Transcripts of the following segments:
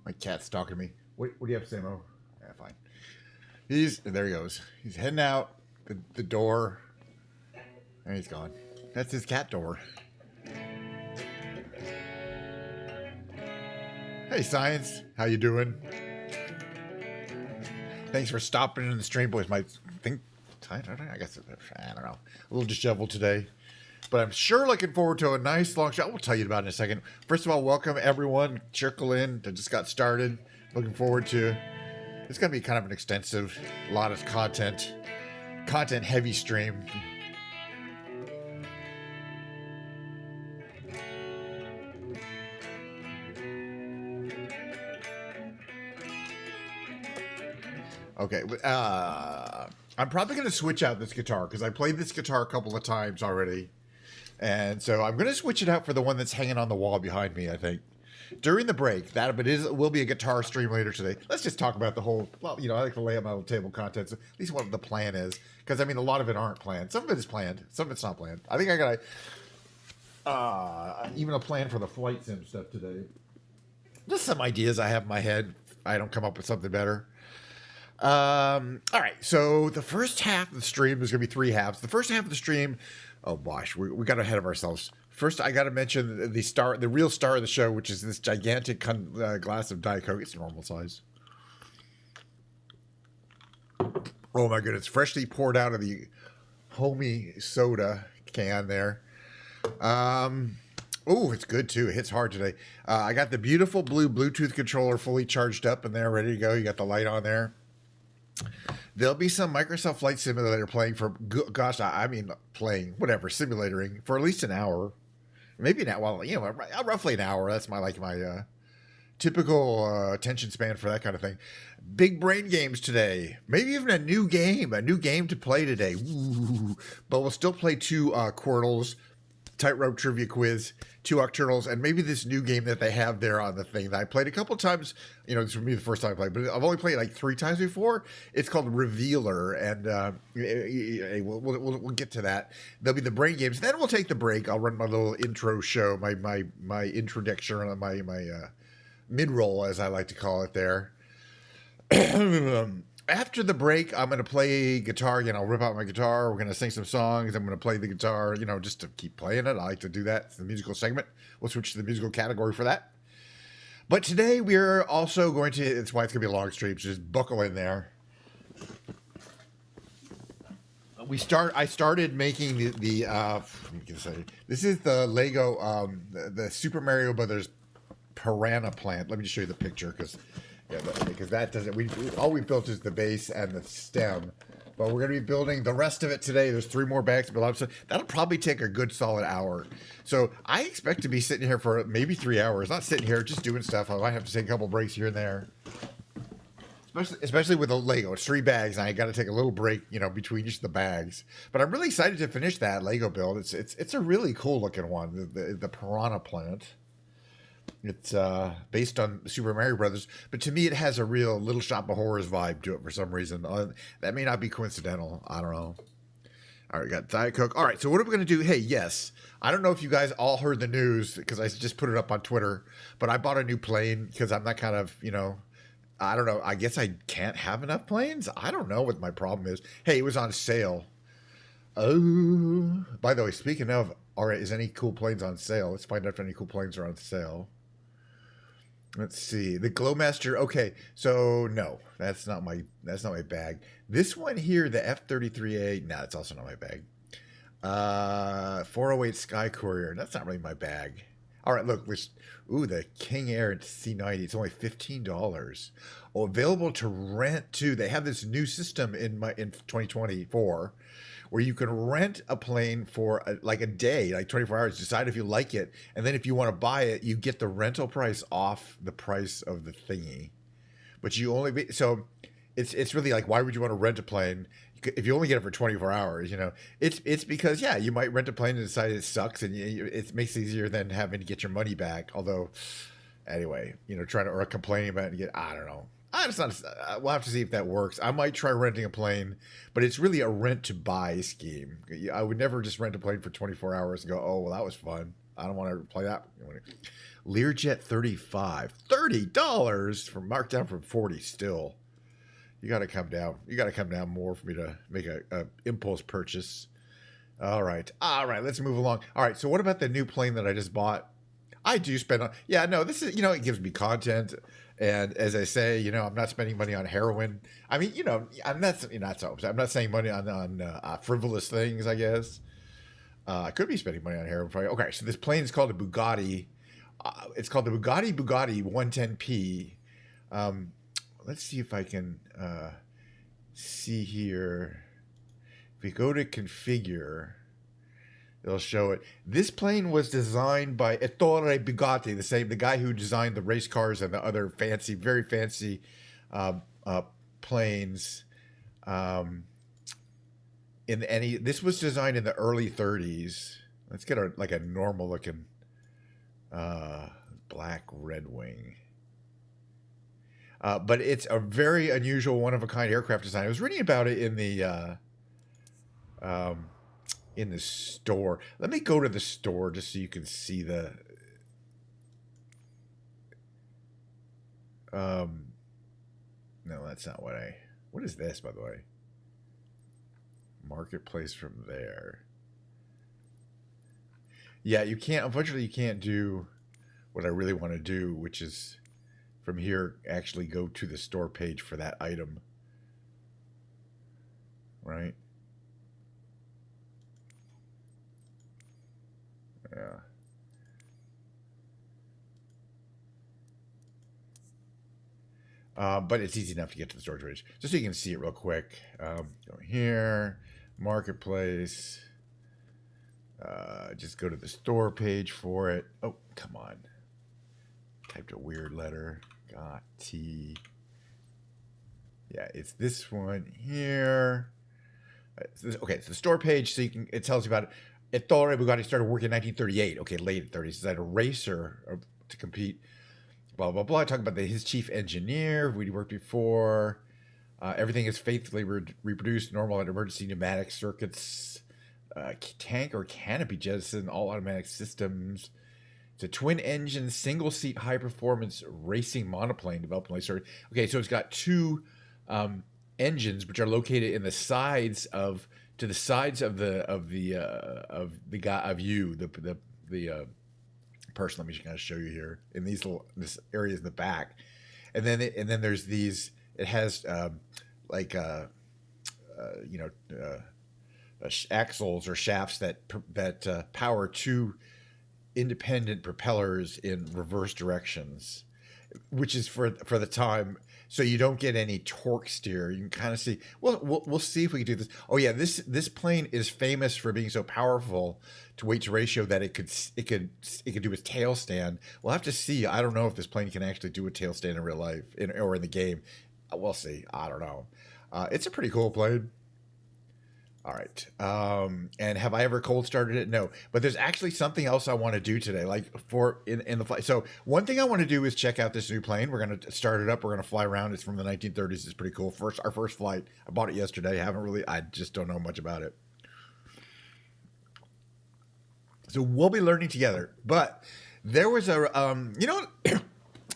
My cat's talking to me. What do you have to say, Mo? Yeah, fine. There he goes. He's heading out the door. And he's gone. That's his cat door. Hey, Science. How you doing? Thanks for stopping in the stream, boys. I guess, I don't know. A little disheveled today. But I'm sure looking forward to a nice long show. We'll tell you about it in a second. First of all, welcome everyone. Trickle in. I just got started. Looking forward to. It's going to be kind of an extensive, a lot of content heavy stream. Okay, I'm probably going to switch out this guitar because I played this guitar a couple of times already. And so I'm going to switch it out for the one that's hanging on the wall behind me, I think. During the break, will be a guitar stream later today. Let's just talk about the whole, well, I like to lay out my little table contents, at least what the plan is. Because, I mean, a lot of it aren't planned. Some of it is planned. Some of it's not planned. I think I got even a plan for the flight sim stuff today. Just some ideas I have in my head. I don't come up with something better. All right, so the first half of the stream is going to be 3 halves. The first half of the stream, oh gosh, we got ahead of ourselves. First, I got to mention the real star of the show, which is this gigantic glass of Diet Coke. It's normal size. Oh my goodness, freshly poured out of the homie soda can there. Oh, it's good too. It hits hard today. I got the beautiful blue Bluetooth controller fully charged up and there, ready to go. You got the light on there. There'll be some Microsoft Flight Simulator playing for, gosh, playing, whatever, simulatoring for at least an hour. Maybe an hour, roughly an hour. That's my typical attention span for that kind of thing. Big brain games today. Maybe even a new game to play today. Ooh. But we'll still play 2 Quirtles, Tightrope Trivia Quiz, 2 Octurnals, and maybe this new game that they have there on the thing that I played a couple times. This would be the first time I played, but I've only played like 3 times before. It's called Revealer, and we'll get to that. There'll be the brain games. Then we'll take the break. I'll run my little intro show, my introduction, my mid-roll, as I like to call it there. After the break, I'm going to play guitar again. I'll rip out my guitar. We're going to sing some songs. I'm going to play the guitar, just to keep playing it. I like to do that. It's the musical segment. We'll switch to the musical category for that. But today we're also going to, it's why it's going to be a long stream, so just buckle in there. I started making this is the Lego, the Super Mario Brothers Piranha plant. Let me just show you the picture because that doesn't. All we built is the base and the stem, but we're going to be building the rest of it today. There's 3 more bags to build up, so that'll probably take a good solid hour. So I expect to be sitting here for maybe 3 hours. Not sitting here just doing stuff. I might have to take a couple breaks here and there. Especially with the Lego, it's 3 bags, and I got to take a little break, between each of the bags. But I'm really excited to finish that Lego build. It's a really cool looking one, the Piranha plant. It's based on Super Mario Brothers, but to me it has a real Little Shop of Horrors vibe to it for some reason. That may not be coincidental. I don't know. All right, got Diet Coke. All right, so what are we going to do? Hey, yes. I don't know if you guys all heard the news because I just put it up on Twitter, but I bought a new plane because I'm that kind of, I don't know. I guess I can't have enough planes. I don't know what my problem is. Hey, it was on sale. Oh, by the way, speaking of, all right, is any cool planes on sale? Let's find out if any cool planes are on sale. Let's see. The Glowmaster. Okay, so no, that's not my bag. This one here, the F-33A. No, it's also not my bag. 408 Sky Courier. That's not really my bag. All right, look. The King Air C90. It's only $15. Oh, available to rent too. They have this new system in 2024. Where you can rent a plane for a day, like 24 hours, decide if you like it. And then if you want to buy it, you get the rental price off the price of the thingy. But so it's really like, why would you want to rent a plane if you only get it for 24 hours? It's because, yeah, you might rent a plane and decide it sucks and it makes it easier than having to get your money back. Although, anyway, trying to, or complaining about it and I don't know. We'll have to see if that works. I might try renting a plane, but it's really a rent to buy scheme. I would never just rent a plane for 24 hours and go, oh, well, that was fun. I don't want to play that. Learjet 35, $30 from marked down from 40 still. You got to come down. You got to come down more for me to make a impulse purchase. All right. Let's move along. All right. So what about the new plane that I just bought? I do spend on. Yeah, no, this is, it gives me content. And as I say, I'm not spending money on heroin. I mean, I'm not so. I'm not saying money on frivolous things, I guess. I could be spending money on heroin. Okay. So this plane is called a Bugatti. It's called the Bugatti 110P. Let's see if I can see here. If we go to configure, it'll show it. This plane was designed by Ettore Bugatti, the guy who designed the race cars and the other fancy, very fancy planes. This was designed in the early 30s. Let's get a normal looking black Red Wing. But it's a very unusual, one-of-a-kind aircraft design. I was reading about it in the store. Let me go to the store just so you can see the. No, that's not what I. What is this, by the way? Marketplace from there. Yeah, you can't. Unfortunately, you can't do what I really want to do, which is from here actually go to the store page for that item. Right? Yeah. But it's easy enough to get to the storage page. Just so you can see it real quick. Go here, marketplace. Just go to the store page for it. Oh, come on. Typed a weird letter. Got T. Yeah, it's this one here. Okay, it's the store page, so it tells you about it. Ettore Bugatti started working in 1938. Okay, late 30s. He's a racer to compete. Blah, blah, blah. Talking about his chief engineer, who he worked before. Everything is faithfully reproduced, normal and emergency pneumatic circuits, tank or canopy jettison, all automatic systems. It's a twin-engine, single-seat, high-performance racing monoplane developed in late 30s. Okay, so it's got two engines, which are located in the sides of the person. Let me just kind of show you here in this areas in the back, and then there's these. It has axles or shafts that power two independent propellers in reverse directions, which is for the time, so you don't get any torque steer. You can kind of see. We'll see if we can do this. Oh yeah, this plane is famous for being so powerful to weight to ratio that it could do a tail stand. We'll have to see. I don't know if this plane can actually do a tail stand in real life or in the game. We'll see. I don't know. It's a pretty cool plane. All right. And have I ever cold started it? No. But there's actually something else I want to do today, like in the flight. So one thing I want to do is check out this new plane. We're going to start it up. We're going to fly around. It's from the 1930s. It's pretty cool. Our first flight. I bought it yesterday. I just don't know much about it. So we'll be learning together. But there was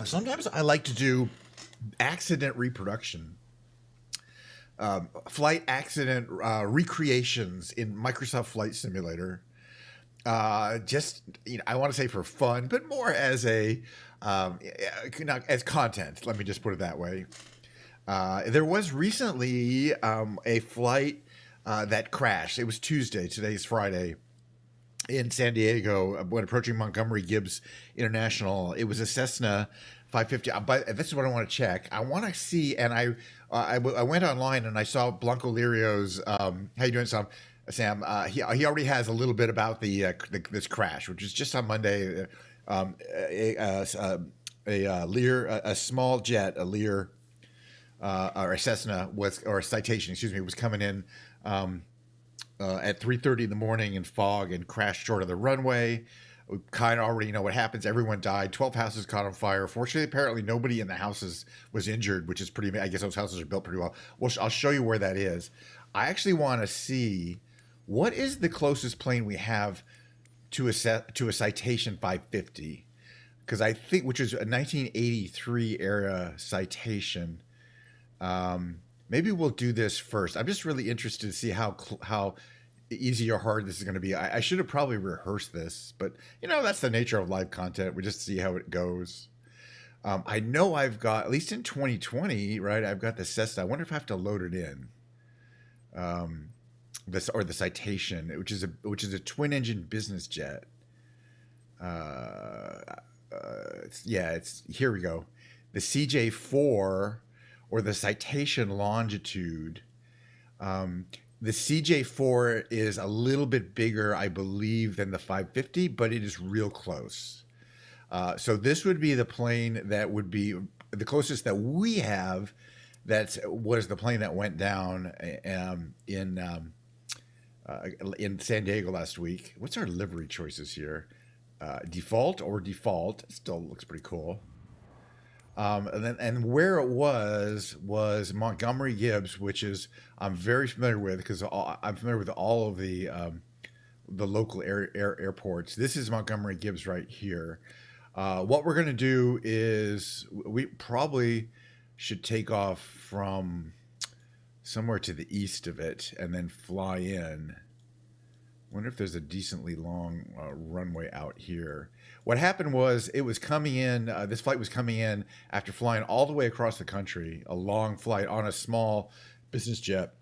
sometimes I like to do accident reproduction. Flight accident recreations in Microsoft Flight Simulator. I want to say for fun, but more as as content. Let me just put it that way. There was recently a flight that crashed. It was Tuesday. Today's Friday. In San Diego, when approaching Montgomery Gibbs International. It was a Cessna 550. But this is what I want to check. I want to see, and I went online and I saw Blanco Lirio's. How you doing, Sam? He already has a little bit about this crash, which was just on Monday. A small jet, a Lear, or a Cessna or a Citation, was coming in at 3:30 in the morning in fog and crashed short of the runway. We kind of already know what happens. Everyone died. 12 houses caught on fire. Fortunately, apparently nobody in the houses was injured, which is pretty amazing. I guess those houses are built pretty well. I'll show you where that is. I actually want to see what is the closest plane we have to a Citation 550, because I think, which is a 1983 era Citation. Maybe we'll do this first. I'm just really interested to see how easy or hard this is going to be. I should have probably rehearsed this, but that's the nature of live content. We just see how it goes. I know I've got, at least in 2020, right? I've got the Cessna. I wonder if I have to load it in. The Citation, which is a twin engine business jet. It's here we go. The CJ4 or the Citation Longitude. The CJ4 is a little bit bigger, I believe, than the 550, but it is real close. So this would be the plane that would be the closest that we have. That was the plane that went down in San Diego last week. What's our livery choices here? Default or default? Still looks pretty cool. And where it was Montgomery Gibbs, which is I'm very familiar with because I'm familiar with all of the local airports. This is Montgomery Gibbs right here. What we're gonna do is we probably should take off from somewhere to the east of it and then fly in. Wonder if there's a decently long runway out here. What happened was it was coming in, this flight was coming in after flying all the way across the country, a long flight on a small business jet.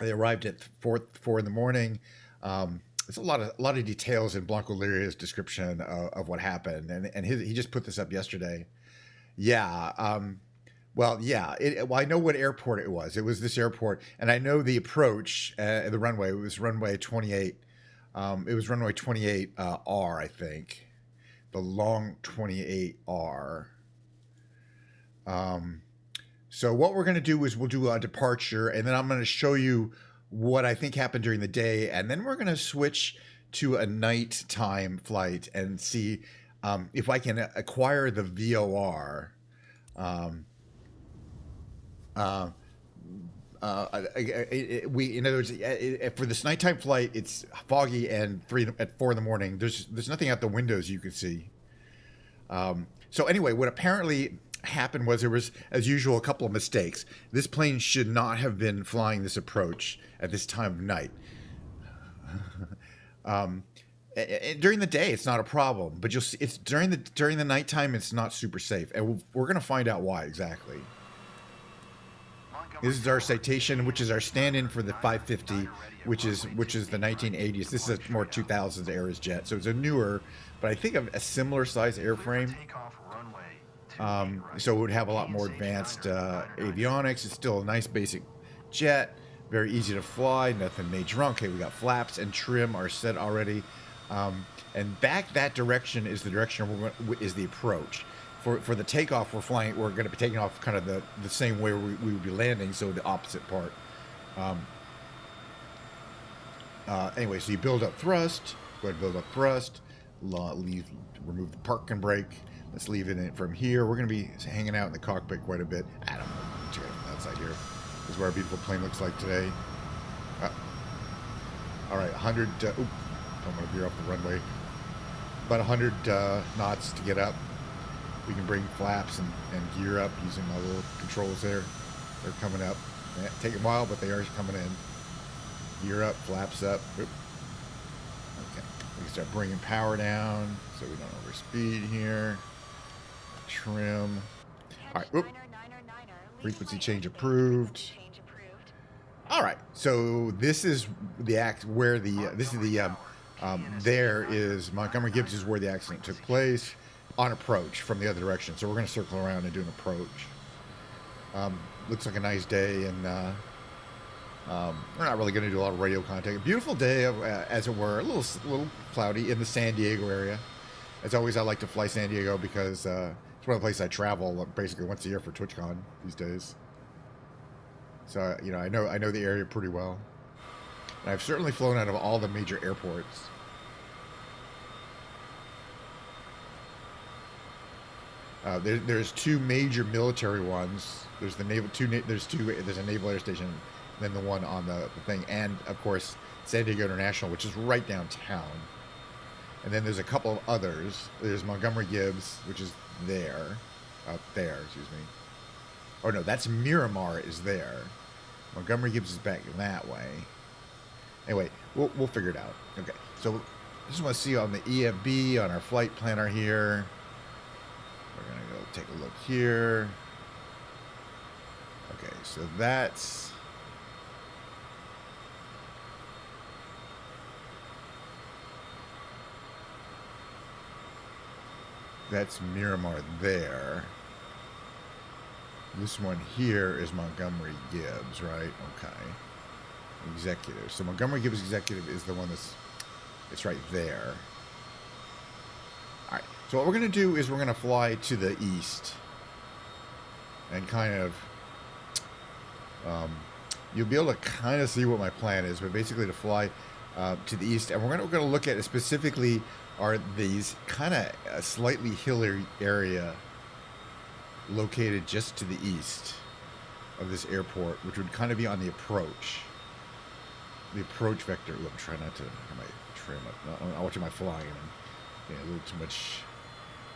They arrived at 4 in the morning. There's a lot of details in Blanco Liria's description of what happened. And he just put this up yesterday. Yeah. Well, I know what airport it was. It was this airport. And I know the approach, the runway. It was runway 28. It was runway 28R, I think. The long 28R. So what we're going to do is we'll do a departure, and then I'm going to show you what I think happened during the day, and then we're going to switch to a nighttime flight and see if I can acquire the VOR. In other words, for this nighttime flight, it's foggy and at 4 in the morning. There's nothing out the windows you could see. So anyway, what apparently happened was there was, as usual, a couple of mistakes. This plane should not have been flying this approach at this time of night. During the day, it's not a problem, but you'll see it's during the nighttime, it's not super safe, and we're going to find out why exactly. This is our Citation, which is our stand-in for the 550, which is the 1980s. This is a more 2000s era jet, so it's a newer, but I think a similar size airframe. So it would have a lot more advanced avionics. It's still a nice basic jet, very easy to fly, nothing major wrong. Okay, we got flaps and trim are set already, and back that direction is the direction is the approach. For the takeoff, we're going to be taking off kind of the same way we would be landing, so the opposite part. Anyway, so you build up thrust. Go ahead and build up thrust. Remove the parking brake. Let's leave it from here. We're going to be hanging out in the cockpit quite a bit. I don't know. Check it out from outside here. This is what our beautiful plane looks like today. All right, 100. I'm going to veer off the runway. About 100 knots to get up. We can bring flaps and gear up using my little controls there. They're coming up. They take a while, but they are coming in. Gear up, flaps up. Oop. Okay. We can start bringing power down so we don't overspeed here. Trim. All right. Oop. Frequency change approved. All right. So this is the there is Montgomery Gibbs is where the accident took place. On approach from the other direction, so we're going to circle around and do an approach. Looks like a nice day, and we're not really going to do a lot of radio contact. A beautiful day, as it were, a little cloudy in the San Diego area. As always, I like to fly San Diego because it's one of the places I travel basically once a year for TwitchCon these days. So I know the area pretty well, and I've certainly flown out of all the major airports. There's two major military ones. There's the naval there's a naval air station, and then the one on the thing, and of course San Diego International, which is right downtown. And then there's a couple of others. There's Montgomery Gibbs, which is there. Up there, excuse me. Oh, no, that's Miramar is there. Montgomery Gibbs is back that way. Anyway, we'll figure it out. Okay, so I just want to see on the EFB, on our flight planner here. We're going to go take a look here. Okay, so that's... That's Miramar there. This one here is Montgomery Gibbs, right? Okay. Executive. So Montgomery Gibbs Executive is the one that's... It's right there. All right. So what we're going to do is we're going to fly to the east. And kind of... you'll be able to kind of see what my plan is, but basically to fly to the east. And we're going to look at it specifically are these kind of a slightly hilly area located just to the east of this airport, which would kind of be on the approach. The approach vector. Look, try not to have my trim up. I'm watching my flying and I'm getting a little too much.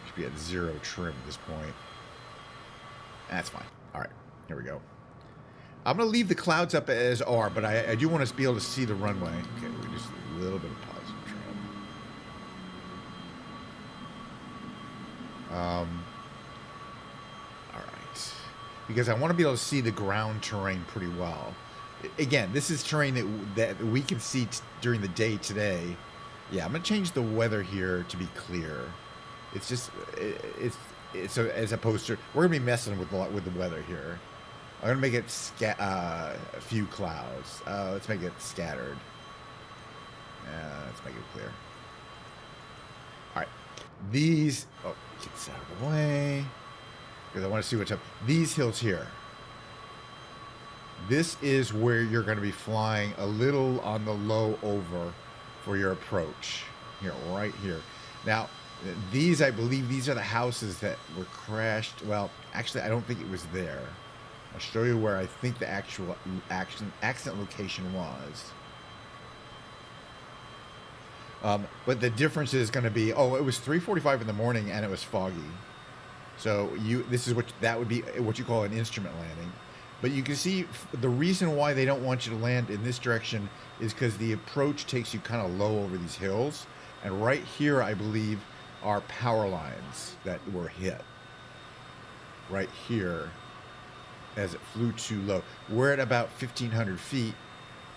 Should be at 0 trim at this point. That's fine. All right, here we go. I'm going to leave the clouds up as are, but I do want to be able to see the runway. Okay, we just a little bit of pause and trim. All right, because I want to be able to see the ground terrain pretty well. Again, this is terrain that we can see during the day today. Yeah, I'm gonna change the weather here to be clear. It's just it's so as opposed to we're gonna be messing with the weather here. I'm gonna make it a few clouds. Let's make it scattered. Let's make it clear. All right, these. Oh, get this out of the way because I want to see what's up. These hills here. This is where you're going to be flying a little on the low over for your approach. Here, right here. Now, these, I believe, these are the houses that were crashed. Well, actually, I don't think it was there. I'll show you where I think the actual accident location was. But the difference is going to be, oh, it was 3:45 in the morning and it was foggy. So this is that would be what you call an instrument landing. But you can see the reason why they don't want you to land in this direction is because the approach takes you kind of low over these hills. And right here, I believe, are power lines that were hit. Right here, as it flew too low. We're at about 1,500 feet.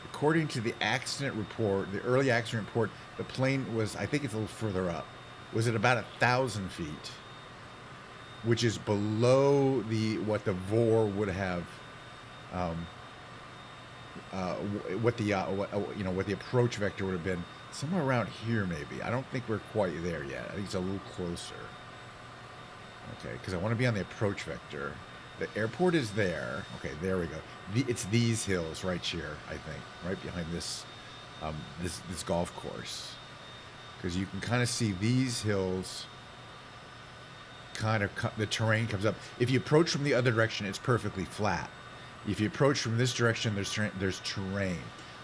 According to the accident report, the early accident report, the plane was, I think it's a little further up, was at about 1,000 feet, which is below what the VOR would have. What the approach vector would have been somewhere around here maybe. I don't think we're quite there yet. I think it's a little closer. Okay, because I want to be on the approach vector. The airport is there. Okay, there we go. It's these hills right here, I think, right behind this this golf course, because you can kind of see these hills. Kind of the terrain comes up. If you approach from the other direction, it's perfectly flat. If you approach from this direction, there's terrain.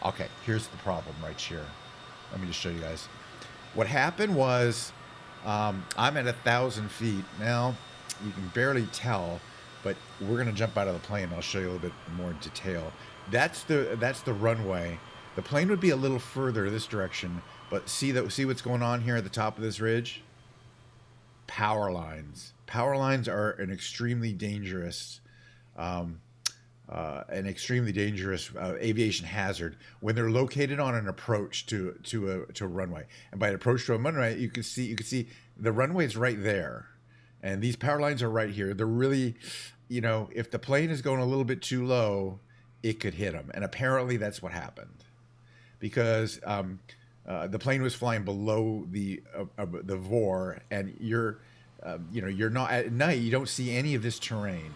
Okay, here's the problem right here. Let me just show you guys. What happened was, I'm at 1,000 feet. Now, you can barely tell, but we're going to jump out of the plane. I'll show you a little bit more in detail. That's the runway. The plane would be a little further this direction, but see what's going on here at the top of this ridge? Power lines. Power lines are an extremely dangerous aviation hazard when they're located on an approach to a runway. And by an approach to a runway, you can see the runway is right there, and these power lines are right here. They're really, if the plane is going a little bit too low, it could hit them. And apparently that's what happened, because the plane was flying below the VOR, and you're not at night. You don't see any of this terrain.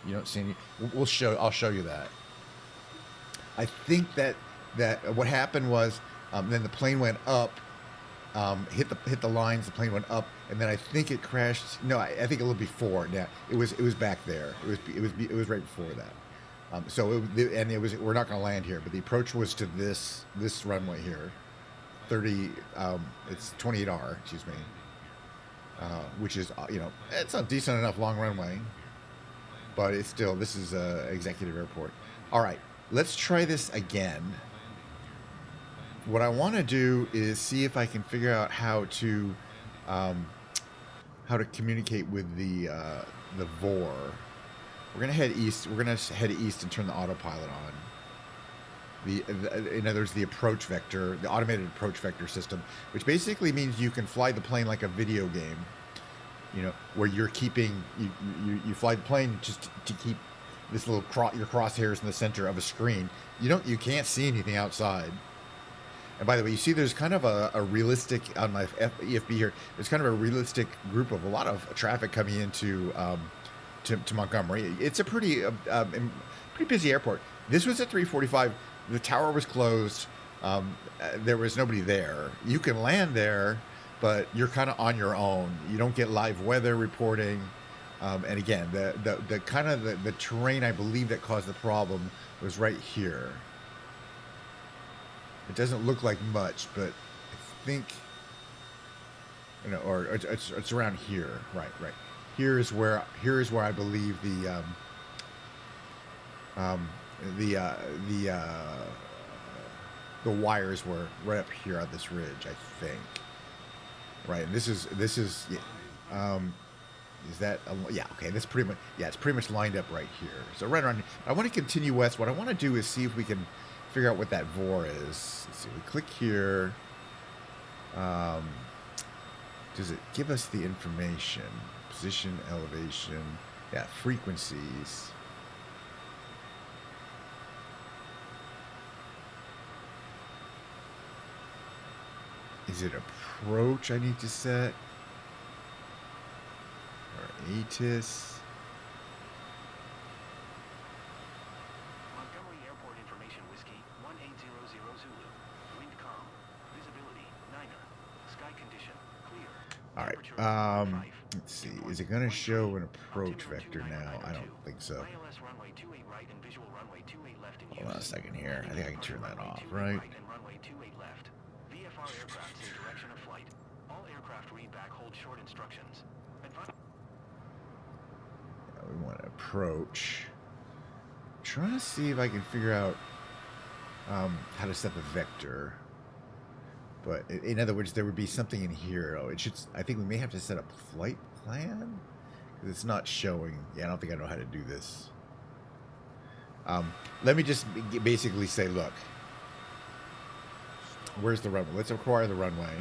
You don't see any. I'll show you that. I think that what happened was then the plane went up, hit the lines. The plane went up, and then I think it crashed. No, I think a little before. Yeah, it was back there. It was right before that. We're not going to land here, but the approach was to this runway here. 30. It's 28R. Excuse me. Which is it's a decent enough long runway, but it's still, this is a executive airport. All right, let's try this again. What I want to do is see if I can figure out how to communicate with the VOR. We're gonna head east. We're gonna head east and turn the autopilot on. In other words, the approach vector, the automated approach vector system, which basically means you can fly the plane like a video game. Where you're keeping you fly the plane just to keep this little your crosshairs in the center of a screen. You can't see anything outside. And by the way, you see there's kind of a realistic, on my EFB here, there's kind of a realistic group of a lot of traffic coming into to Montgomery. It's a pretty busy airport. This was at 3:45. The tower was closed. There was nobody there. You can land there, but you're kind of on your own. You don't get live weather reporting. And again, the kind of the terrain, I believe, that caused the problem was right here. It doesn't look like much, but I think, or it's around here. Right. Here is where I believe the wires were, right up here on this ridge, I think. Right, and this is is that okay, that's pretty much, it's pretty much lined up right here. So right around, I want to continue west. What I want to do is see if we can figure out what that VOR is. Let's see, we click here. Does it give us the information? Position, elevation, frequencies. Is it approach I need to set? Or ATIS? Montgomery Airport information, Whiskey 1800 Zulu. Wind calm. Visibility 9er. Sky condition clear. All right. Let's see. Is it going to show an approach vector now? I don't think so. Hold on a second here. I think I can turn that off, right? Aircraft in direction of flight. All aircraft read back, hold short instructions. We want to approach. I'm trying to see if I can figure out how to set the vector. But in other words, there would be something in here. Oh, it should. I think we may have to set up flight plan because it's not showing. Yeah, I don't think I know how to do this. Let me just basically say, look. Where's the runway? Let's acquire the runway.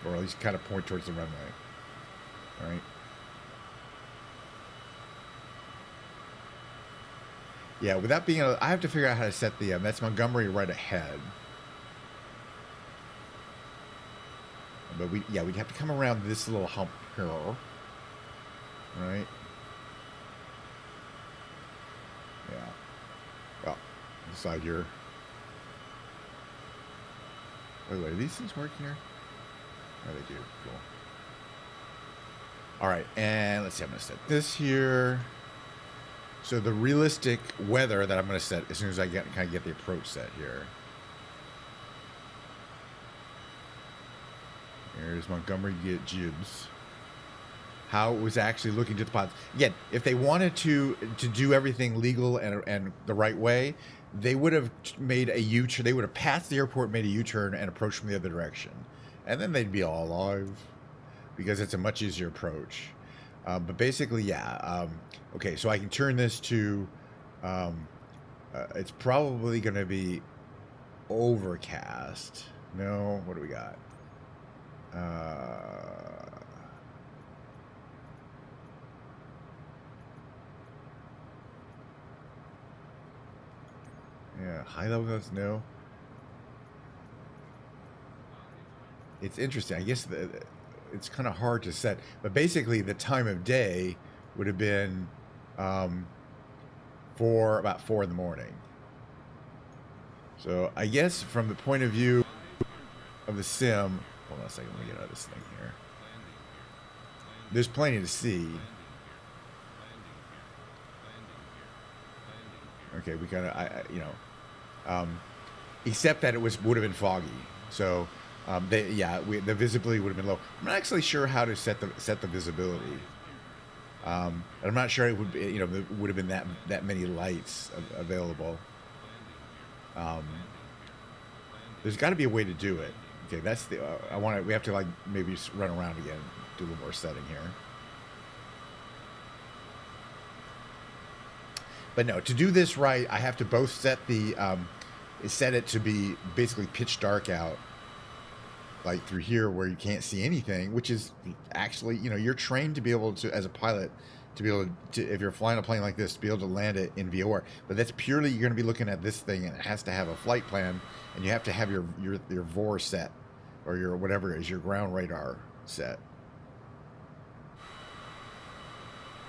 Or at least kind of point towards the runway. All right. Yeah, without being able, I have to figure out how to set the, that's Montgomery right ahead. But we'd have to come around this little hump here. Right? Yeah. Well, inside your. Wait, are these things working here? Oh, they do. Cool. All right, and let's see. I'm going to set this here. So the realistic weather that I'm going to set as soon as I kind of get the approach set here. There's Montgomery Gibbs. How it was actually looking to the pods. Again, if they wanted to do everything legal and the right way, they would have made a U-turn. They would have passed the airport, made a U-turn, and approached from the other direction. And then they'd be all alive because it's a much easier approach. But basically, yeah. Okay, so I can turn this to, it's probably going to be overcast. No, what do we got? Yeah, high level goes no. It's interesting. I guess it's kind of hard to set, but basically the time of day would have been about 4 in the morning. So I guess from the point of view of the sim, hold on a second, let me get out of this thing here. There's plenty to see. Okay, we kind of, except that it would have been foggy. So, the visibility would have been low. I'm not actually sure how to set the visibility. And I'm not sure it would be, there would have been that many lights available. There's got to be a way to do it. Okay, that's the. We have to like maybe just run around again, do a little more setting here. But no, to do this right, I have to both set it to be basically pitch dark out, like through here where you can't see anything, which is actually, you're trained to be able to, as a pilot, to be able to, if you're flying a plane like this, to be able to land it in VOR. But that's purely, you're going to be looking at this thing, and it has to have a flight plan, and you have to have your VOR set, or your whatever it is, your ground radar set.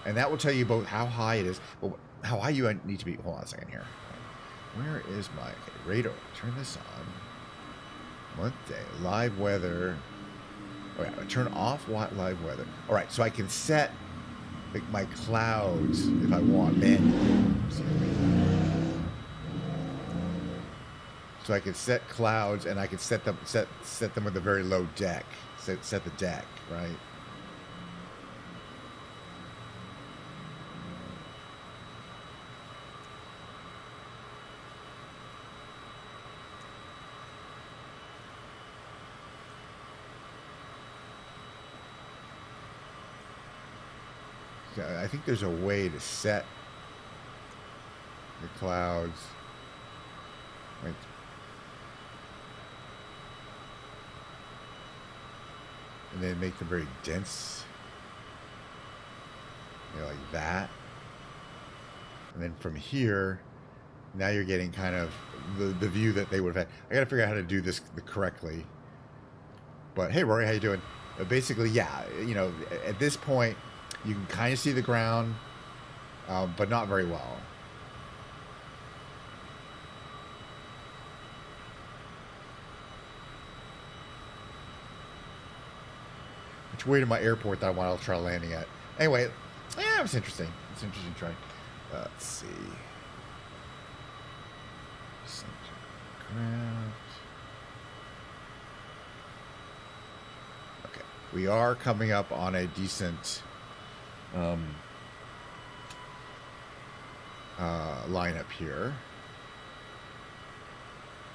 And that will tell you both how high it is, but how high you need to be. Hold on a second here. Where is my radar? Turn this on. Month, day, live weather. Oh yeah, turn off live weather. All right, so I can set like my clouds if I want manually. So I can set clouds, and I can set them with a very low deck. Set the deck, right? I think there's a way to set the clouds. Right. And then make them very dense. Like that. And then from here, now you're getting kind of the view that they would have had. I gotta figure out how to do this correctly. But hey, Rory, how you doing? Basically, yeah, at this point, you can kind of see the ground, but not very well. Which way to my airport that I want to try landing at? Anyway, yeah, it was interesting. It's an interesting try. Let's see. Center craft. Okay, we are coming up on a decent lineup here.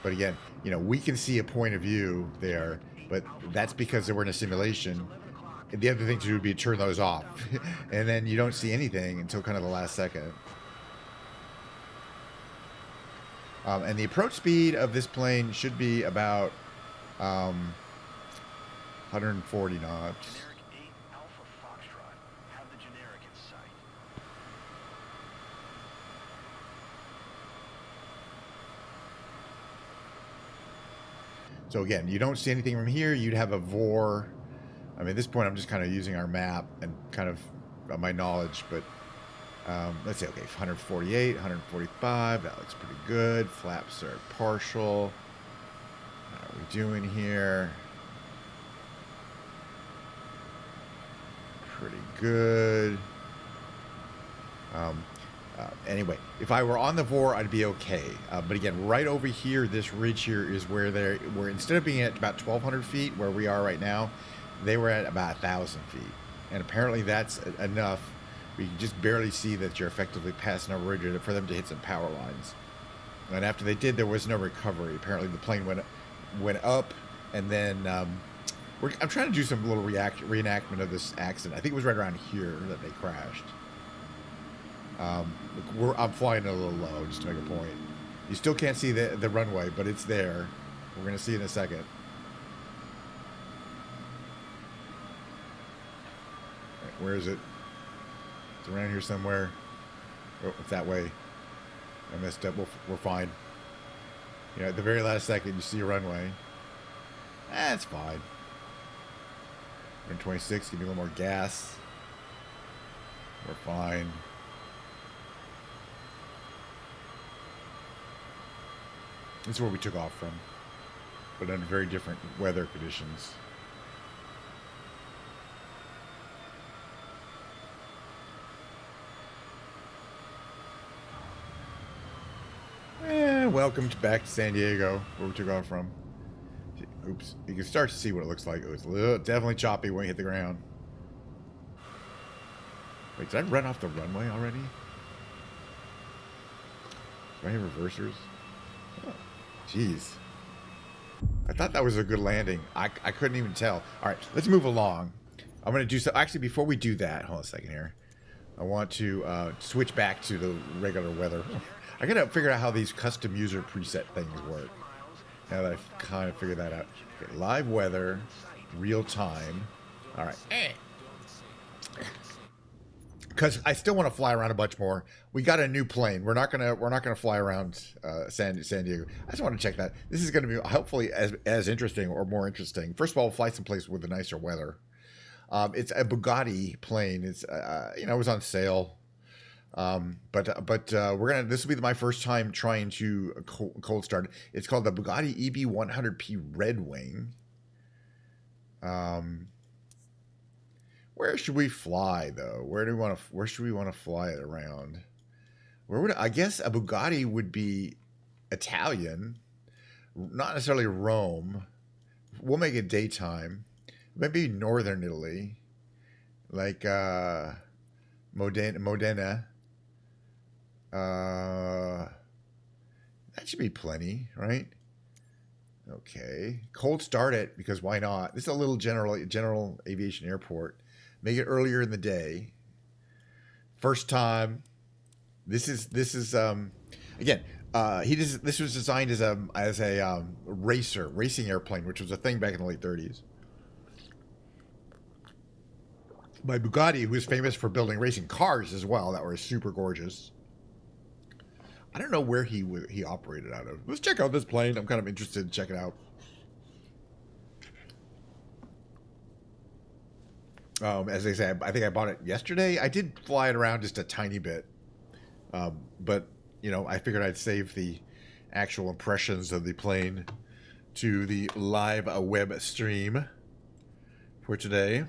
But again, we can see a point of view there, but that's because we're in a simulation. And the other thing to do would be turn those off. And then you don't see anything until kind of the last second. And the approach speed of this plane should be about 140 knots. So again, you don't see anything from here. You'd have a VOR. I mean, at this point, I'm just kind of using our map and kind of my knowledge. But let's say, okay, 148, 145. That looks pretty good. Flaps are partial. How are we doing here? Pretty good. Anyway, if I were on the VOR, I'd be okay. But again, right over here, this ridge here is where instead of being at about 1,200 feet, where we are right now, they were at about 1,000 feet. And apparently that's enough. We can just barely see that you're effectively passing a ridge for them to hit some power lines. And after they did, there was no recovery. Apparently the plane went up, and then I'm trying to do some little reenactment of this accident. I think it was right around here that they crashed. I'm flying a little low, just to make a point. You still can't see the runway, but it's there. We're going to see in a second. Right, where is it? It's around here somewhere. Oh, it's that way. I messed up. We're fine. At the very last second, you see a runway. It's fine. 126, give me a little more gas. We're fine. This is where we took off from, but under very different weather conditions. welcome back to San Diego, where we took off from. Oops. You can start to see what it looks like. It was definitely choppy when we hit the ground. Wait, did I run off the runway already? Do I have reversers? Oh, jeez. I thought that was a good landing. I couldn't even tell. All right, let's move along. I'm going to do so. Actually, before we do that, hold on a second here. I want to switch back to the regular weather. I got to figure out how these custom user preset things work. Now that I've kind of figured that out. Okay, live weather, real time. All right. Because I still want to fly around a bunch more. We got a new plane. We're not gonna fly around San Diego. I just want to check that. This is going to be hopefully as interesting or more interesting. First of all, we'll fly someplace with the nicer weather. It's a Bugatti plane. It's it was on sale. But we're gonna. This will be my first time trying to cold start it. It's called the Bugatti EB100P Red Wing. Where should we fly though? Where should we want to fly it around? I guess a Bugatti would be Italian, not necessarily Rome. We'll make it daytime. Maybe northern Italy, like Modena. That should be plenty, right? Okay. Cold start it, because why not? This is a little general aviation airport. Make it earlier in the day. First time. This is again. This was designed as a racing airplane, which was a thing back in the late 30s. By Bugatti, who was famous for building racing cars as well that were super gorgeous. I don't know where he operated out of. Let's check out this plane. I'm kind of interested to check it out. As I said, I think I bought it yesterday. I did fly it around just a tiny bit. But, I figured I'd save the actual impressions of the plane to the live web stream for today.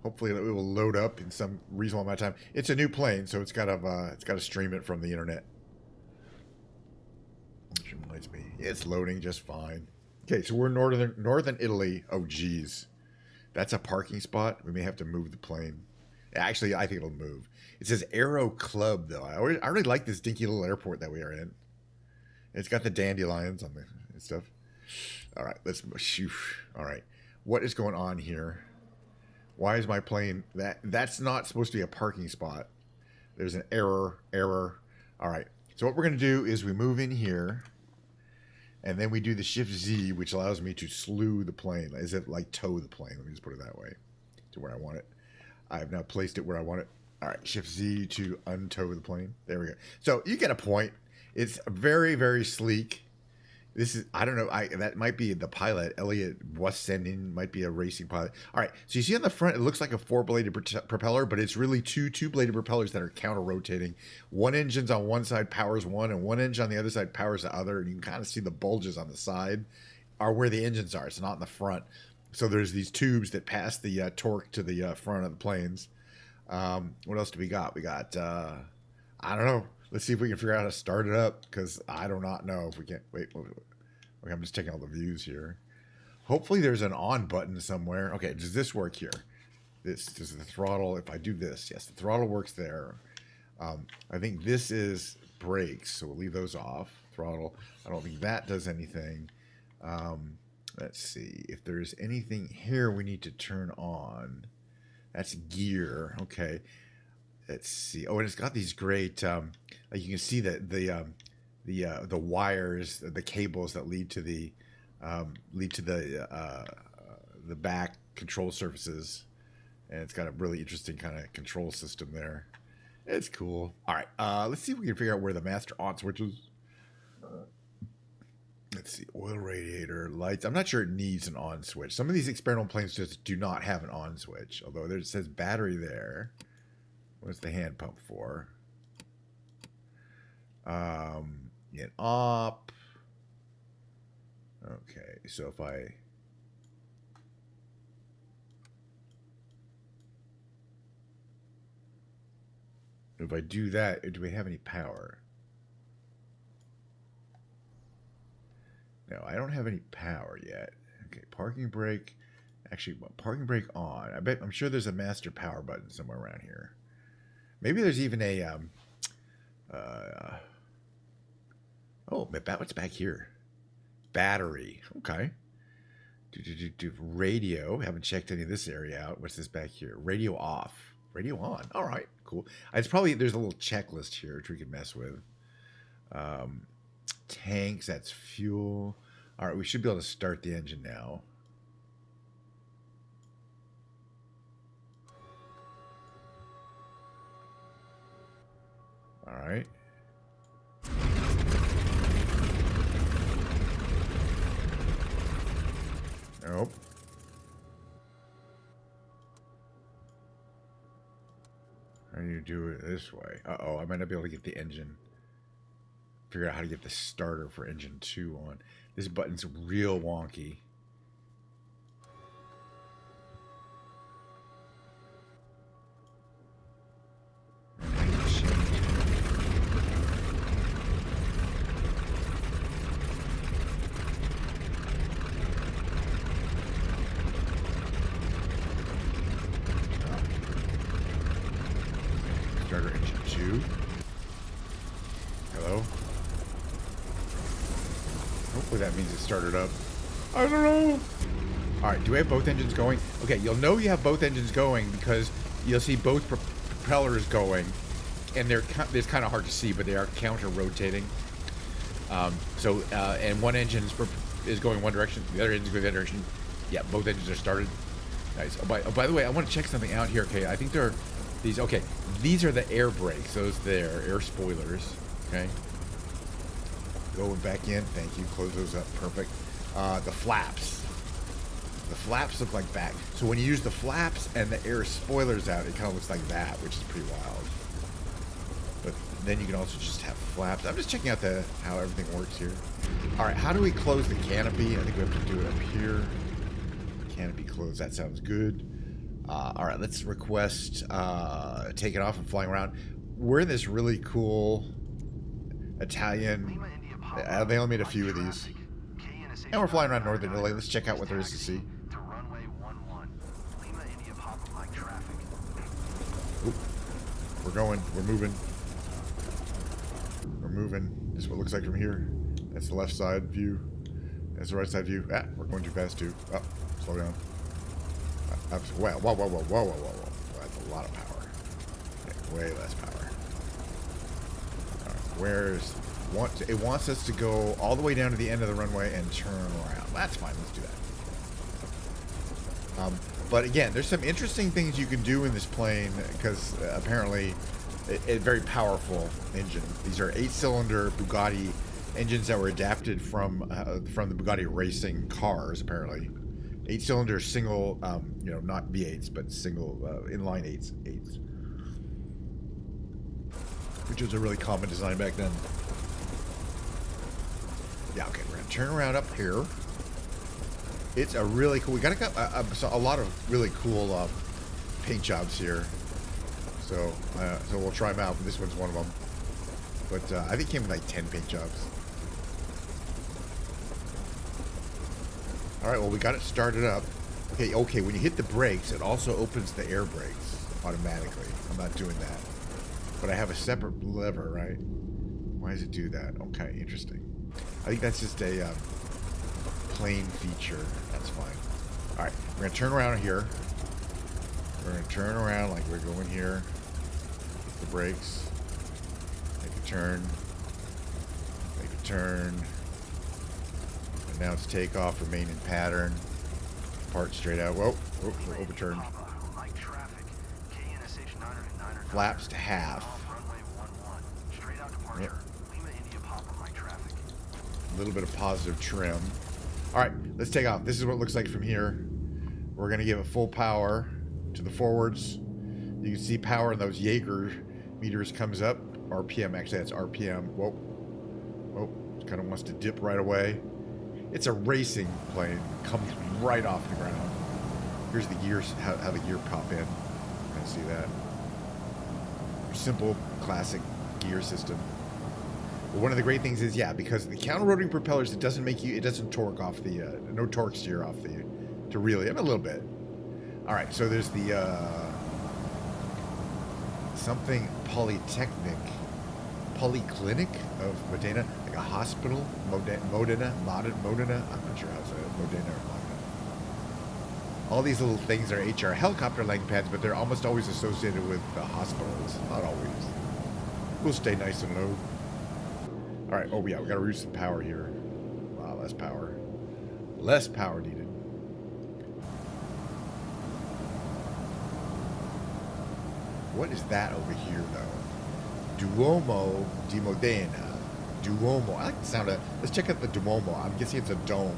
Hopefully it will load up in some reasonable amount of time. It's a new plane, so it's got to stream it from the internet. Which reminds me, it's loading just fine. Okay, so we're in northern Italy. Oh, geez. That's a parking spot. We may have to move the plane. Actually, I think it'll move. It says Aero Club, though. I really like this dinky little airport that we are in. It's got the dandelions on the and stuff. All right, let's shoot. All right, what is going on here? Why is my plane that's not supposed to be a parking spot? There's an error. All right. So what we're going to do is we move in here, and then we do the Shift Z, which allows me to slew the plane, as if like tow the plane. Let me just put it that way to where I want it. I have now placed it where I want it. All right, Shift Z to untow the plane. There we go. So you get a point. It's very, very sleek. This is, I don't know, that might be the pilot. Elliot Wassendin might be a racing pilot. All right, so you see on the front, it looks like a four-bladed propeller, but it's really two-bladed propellers that are counter-rotating. One engine's on one side powers one, and one engine on the other side powers the other, and you can kind of see the bulges on the side are where the engines are. It's not in the front. So there's these tubes that pass the torque to the front of the planes. What else do we got? We got, I don't know. Let's see if we can figure out how to start it up, because I do not know if we can't. Wait, I'm just taking all the views here. Hopefully there's an on button somewhere. Okay, does this work here? This is the throttle. If I do this, yes, the throttle works there. I think this is brakes, so we'll leave those off. Throttle. I don't think that does anything. Let's see. If there's anything here we need to turn on. That's gear. Okay. Let's see. Oh, and it's got these great, like you can see that the wires, the cables that lead to the back control surfaces, and it's got a really interesting kind of control system there. It's cool. All right, let's see if we can figure out where the master on switch is. Let's see, oil radiator, lights. I'm not sure it needs an on switch. Some of these experimental planes just do not have an on switch, although there it says battery there. What's the hand pump for? Get up. Okay, so if I do that, do we have any power? No, I don't have any power yet. Okay, parking brake. Actually, parking brake on. I'm sure there's a master power button somewhere around here. Maybe there's even a oh, what's back here? Battery. Okay. Radio. Haven't checked any of this area out. What's this back here? Radio off. Radio on. All right. Cool. It's probably, there's a little checklist here which we can mess with. Tanks. That's fuel. All right. We should be able to start the engine now. All right. Nope. How do you do it this way? Uh-oh, I might not be able to get the engine. Figure out how to get the starter for engine 2 on. This button's real wonky. Starter engine 2. Hello? Hopefully that means it started up. I don't know. Alright, do we have both engines going? Okay, you'll know you have both engines going because you'll see both propellers going. And it's kind of hard to see, but they are counter-rotating. And one engine is going one direction, the other engine's going the other direction. Yeah, both engines are started. Nice. Oh, by the way, I want to check something out here. Okay, I think there are these. Okay, these are the air brakes. Those there, air spoilers. Okay. Going back in. Thank you. Close those up. Perfect. The flaps. The flaps look like back. So when you use the flaps and the air spoilers out, it kind of looks like that, which is pretty wild. But then you can also just have flaps. I'm just checking out how everything works here. All right, how do we close the canopy? I think we have to do it up here. Canopy closed. That sounds good. All right, let's request taking off and flying around. We're in this really cool Italian. They only made a few of these. And we're flying around northern Italy. Let's check out what there is to see. Oop. We're moving. We're moving. This is what it looks like from here. That's the left side view. That's the right side view. Ah, we're going too fast too. Oh, slow down. Whoa. That's a lot of power. Okay, way less power. All right, it wants us to go all the way down to the end of the runway and turn around. That's fine. Let's do that. But again, there's some interesting things you can do in this plane because apparently it's very powerful engines. These are 8-cylinder Bugatti engines that were adapted from the Bugatti racing cars, apparently. 8-cylinder single, not V8s, but single inline 8s, which was a really common design back then. Yeah, okay, we're gonna turn around up here. It's a really cool. We got a lot of really cool paint jobs here. So we'll try them out. But this one's one of them. But I think it came with like 10 paint jobs. All right, well, we got it started up. Okay, when you hit the brakes, it also opens the air brakes automatically. I'm not doing that. But I have a separate lever, right? Why does it do that? Okay, interesting. I think that's just a plane feature. That's fine. All right, we're going to turn around here. We're going to turn around like we're going here. Hit the brakes. Make a turn. Make a turn. Announce takeoff, remain in pattern. Part straight out. Whoa, we're overturned. Flaps to half. Yep. A little bit of positive trim. All right, let's take off. This is what it looks like from here. We're going to give it full power to the forwards. You can see power in those Jaeger meters comes up. RPM, actually that's RPM. Whoa. Oh, it kind of wants to dip right away. It's a racing plane. Comes right off the ground. Here's the gears, how the gear pop in. You can see that. Simple, classic gear system. One of the great things is, yeah, because the counter-rotating propellers, it doesn't torque off the, no torque steer off the, to really, a little bit. All right, so there's the, something polyclinic of Modena, like a hospital, Modena, I'm not sure how to say it, Modena or Modena. All these little things are HR helicopter landing pads, but they're almost always associated with hospitals. Not always. We'll stay nice and low. All right. Oh, yeah. We got to reduce some power here. Wow, less power. Less power needed. What is that over here, though? Duomo di Modena. Duomo. I like the sound of... Let's check out the Duomo. I'm guessing it's a dome.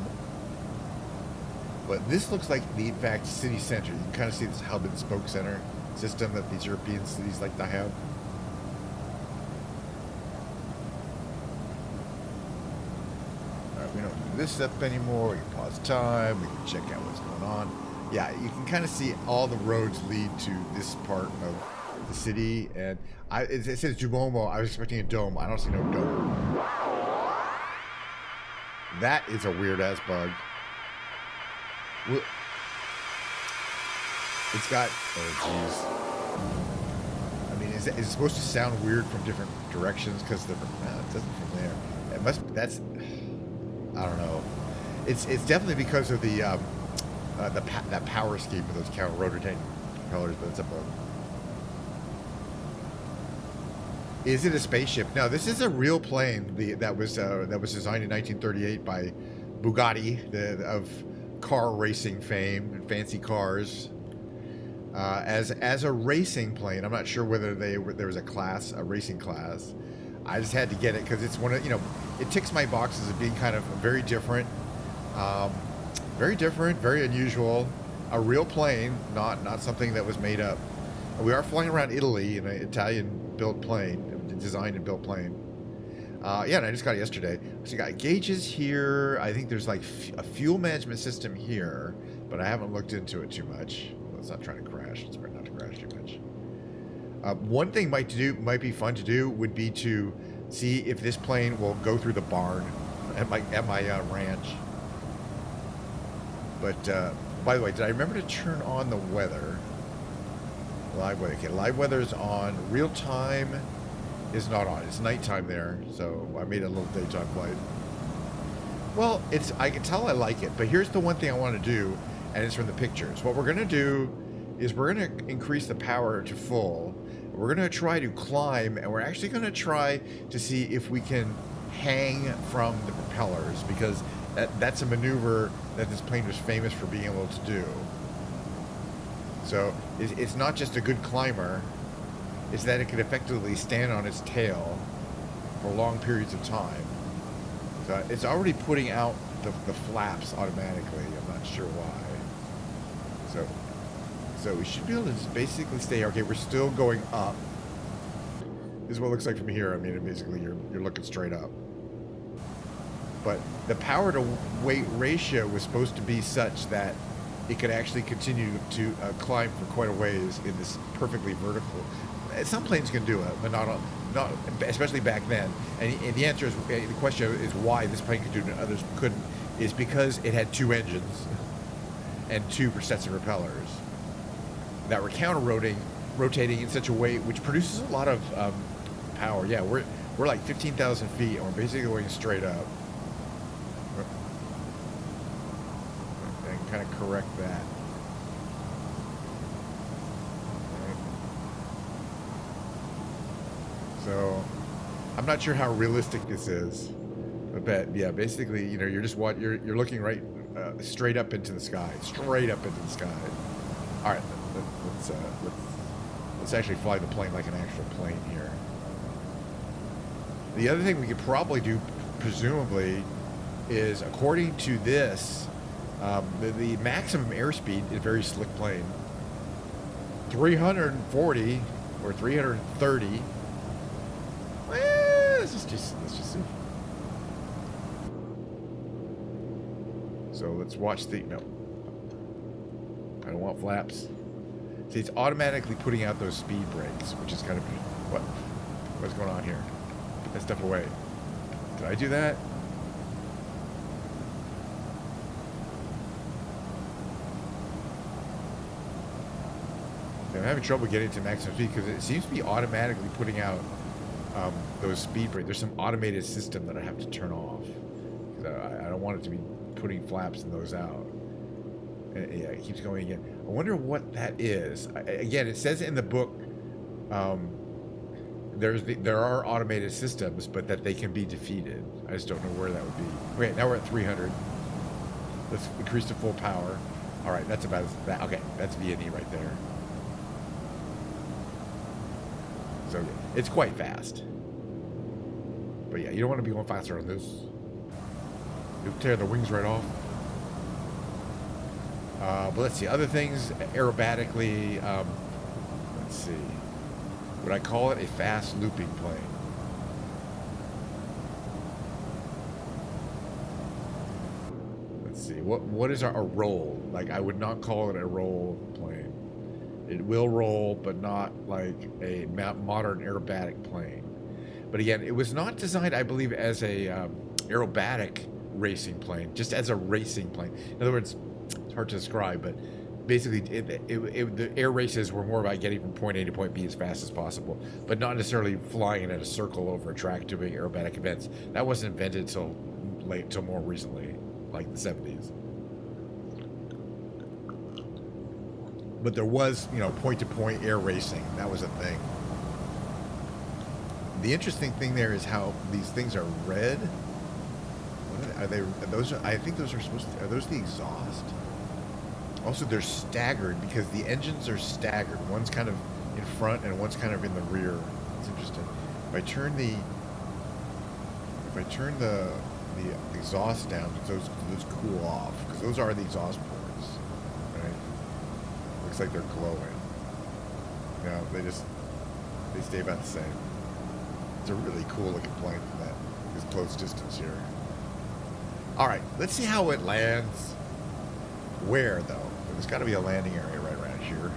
But this looks like the, in fact, city center. You can kind of see this hub and spoke center system that these European cities like to have. All right, we don't do this up anymore. We can pause time. We can check out what's going on. Yeah, you can kind of see all the roads lead to this part of the city. And it says Duomo. I was expecting a dome. I don't see no dome. That is a weird-ass bug. It's got, oh jeez. I mean, is it supposed to sound weird from different directions? Because it doesn't from there. It must, that's, I don't know. It's definitely because of the that power scheme of those counter-rotating propellers, but it's a bug. Is it a spaceship? No, this is a real plane that was designed in 1938 by Bugatti, of car racing fame and fancy cars, as a racing plane. I'm not sure whether there was a racing class. I just had to get it because it's one of, it ticks my boxes of being kind of very different, very unusual, a real plane, not something that was made up. We are flying around Italy in an Italian-built plane, designed and built plane. Yeah, and I just got it yesterday. So you got gauges here. I think there's like a fuel management system here, but I haven't looked into it too much. Well, it's not trying to crash. It's trying not to crash too much. One thing might be fun to do would be to see if this plane will go through the barn at my ranch. But by the way, did I remember to turn on the weather? Live weather. Okay, live weather is on. Real time is not on. It's nighttime there, so I made a little daytime flight. Well, I can tell I like it, but here's the one thing I want to do, and it's from the pictures. What we're going to do is we're going to increase the power to full. We're going to try to climb, and we're actually going to try to see if we can hang from the propellers, because that's a maneuver that this plane was famous for being able to do. So it's not just a good climber, it's that it can effectively stand on its tail for long periods of time. So it's already putting out the flaps automatically. I'm not sure why. So we should be able to just basically stay. Okay, we're still going up. This is what it looks like from here. I mean, basically you're looking straight up. But the power to weight ratio was supposed to be such that it could actually continue to climb for quite a ways in this perfectly vertical. Some planes can do it, but not especially back then. And the answer is, the question is why this plane could do it and others couldn't, is because it had two engines and two sets of propellers that were rotating in such a way which produces a lot of power. Yeah, we're like 15,000 feet, and we're basically going straight up. And kind of correct that. So, I'm not sure how realistic this is, but yeah, basically, you're just you're looking right straight up into the sky, All right, let's actually fly the plane like an actual plane here. The other thing we could probably do, presumably, is according to this, the maximum airspeed in a very slick plane, 340 or 330. Let's just see. So let's watch the, no. I don't want flaps. See, it's automatically putting out those speed brakes, which is kind of, what's going on here? Put that stuff away. Did I do that? I'm having trouble getting to maximum speed because it seems to be automatically putting out those speed brakes. There's some automated system that I have to turn off. I don't want it to be putting flaps and those out. And yeah, it keeps going again. I wonder what that is. Again, it says in the book there are automated systems, but that they can be defeated. I just don't know where that would be. Okay, now we're at 300. Let's increase to full power. All right, that's about that. Okay, that's V&E right there. So yeah, it's quite fast. But yeah, you don't want to be going faster on this. You'll tear the wings right off. But let's see, other things aerobatically. Let's see. Would I call it a fast looping plane? Let's see. What is a roll? Like, I would not call it a roll plane. It will roll, but not like a modern aerobatic plane. But again, it was not designed, I believe, as a aerobatic racing plane, just as a racing plane. In other words, it's hard to describe, but basically the air races were more about getting from point A to point B as fast as possible, but not necessarily flying in a circle over a track doing aerobatic events. That wasn't invented till more recently, like the 70s. But there was, point-to-point air racing. That was a thing. The interesting thing there is how these things are red. What are they? I think those are supposed to. Are those the exhaust? Also, they're staggered because the engines are staggered. One's kind of in front and one's kind of in the rear. It's interesting. If I turn the exhaust down, those cool off because those are the exhaust ports, right? Looks like they're glowing. They stay about the same. It's a really cool looking plane for that this close distance here. All right, let's see how it lands. Where though? There's got to be a landing area right around here.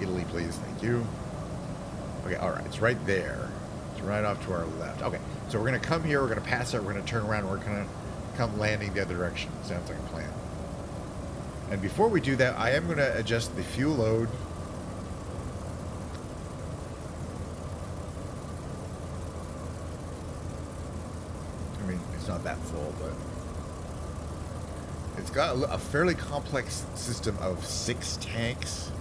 Italy, please, thank you. Okay, all right, it's right there. It's right off to our left. Okay, so we're gonna come here. We're gonna pass it. We're gonna turn around. We're gonna come landing the other direction. Sounds like a plan. And before we do that, I am gonna adjust the fuel load. I mean, it's not that full, but it's got a fairly complex system of 6 tanks,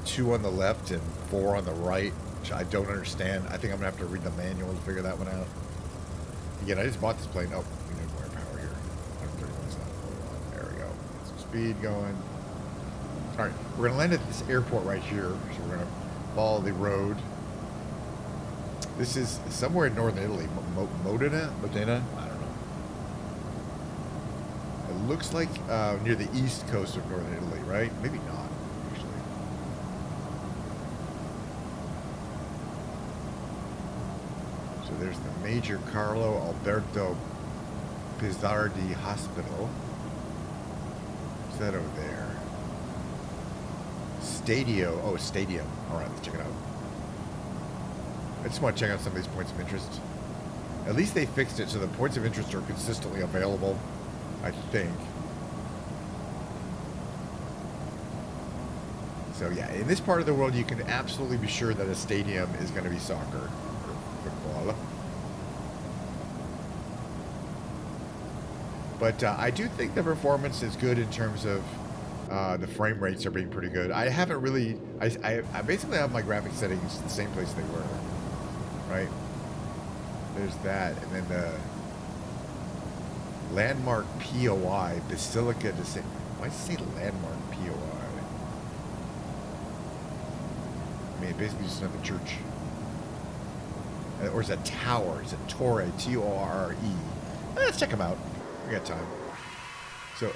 2 on the left and 4 on the right, which I don't understand. I think I'm gonna have to read the manual to figure that one out. Again, I just bought this plane. Oh, we need more power here. 131. There we go. Get some speed going. All right, we're gonna land at this airport right here, so we're gonna follow the road. This is somewhere in northern Italy. Modena? I don't know. It looks like near the east coast of northern Italy, right? Maybe not, actually. So there's the Major Carlo Alberto Pizzardi Hospital. What's that over there? Stadio. Oh, stadium. All right, let's check it out. I just want to check out some of these points of interest. At least they fixed it so the points of interest are consistently available, I think. So yeah, in this part of the world, you can absolutely be sure that a stadium is going to be soccer or football. But I do think the performance is good in terms of the frame rates are being pretty good. I haven't really... I basically have my graphic settings the same place they were. Right? There's that. And then the landmark POI, Basilica-designed. Why does it say landmark POI? I mean, it basically just another church. Or is that tower? Is it Torre? T-O-R-R-E. Let's check them out. We got time. So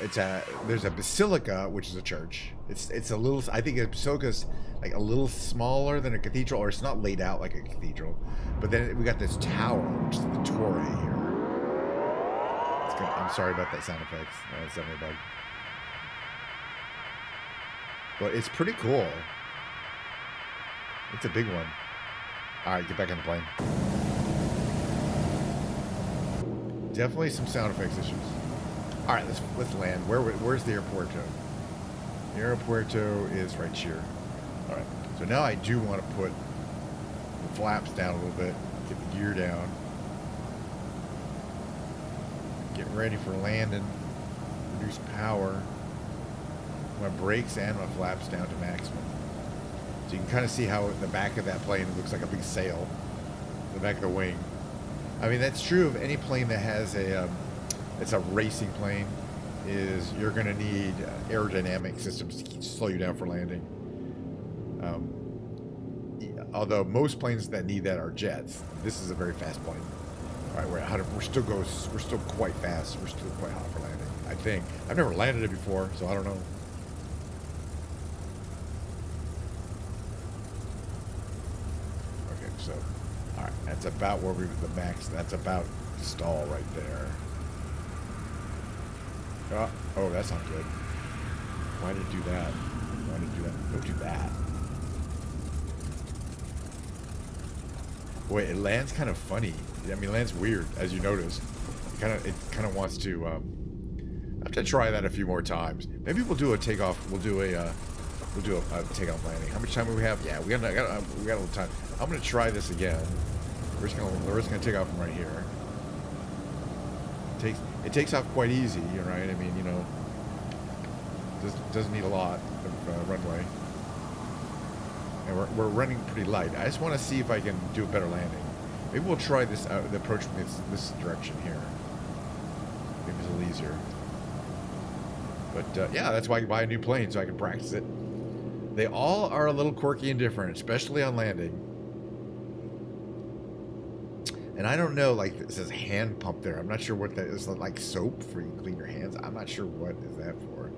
there's a basilica, which is a church. It's a little, I think a basilica is like a little smaller than a cathedral, or it's not laid out like a cathedral. But then we got this tower, which is the Torre here. I'm sorry about that sound effects. That's definitely a bug. But it's pretty cool. It's a big one. All right, get back on the plane. Definitely some sound effects issues. All right, let's land. Where's the airporto? The airporto is right here. All right. So now I do want to put the flaps down a little bit, get the gear down, get ready for landing, reduce power. My brakes and my flaps down to maximum. So you can kind of see how the back of that plane looks like a big sail, the back of the wing. I mean, that's true of any plane that has it's a racing plane, is you're going to need aerodynamic systems to slow you down for landing. Although most planes that need that are jets. This is a very fast plane. All right, we're still quite fast. We're still quite hot for landing, I think. I've never landed it before, so I don't know. Okay, so, all right, that's about where the max, that's about stall right there. Oh, that's not good. Why did it do that? Why did it do that? Don't do that. Boy, it lands kind of funny. I mean, it lands weird, as you noticed. It kind of wants to. I have to try that a few more times. Maybe we'll do a takeoff. We'll do a takeoff landing. How much time do we have? Yeah, we got a little time. I'm gonna try this again. We're just gonna take off from right here. It takes off quite easy, right? I mean, doesn't need a lot of runway. And we're running pretty light. I just want to see if I can do a better landing. Maybe we'll try this out, the approach from this direction here. Maybe it's a little easier. But yeah, that's why you buy a new plane, so I can practice it. They all are a little quirky and different, especially on landing. And I don't know, like, it says hand pump there. I'm not sure what that is. Like soap for you to clean your hands. I'm not sure what is that for.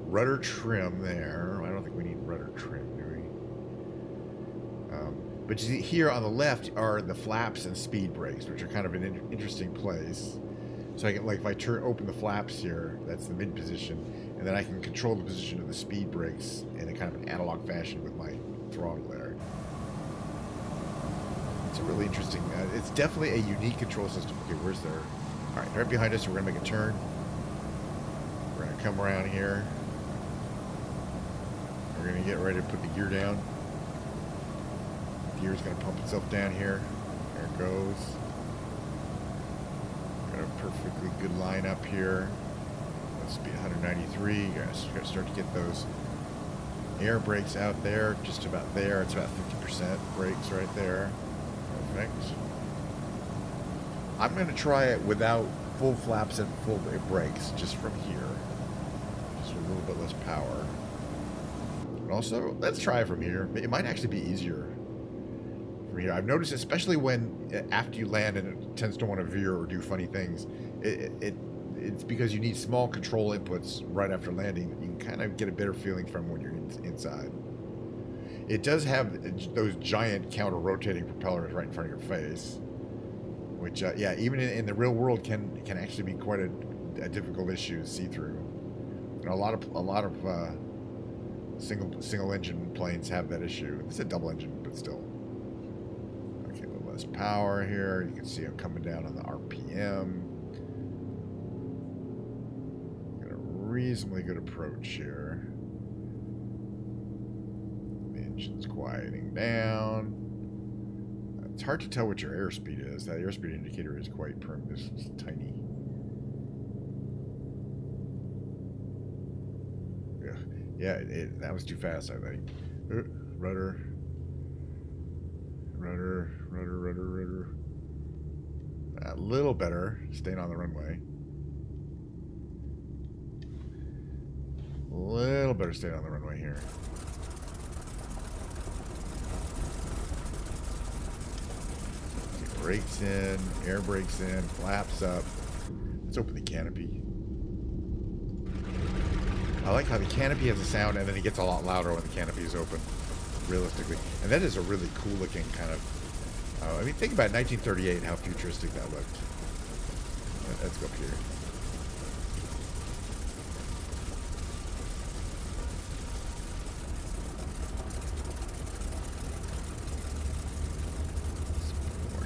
Rudder trim there. I don't think we need rudder trim, do we? But you see here on the left are the flaps and speed brakes, which are kind of an interesting place. So I can, like, if I open the flaps here, that's the mid position, and then I can control the position of the speed brakes in a kind of an analog fashion with my throttle there. It's a really interesting. It's definitely a unique control system. Okay, where's there? All right, right behind us. We're gonna make a turn. We're gonna come around here. We're gonna get ready to put the gear down. The gear's gonna pump itself down here. There it goes. Got a perfectly good line up here. Let's be 193. Gotta start to get those air brakes out there. Just about there. It's about 50% brakes right there. Perfect. I'm going to try it without full flaps and full brakes, just from here. Just with a little bit less power. And also, let's try it from here. It might actually be easier from here. I've noticed, especially when after you land and it tends to want to veer or do funny things, it's because you need small control inputs right after landing. You can kind of get a better feeling from when you're inside. It does have those giant counter-rotating propellers right in front of your face, which, yeah, even in the real world can actually be quite a difficult issue to see through. A lot of single engine planes have that issue. It's a double engine, but still. Okay, a little less power here. You can see I'm coming down on the RPM. Got a reasonably good approach here. Engine's quieting down. It's hard to tell what your airspeed is. That airspeed indicator is quite prim. This is tiny. Yeah, that was too fast, I think. Rudder. A little better. Staying on the runway. A little better staying on the runway here. Brakes in, air brakes in, flaps up. Let's open the canopy. I like how the canopy has a sound and then it gets a lot louder when the canopy is open, realistically. And that is a really cool looking kind of, I mean, think about 1938, how futuristic that looked. Let's go up here.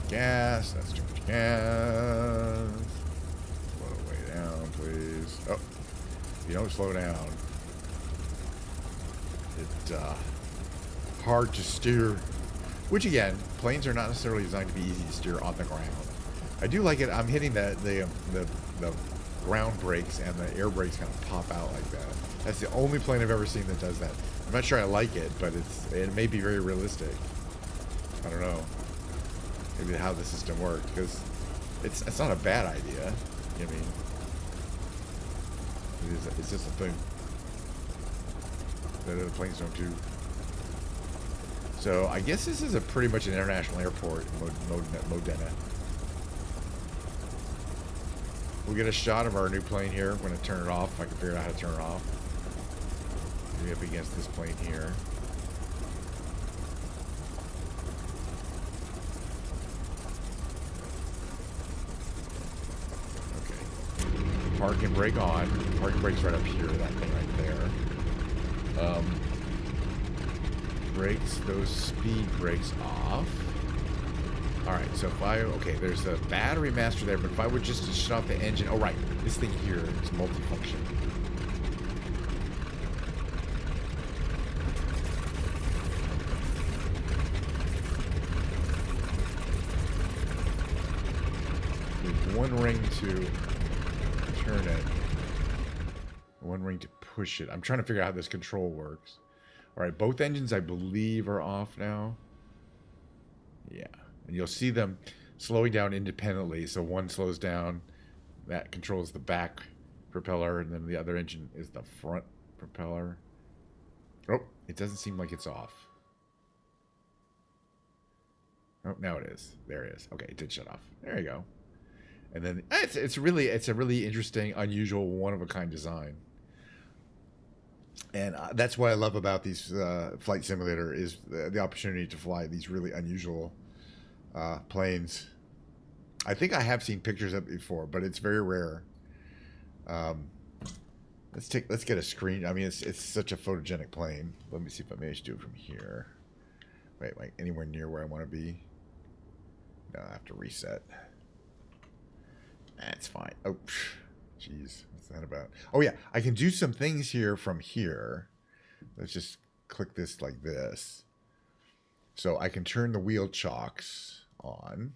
Gas, that's too much gas. Oh, if you don't slow down, it's hard to steer. Which again, planes are not necessarily designed to be easy to steer on the ground. I do like it. I'm hitting the ground brakes and the air brakes kind of pop out like that. That's the only plane I've ever seen that does that. I'm not sure I like it, but it may be very realistic. I don't know. Maybe how the system works, because it's not a bad idea. You know what I mean? It's just a thing that other planes don't do. So I guess this is a pretty much an international airport, Modena. We'll get a shot of our new plane here. I'm going to turn it off if I can figure out how to turn it off. Maybe up against this plane here. Okay. Park and brake on. Park and brake's right up here, that thing right there. Brakes, those speed brakes off. Alright, so if okay, there's a battery master there, but if I were just to shut off the engine, oh right, this thing here is multifunction. There's one ring to turn it, one ring to push it. I'm trying to figure out how this control works. Alright, both engines I believe are off now. Yeah. And you'll see them slowing down independently. So one slows down, that controls the back propeller, and then the other engine is the front propeller. Oh, it doesn't seem like it's off. Oh, now it is. There it is. Okay, it did shut off. There you go. And then it's a really interesting, unusual, one-of-a-kind design. And that's what I love about these Flight Simulator is the opportunity to fly these really unusual planes. I think I have seen pictures of it before, but it's very rare. Let's get a screen. I mean, it's such a photogenic plane. Let me see if I manage to do it from here. Wait, anywhere near where I want to be? No, I have to reset. That's fine. Oh, jeez, what's that about? Oh yeah, I can do some things here from here. Let's just click this like this. So I can turn the wheel chocks on.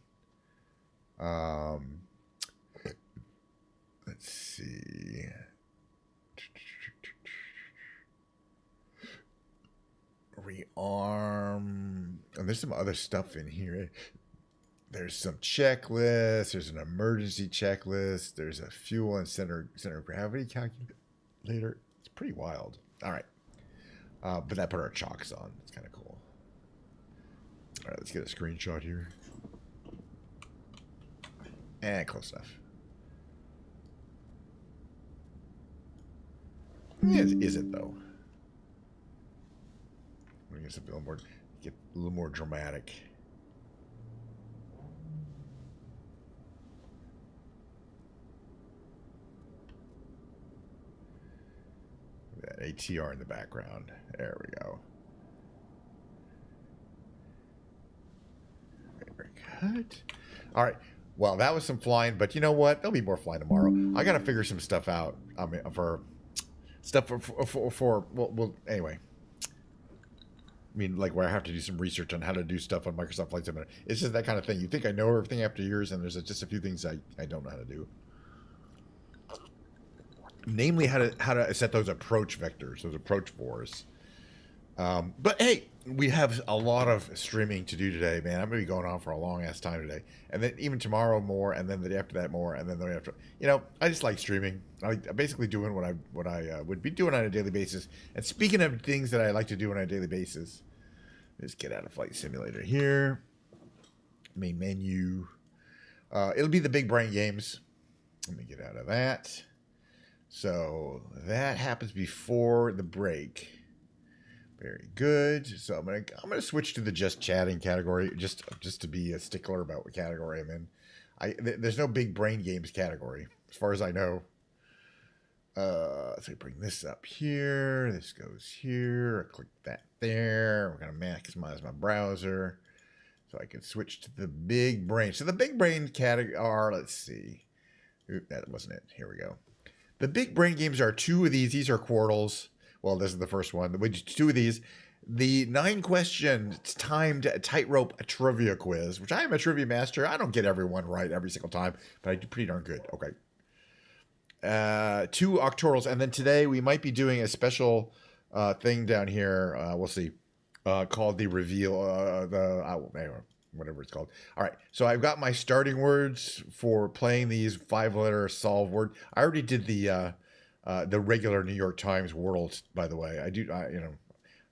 Let's see. Rearm. And there's some other stuff in here. There's some checklists. There's an emergency checklist. There's a fuel and center of gravity calculator. It's pretty wild. All right. But that put our chocks on. It's kind of cool. All right, let's get a screenshot here. And close enough. Is it though? I guess get a little more dramatic. That ATR in the background. There we go. Very good. All right. Well, that was some flying, but you know what? There'll be more flying tomorrow. I got to figure some stuff out. I mean, for well, anyway. I mean, like where I have to do some research on how to do stuff on Microsoft Flight Simulator. It's just that kind of thing. You think I know everything after years, and there's just a few things I don't know how to do. Namely, how to set those approach vectors, those approach bores. But hey, we have a lot of streaming to do today, man. I'm gonna be going on for a long ass time today, and then even tomorrow more, and then the day after that more, and then the day after. You know, I just like streaming. I'm basically doing what I would be doing on a daily basis. And speaking of things that I like to do on a daily basis, let's get out of Flight Simulator here. Main menu. It'll be the big brain games. Let me get out of that. So that happens before the break. Very good. So I'm gonna switch to the just chatting category, just to be a stickler about what category I'm in. There's no big brain games category as far as I know. So I bring this up here. This goes here. I click that there. We're gonna maximize my browser so I can switch to the big brain. So the big brain category. Let's see. Oop, that wasn't it. Here we go. The big brain games are 2 of these. These are Quirtles. Well, this is the first one. Which 2 of these. The 9 question timed tightrope trivia quiz, which I am a trivia master. I don't get everyone right every single time, but I do pretty darn good. Okay. 2 Octorals, and then today we might be doing a special thing down here. We'll see. Called the reveal. Anyway, whatever it's called. All right. So I've got my starting words for playing these 5-letter solve word. I already did the regular New York Times World, by the way.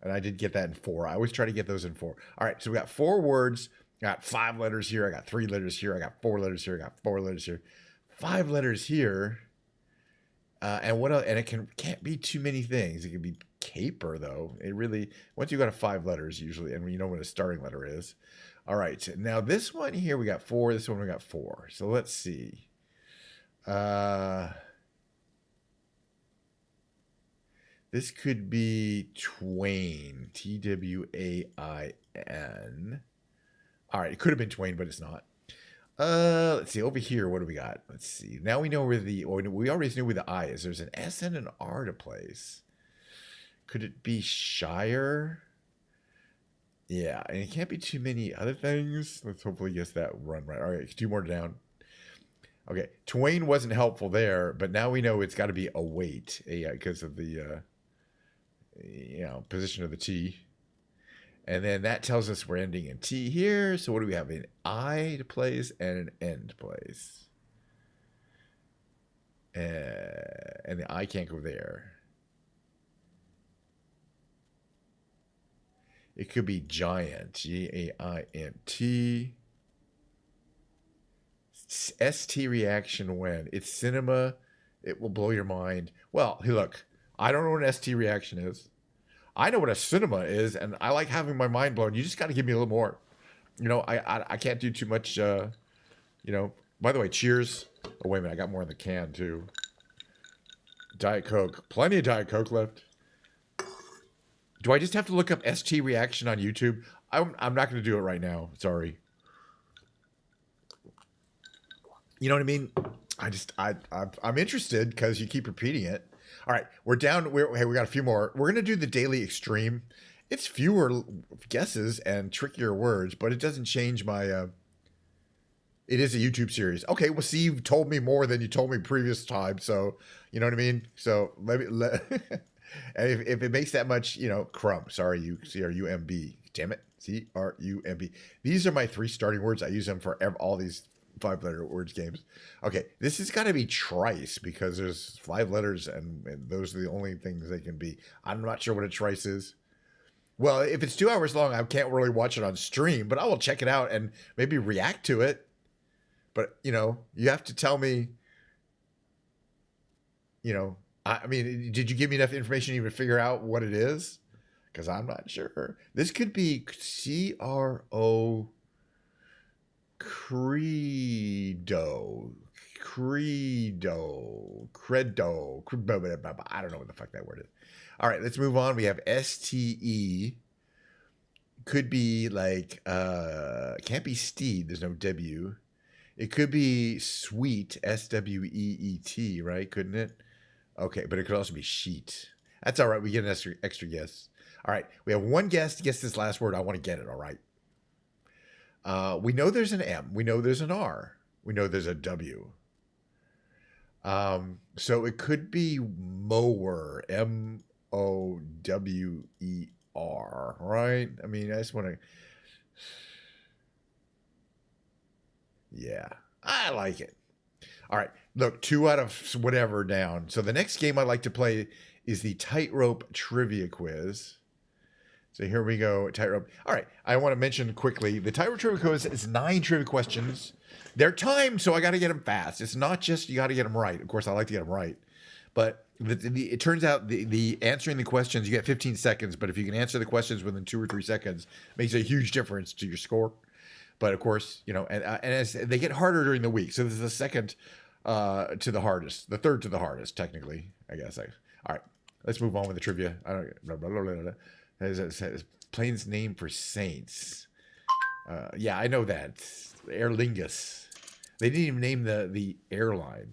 And I did get that in 4. I always try to get those in 4. All right. So we got 4 words. I got 5 letters here. I got 3 letters here. I got 4 letters here. I got 4 letters here. 5 letters here. And what else? And it can't be too many things. It could be caper, though. It really, once you got 5 letters usually, and you know what a starting letter is. All right. Now this one here, we got 4. This one we got 4. So let's see. This could be Twain. Twain. All right. It could have been Twain, but it's not. Let's see. Over here, what do we got? Let's see. Now we know where we already knew where the I is. There's an S and an R to place. Could it be Shire? Yeah, and it can't be too many other things. Let's hopefully guess that run right. All right, 2 more down. Okay, Twain wasn't helpful there, but now we know it's got to be await, because of the position of the T. And then that tells us we're ending in T here. So what do we have? An I to place and an N to place. And the I can't go there. It could be giant. G-A-I-N-T. ST reaction when? It's cinema. It will blow your mind. Well, hey, look. I don't know what an ST reaction is. I know what a cinema is, and I like having my mind blown. You just got to give me a little more. I can't do too much, By the way, cheers. Oh, wait a minute. I got more in the can, too. Diet Coke. Plenty of Diet Coke left. Do I just have to look up ST reaction on YouTube? I'm not going to do it right now. Sorry. You know what I mean? I'm interested because you keep repeating it. All right, we're down. Hey, we got a few more. We're gonna do the daily extreme. It's fewer guesses and trickier words, but it doesn't change my. It is a YouTube series. Okay, well, see, you've told me more than you told me previous time, so you know what I mean. So let if it makes that much, crumb. Sorry, CRUMB. Damn it, CRUMB. These are my 3 starting words. I use them for all these 5-letter words games. Okay, this has got to be trice because there's 5 letters and those are the only things they can be. I'm not sure what a trice is. Well, if it's 2 hours long, I can't really watch it on stream, but I will check it out and maybe react to it. But, you have to tell me, I mean, did you give me enough information to even figure out what it is? Because I'm not sure. This could be CRO. Credo. I don't know what the fuck that word is. All right, let's move on. We have STE. Could be like, can't be steed. There's no W. It could be sweet, SWEET, right? Couldn't it? Okay, but it could also be sheet. That's all right. We get an extra guess. All right, we have 1 guess to guess this last word. I want to get it, all right? We know there's an M. We know there's an R. We know there's a W. So it could be mower, MOWER, right? I mean, I just want to. Yeah, I like it. All right, look, 2 out of whatever down. So the next game I like to play is the tightrope trivia quiz. So here we go, tightrope. All right, I want to mention quickly, the tightrope trivia quiz is 9 trivia questions. They're timed, so I got to get them fast. It's not just you got to get them right. Of course, I like to get them right. But it turns out the answering the questions, you get 15 seconds. But if you can answer the questions within 2 or 3 seconds, it makes a huge difference to your score. But of course, and as they get harder during the week. So this is the second to the hardest, the third to the hardest, technically, I guess. All right, let's move on with the trivia. I don't. It's plane's name for saints. Yeah, I know that. Aer Lingus. They didn't even name the airline.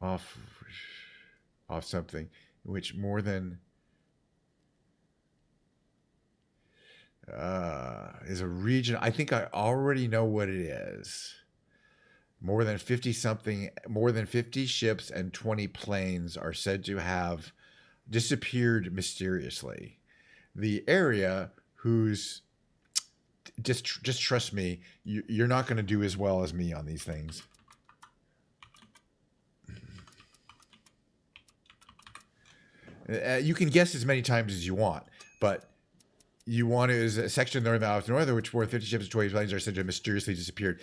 off off something in which more than is a region. I think I already know what it is. More than 50 ships and 20 planes are said to have disappeared mysteriously. The area whose just trust me, you're not going to do as well as me on these things. You can guess as many times as you want, but you want to is a section north of north, which more than 50 ships and 20 planes are said to have mysteriously disappeared.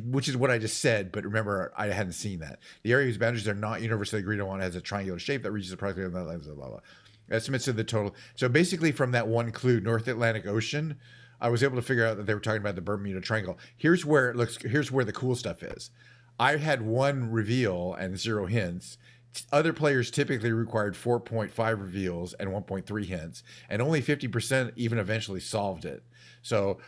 Which is what I just said, but remember, I hadn't seen that. The area whose boundaries are not universally agreed on has a triangular shape that reaches approximately blah, blah, blah, blah. Estimates of the total. So basically, from that one clue, North Atlantic Ocean, I was able to figure out that they were talking about the Bermuda Triangle. Here's where the cool stuff is. I had one reveal and 0 hints. Other players typically required 4.5 reveals and 1.3 hints, and only 50% even eventually solved it. So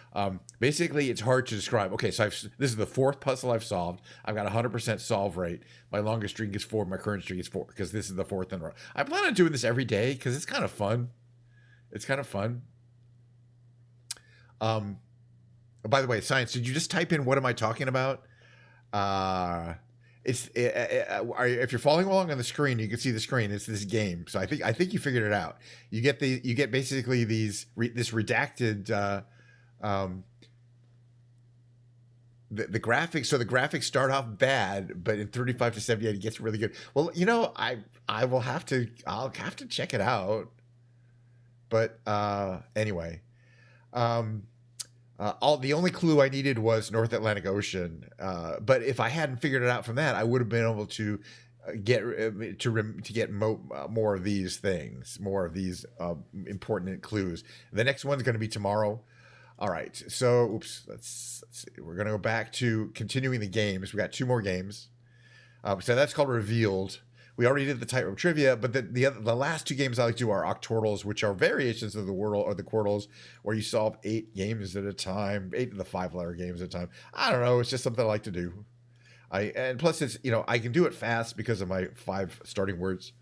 basically, it's hard to describe. Okay, so this is the 4th puzzle I've solved. I've got 100% solve rate. My longest streak is 4. My current streak is 4 because this is the 4th in a row. I plan on doing this every day because it's kind of fun. It's kind of fun. By the way, Science, did you just type in what am I talking about? If you're following along on the screen, you can see the screen. It's this game. So I think you figured it out. You get basically this redacted the graphics. So the graphics start off bad, but in 35 to 78 it gets really good. Well, I'll have to check it out. But anyway, the only clue I needed was North Atlantic Ocean. But if I hadn't figured it out from that, I would have been able to get more of these things, more of these important clues. The next one's going to be tomorrow. All right. So, let's see. We're going to go back to continuing the games. We got 2 more games. So that's called Revealed. We already did the tightrope trivia, but the last 2 games I like to do are Octortals, which are variations of the Wordle or the Quirtles, where you solve 8 games at a time, 8 of the 5-letter games at a time. I don't know. It's just something I like to do. And plus, it's I can do it fast because of my 5 starting words.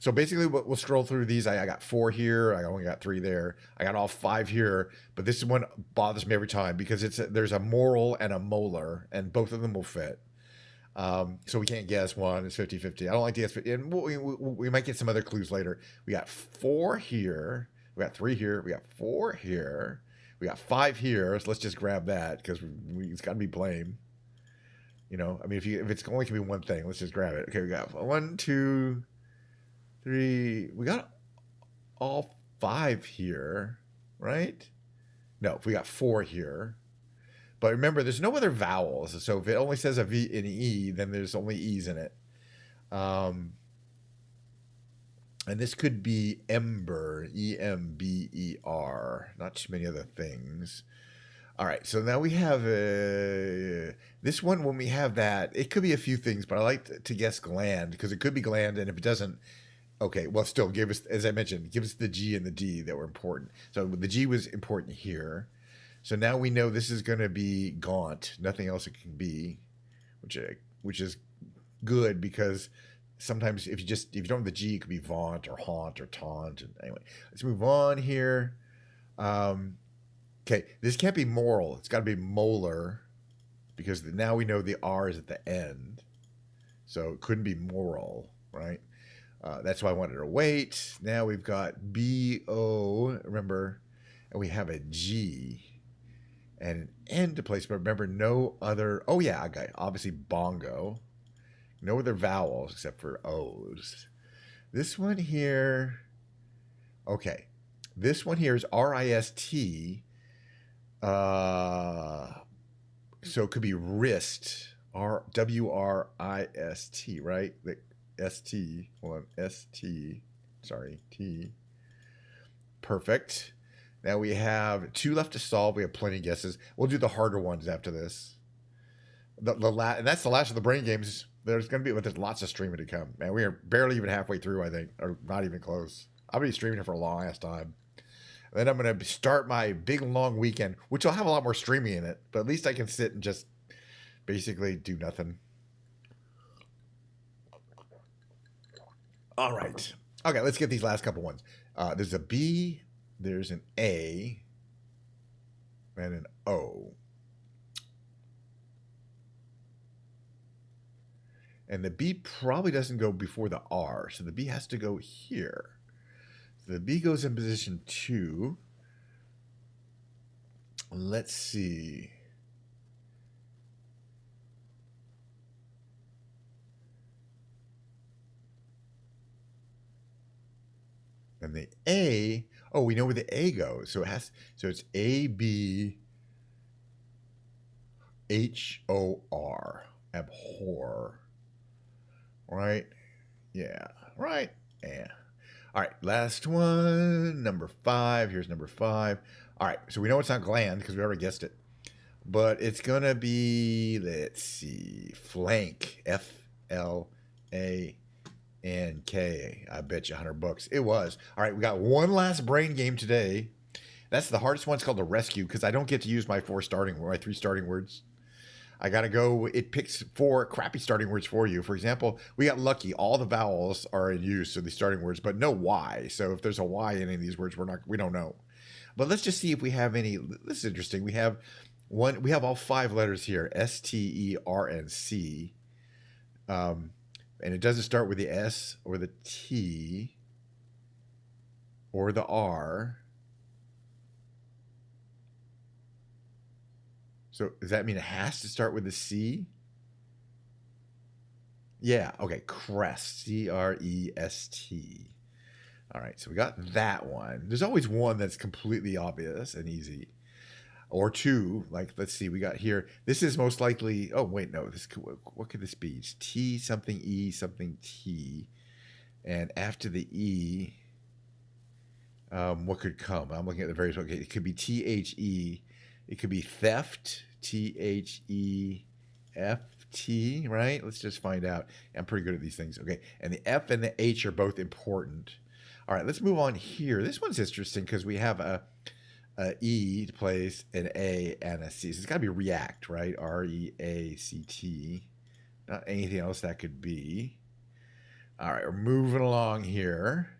So basically, we'll scroll through these. I got 4 here. I only got 3 there. I got all 5 here. But this one bothers me every time because there's a moral and a molar, and both of them will fit. So we can't guess one. It's 50-50. I don't like to guess. And we might get some other clues later. We got 4 here. We got 3 here. We got 4 here. We got 5 here. So let's just grab that because it's got to be blame. If it's only can be one thing, let's just grab it. Okay, we got 1, 2, 3. We got all 5 here, right? No, we got 4 here. But remember, there's no other vowels. So if it only says a V and an E, then there's only E's in it. And this could be Ember, Ember. Not too many other things. All right, so now we have this one. When we have that, it could be a few things, but I like to guess gland because it could be gland. And if it doesn't, okay, well, still give us, as I mentioned, give us the G and the D that were important. So the G was important here. So now we know this is going to be gaunt. Nothing else it can be, which is good because sometimes if you don't have the G, it could be vaunt or haunt or taunt. And anyway, let's move on here. Okay, this can't be moral. It's got to be molar because now we know the R is at the end. So it couldn't be moral, right? That's why I wanted to wait. Now we've got B-O, remember, and we have a G and an N to place. But remember, no other, oh yeah, okay, obviously bongo. No other vowels except for O's. This one here, okay. This one here is R-I-S-T. So it could be wrist, W-R-I-S-T, right? The S-T, hold on, S-T, sorry, T. Perfect. Now we have 2 left to solve. We have plenty of guesses. We'll do the harder ones after this. And that's the last of the brain games. There's lots of streaming to come. Man, we are barely even halfway through, I think, or not even close. I'll be streaming it for a long ass time. Then I'm going to start my big long weekend, which will have a lot more streaming in it, but at least I can sit and just basically do nothing. All right. Okay, let's get these last couple ones. There's a B, there's an A, and an O. And the B probably doesn't go before the R, so the B has to go here. So the B goes in position 2. Let's see. And the A, oh, we know where the A goes. So it's A B H O R. Abhor. Right? Yeah. Right? Yeah. All right. Last one. Number 5. Here's number 5. All right. So we know it's not gland because we already guessed it. But it's going to be, let's see, flank. FLANK. I bet you $100. It was. All right. We got one last brain game today. That's the hardest one. It's called the rescue because I don't get to use my 3 starting words. I got to go. It picks 4 crappy starting words for you. For example, we got lucky. All the vowels are in use, so the starting words, but no Y. So if there's a Y in any of these words, we don't know. But let's just see if we have any. This is interesting. We have all 5 letters here: S, T, E, R, and C. And it doesn't start with the S or the T or the R. So does that mean it has to start with a C? Yeah, okay, crest, CREST. All right, so we got that one. There's always one that's completely obvious and easy. Or 2, like, let's see, we got here. This is most likely, oh, wait, no, what could this be? It's T something E something T. And after the E, what could come? I'm looking at the various, okay, it could be THE. It could be theft, THEFT, right? Let's just find out. I'm pretty good at these things. Okay, and the F and the H are both important. All right, let's move on here. This one's interesting because we have a E to place an A and a C. So it's got to be react, right? REACT. Not anything else that could be. All right, we're moving along here.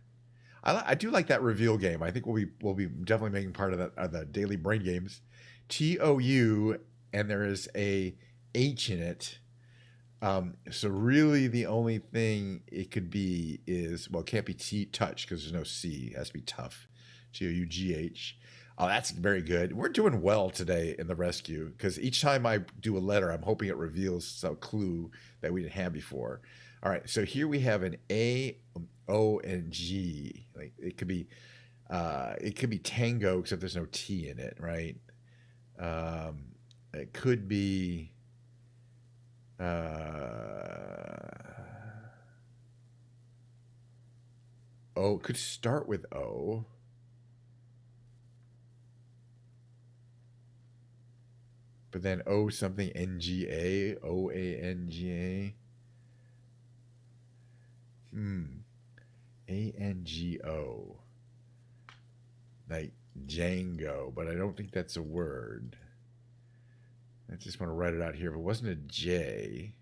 I do like that reveal game. I think we'll be definitely making part of the daily brain games. TOU, and there is a H in it. So really the only thing it could be is, well, it can't be touch because there's no C. It has to be tough. TOUGH. Oh, that's very good. We're doing well today in the rescue because each time I do a letter, I'm hoping it reveals some clue that we didn't have before. All right, so here we have an A, O, and G. Like it could be tango except there's no T in it, right? It could be O. It could start with O. But then O something NGA, OANGA. ANGO. Like Django, but I don't think that's a word. I just want to write it out here. If it wasn't a J,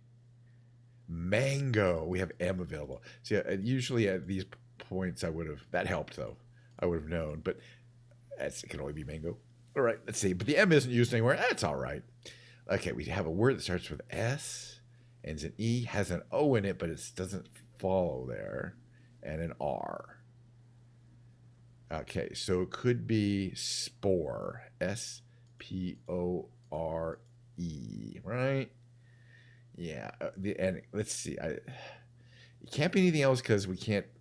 mango. We have M available. See, usually at these points that helped though. I would have known, but it can only be mango. All right, let's see. But the M isn't used anywhere. That's all right. Okay, we have a word that starts with S, ends in E, has an O in it, but it doesn't follow there, and an R. Okay, so it could be spore. SPORE, right? Yeah. And let's see. It can't be anything else because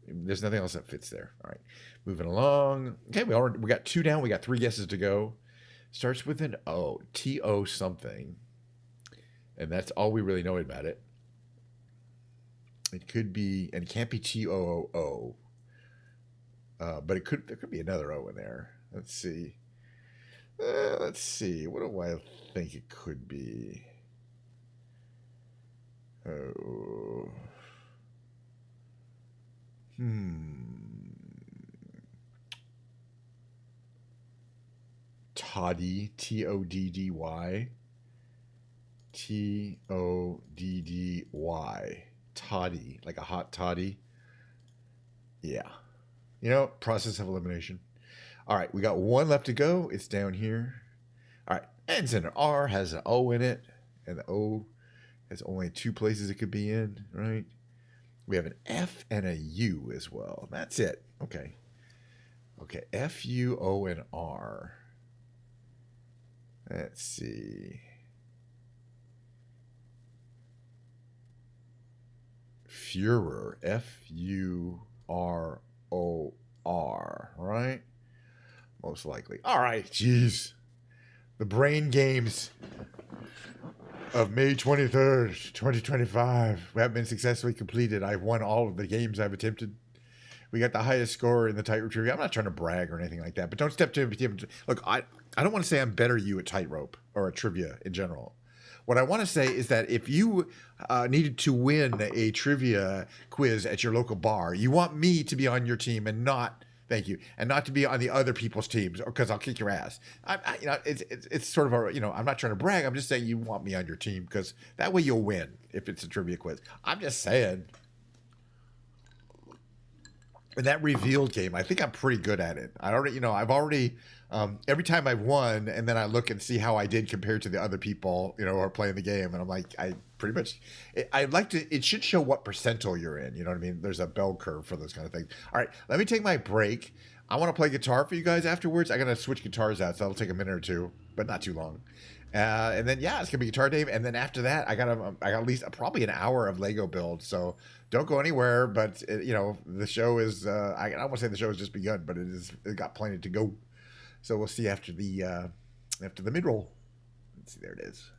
there's nothing else that fits there. All right, moving along. Okay, we got 2 down. We got 3 guesses to go. Starts with an O, TO something, and that's all we really know about it. It could be, and it can't be TOOO, but there could be another O in there. Let's see. What do I think it could be? Oh. Toddy, TODDY, TODDY, toddy, like a hot toddy. Yeah. You know, process of elimination. All right, we got one left to go. It's down here. All right, ends in an R, has an O in it, and the O has only two places it could be in, right? We have an F and a U as well. That's it. Okay. Okay, F, U, O, and R. Let's see. Furor. F-U-R-O-R. Right? Most likely. All right, jeez. The brain games of May 23rd, 2025 have been successfully completed. I've won all of the games I've attempted. We got the highest score in the tightrope trivia. I'm not trying to brag or anything like that, but don't step to him. Look, I don't want to say I'm better you at tightrope or at trivia in general. What I want to say is that if you needed to win a trivia quiz at your local bar, you want me to be on your team and not, thank you, and not to be on the other people's teams, because I'll kick your ass. It's sort of a, I'm not trying to brag. I'm just saying you want me on your team because that way you'll win if it's a trivia quiz. I'm just saying. In that revealed game, I think I'm pretty good at it. I've already, every time I've won, and then I look and see how I did compared to the other people, who are playing the game, and I'm like, I pretty much, it should show what percentile you're in, you know what I mean? There's a bell curve for those kind of things. All right, let me take my break. I want to play guitar for you guys afterwards. I got to switch guitars out, so that'll take a minute or two, but not too long. And then, yeah, it's going to be Guitar Dave. And then after that, I got at least probably an hour of Lego build. So don't go anywhere. But, the show is, I don't want to say the show has just begun, but it got plenty to go. So we'll see after the mid-roll. Let's see, there it is.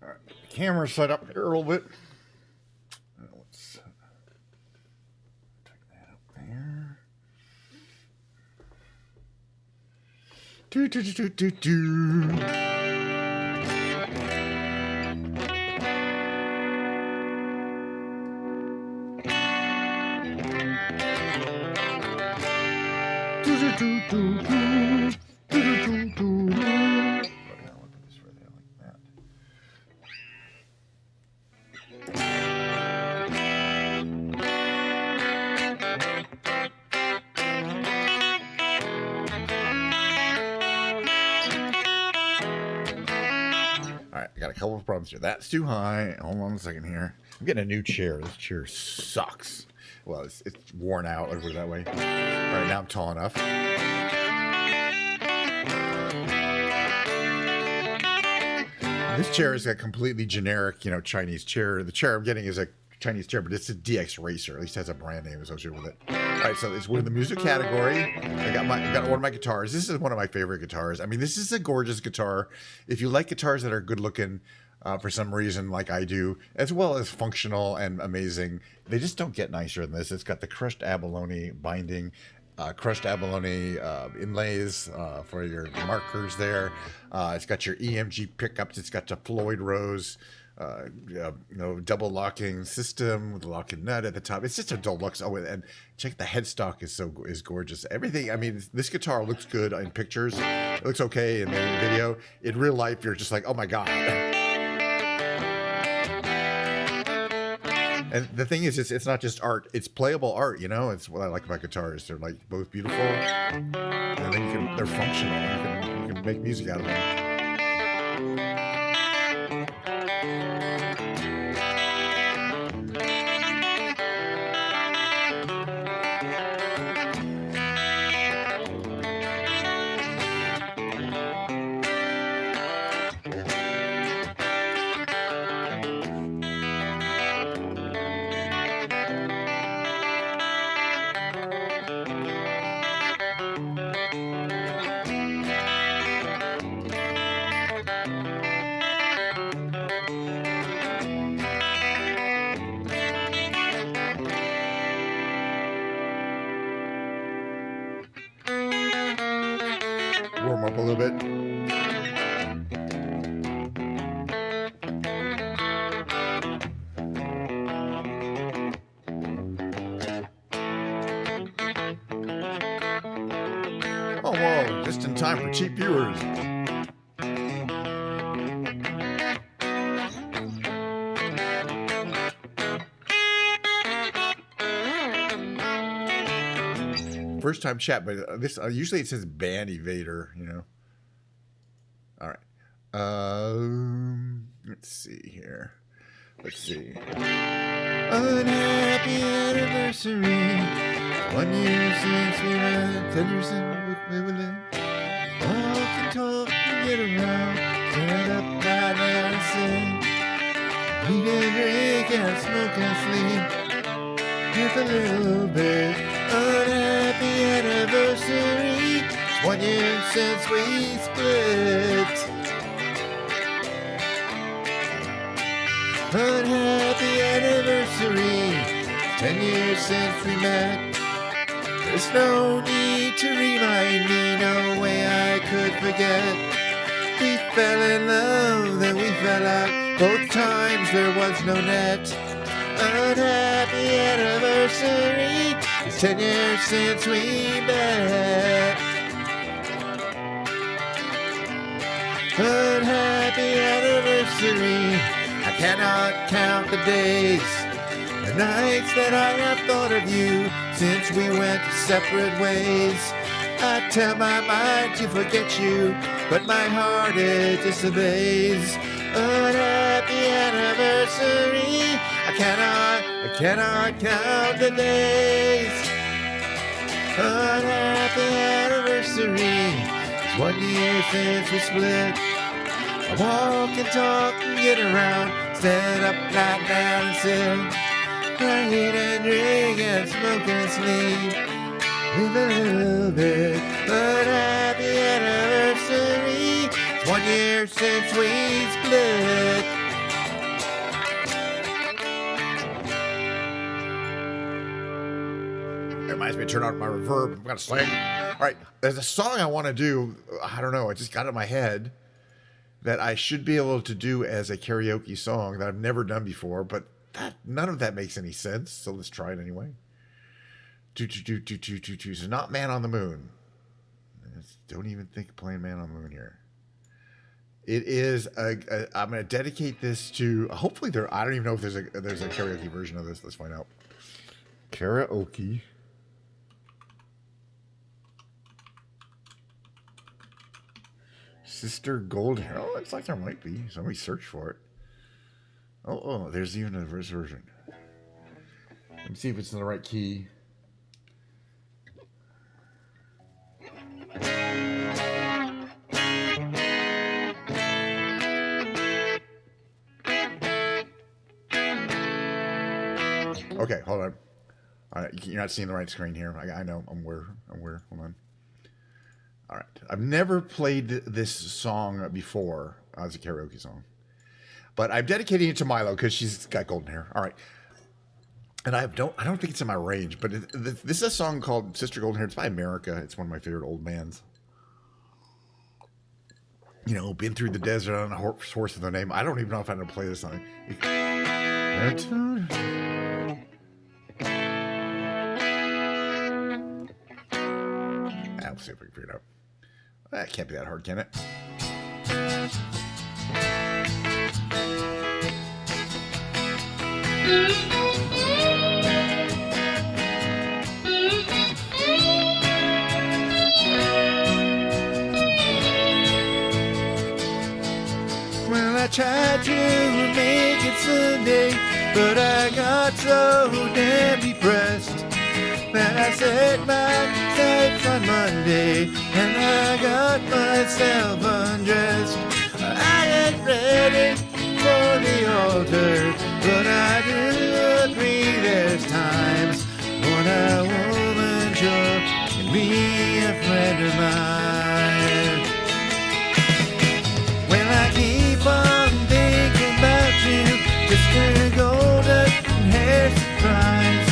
All right, camera set up here a little bit. Let's take that up there. Do do do do do. Alright, I got a couple of problems here. That's too high. Hold on a second here. I'm getting a new chair. This chair sucks. Well, it's worn out. Let's put it that way. Alright, now I'm tall enough. This chair is a completely generic, Chinese chair. The chair I'm getting is a Chinese chair, but it's a DX Racer. At least it has a brand name associated with it. All right, so it's within the music category. I got one of my guitars. This is one of my favorite guitars. I mean, this is a gorgeous guitar. If you like guitars that are good looking for some reason, like I do, as well as functional and amazing, they just don't get nicer than this. It's got the crushed abalone binding. Crushed abalone inlays for your markers there. It's got your EMG pickups. It's got the Floyd Rose, double locking system with a locking nut at the top. It's just a deluxe. Oh, and check the headstock is gorgeous. Everything. I mean, this guitar looks good in pictures. It looks okay in the video. In real life, you're just like, oh my god. And the thing is, it's not just art; it's playable art. It's what I like about guitars. They're like both beautiful, and then they're functional. You can make music out of them. Warm up a little bit. Oh, whoa, just in time for cheap viewers. First time chat, but this usually it says Band Evader, All right. Let's see here. Let's see. Unhappy anniversary. 1 year since we met. 10 years since we were live. Walk and talk and get around. Stand up, lie down and sing. Eat and drink and smoke and sleep. Just a little bit. Unhappy anniversary. 1 year since we split. Unhappy anniversary. 10 years since we met. There's no need to remind me, no way I could forget. We fell in love, then we fell out. Both times there was no net. Unhappy anniversary. It's 10 years since we met. Unhappy anniversary. I cannot count the days, the nights that I have thought of you since we went separate ways. I tell my mind to forget you, but my heart it disobeys. Unhappy anniversary. I cannot count the days. Unhappy anniversary. It's 1 year since we split. I walk and talk and get around. Stand up, lie down and sit. I eat and drink and smoke and sleep. Live a little bit. Unhappy anniversary. It's 1 year since we split. reminds me to turn on my reverb. I'm gonna sing. All right, there's a song I want to do. I don't know. I just got it in my head that I should be able to do as a karaoke song that I've never done before, but none of that makes any sense. So let's try it anyway. So not Man on the Moon. Don't even think of playing Man on the Moon here. It is I'm going to dedicate this to. Hopefully I don't even know if there's a karaoke version of this. Let's find out. Karaoke. Sister Golden Hair. Oh, looks like there might be. Somebody search for it. Oh, there's even a version. Let me see if it's in the right key. Okay, hold on. You're not seeing the right screen here. I know. I'm aware. Hold on. All right. I've never played this song before as a karaoke song, but I'm dedicating it to Milo because she's got golden hair. All right. And I don't think it's in my range, but this is a song called Sister Golden Hair. It's by America. It's one of my favorite old bands. You know, been through the desert on a horse with no name. I don't even know if I know to play this song. Let's see if we can figure it out. That can't be that hard, can it? Well, I tried to make it Sunday, but I got so damn depressed that I set my sights on Monday, and I got myself undressed. I ain't ready for the altar, but I do agree there's times when a woman sure can be a friend of mine. Well, I keep on thinking about you, just a golden hair surprise.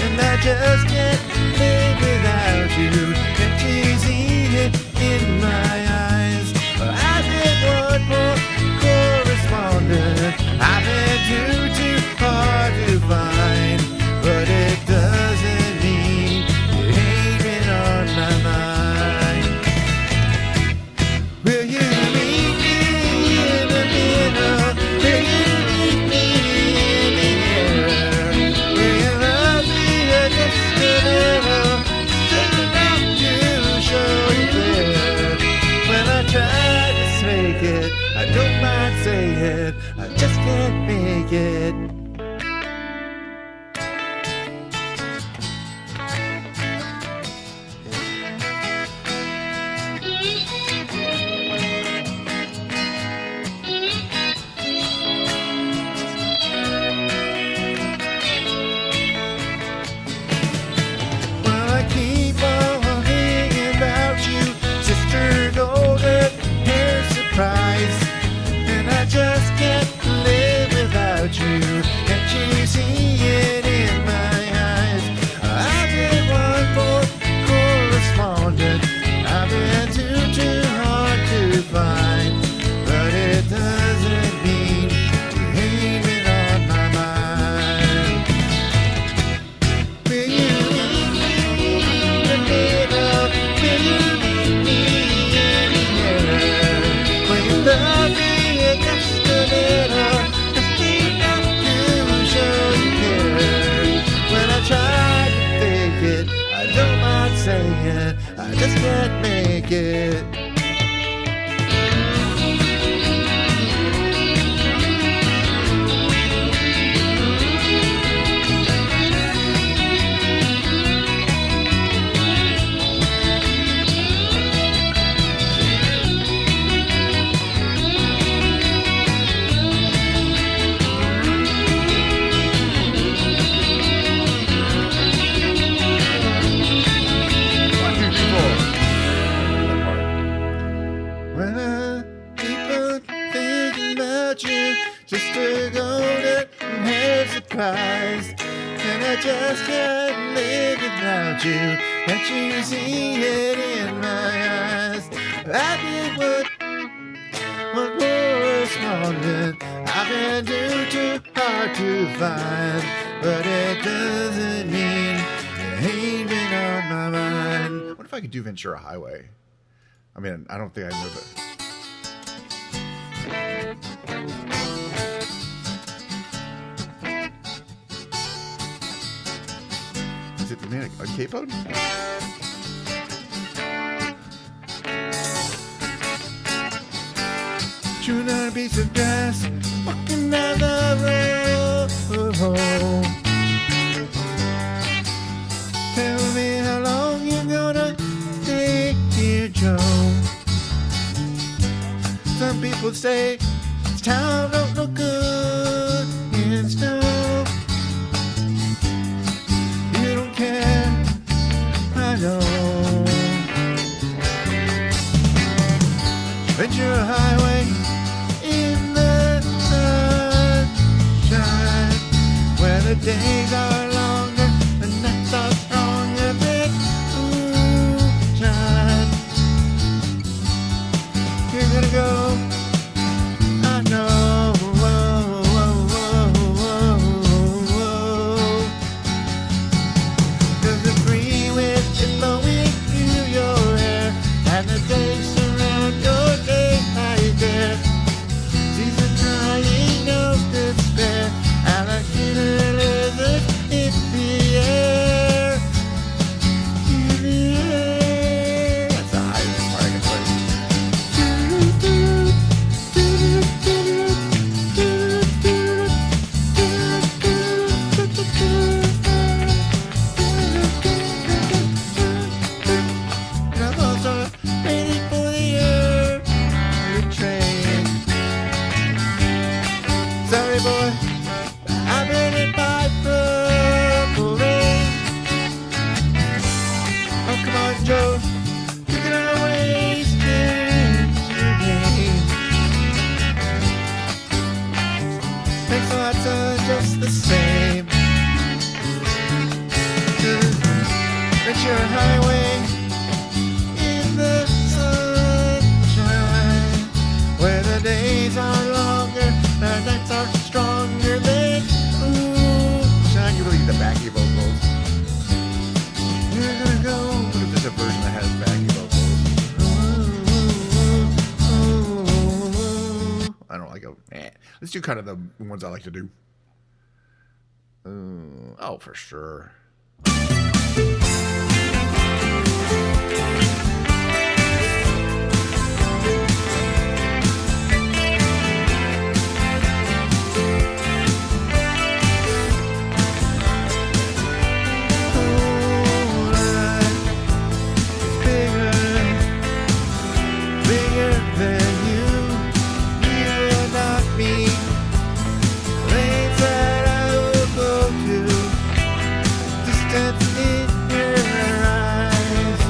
And I just can't live without you. Can't you see it in my eyes? I've been one more correspondent. I've been too hard to find, but it doesn't mean you ain't been on my mind. Will you meet me in the middle? Will you meet me in the air? Will you love me? I don't mind saying it, I just can't make it. Well, I keep on thinking about you, Sister Golden Hair Surprise. And I just can't live without you. Can't you see it in my eyes? I've been one more correspondent. I've been too hard to find, but it doesn't mean you ain't been on my mind. Will you meet me in the middle? Will you meet me in the air? Will you love me? Saying I just can't make it. Just a golden hair surprise. And I just can't live without you. Can't you see it in my eyes? I did what was wrong and I can do too hard to find, but it doesn't mean it ain't been on my mind. What if I could do Ventura Highway? I mean, I don't think I know that. Is it man a capo? Chewing on a piece of grass, walking down the road. Tell me how long you're gonna stay here, Joe. Some people say this town don't look good in snow. You don't care, I know. Ventura Highway in the sunshine, where the days are longer, the nights are stronger, big moonshine. You're gonna go, I know. Whoa, whoa, whoa, whoa, whoa. 'Cause the freeway is blowing through your hair, and the days surround your day right there. Season crying no despair, alligator lizard in the air. In the air. That's the highest part I can play. Troubles are waiting for the early train. Sorry, boy, I've been in my purple rain. Oh, come on, Joe, you can always change your name. Thanks a lot, son, just the same. Ventura Highway in the sunshine, where the days are longer, the nights are stronger than moonshine. You really need the backing vocals. You're gonna go. What if there's a version that has backing vocals? I don't like it. Let's do kind of the ones I like to do. Oh, for sure. Bigger than you and not me. Lanes that I will go to, distance in your eyes.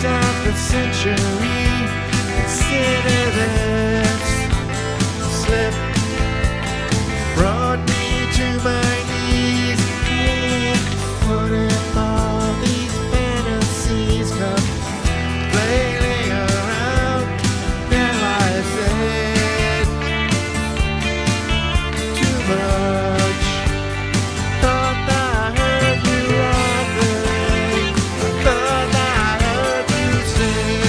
of the century. Consider this slip brought me to my knees. What if all these fantasies come flailing around? Now I said too much. Thought that I heard you laughing. Thought that I heard you sing.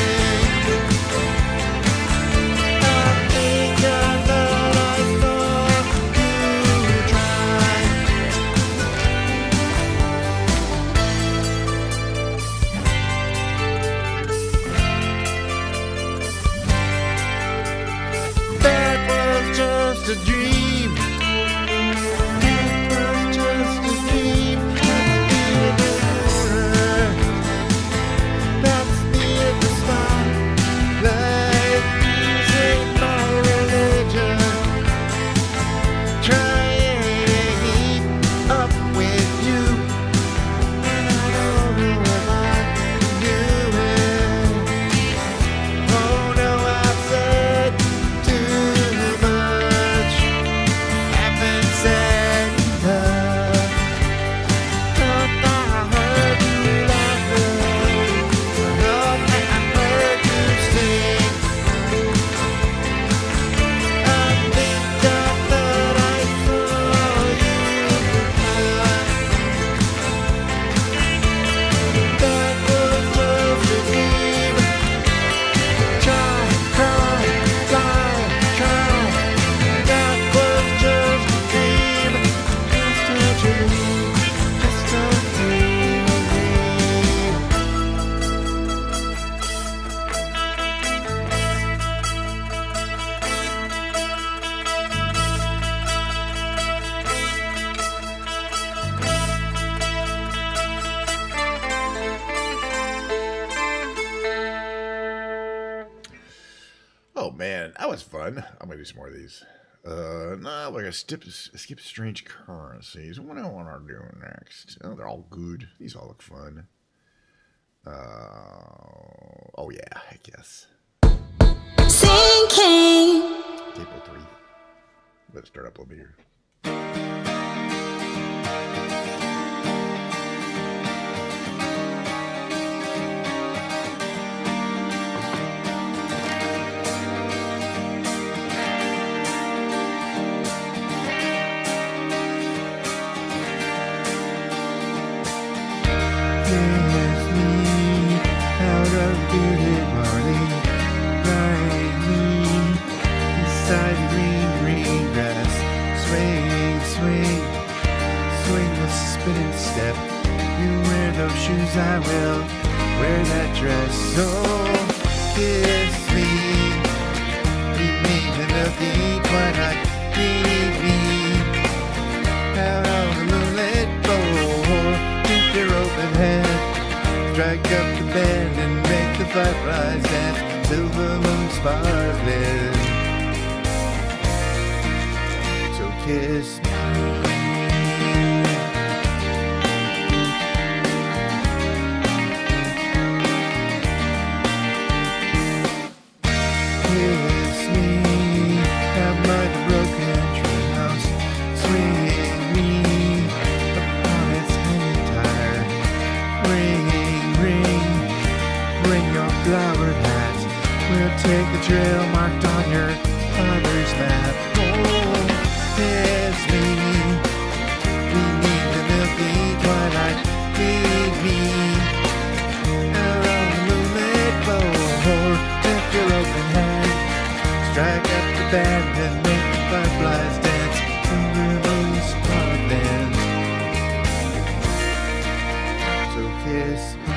I think I thought I saw you try. That was just a dream. That was just a dream. That's me at the spotlight, using my religion, trying to keep up with you. And I don't know if I can do it. Oh no, I've said too much. Haven't said enough. Thought that I heard you laughing. Thought that I heard you sing. I think I thought I saw you cry. That was just a dream. Try, try, try, try. That was just a dream. Just a dream. Just a dream. Oh man, that was fun. I'm gonna do some more of these. No, we're gonna skip strange currencies. What do I want to do next? Oh, they're all good. These all look fun. Oh yeah, I guess. Sinking. Table 3. Let's start up a little bit here. Kiss me out of bearded barley, guide me beside the green grass. Swing, swing, swing the spinning step. You wear those shoes, I will wear that dress. So kiss me, leave me to nothing but I need me. Out on the moonlit floor, with your open hand, strike up the band and make the fireflies dance. Silver moon sparkling. So kiss me. Kiss me, out by the broken treehouse, swinging me upon its hanging tire. Ring, ring, bring your flowered hat. We'll take the trail marked on your father's map. Oh, kiss me, beneath the milky twilight, lead me out on the moonlit floor. Lift your open hand, strike up the band and make the fireflies dance. Silver moon sparkling. So kiss me.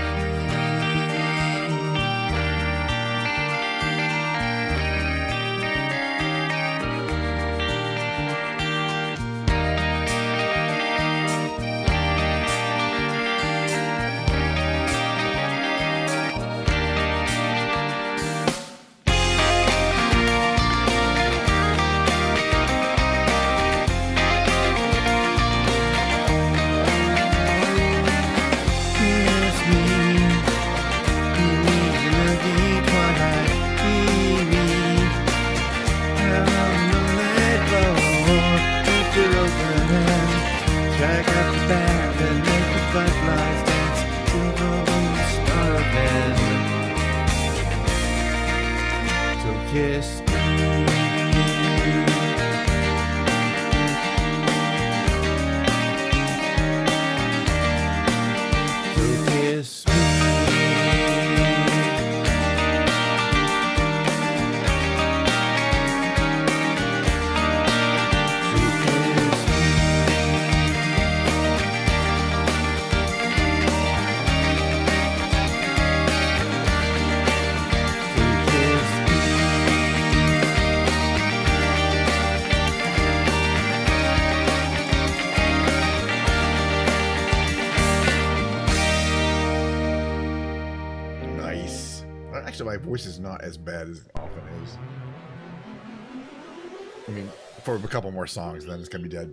kiss me. So kiss me. Nice. Actually, my voice is not as bad as it often is. I mean, for a couple more songs, then it's gonna be dead.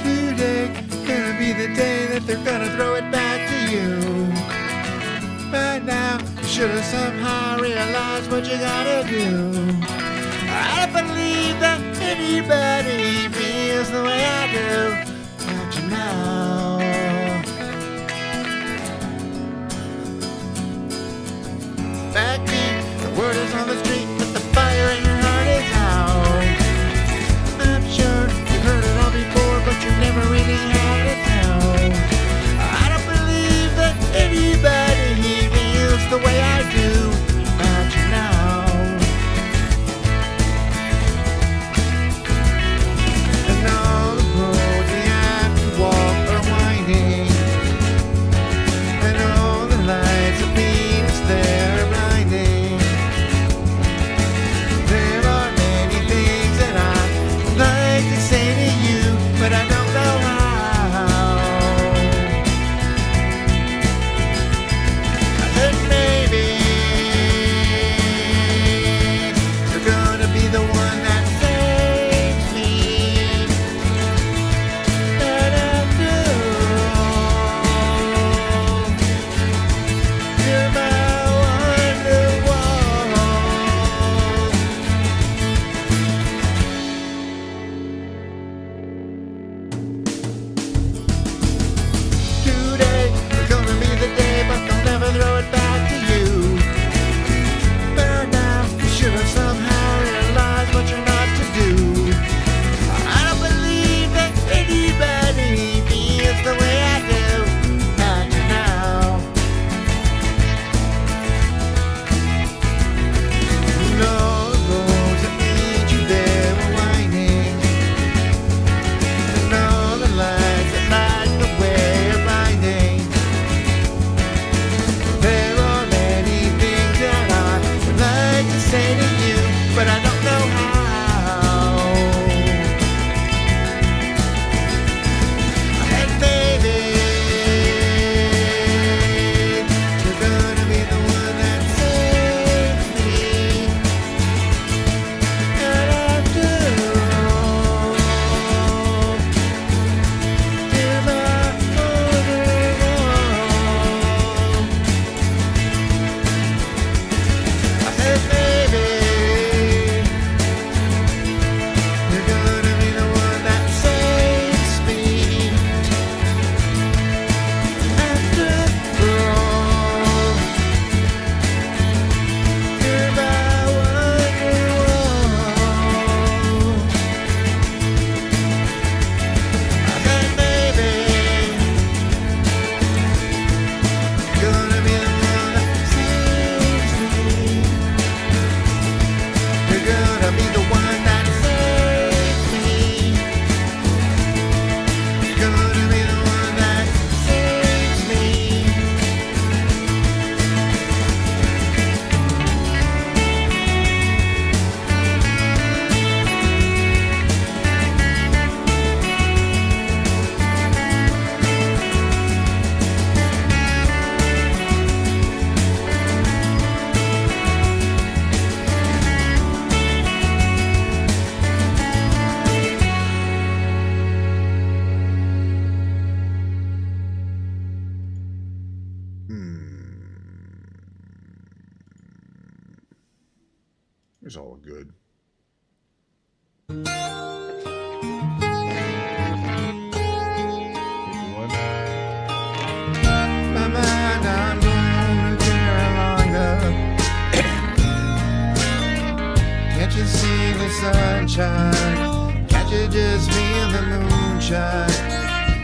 Today gonna be the day that they're gonna throw it back to you. By now, you should have somehow realized what you gotta do. I don't believe that anybody feels the way I do. Don't you know? Back me, the word is on the street that the fire in your heart is out. I'm sure you've heard it all before, but you never really had it down. I don't believe that anybody feels the way I do about you now. And all the roads we have to walk are winding, and all the lights that lead us there are blinding. There are many things that I'd like to say to you, but I don't know how. I said maybe you're gonna be the one that saves me. But after all, you're my wonderwall. Today is gonna be the day, but they'll never throw it back to you. By now, you should have somehow realized what you're not to do. I don't believe that anybody feels the way I do about you now. And all the roads that lead you there are winding, and all the lights that light the way are blinding. There are many things that I would like to say to you, but I don't know how. And baby, you're gonna be the one that saves me. And after all, you're my wonderwall. I said, baby, It's all good. My mind, I'm going to Carolina. Can't you see the sunshine? Can't you just feel the moonshine?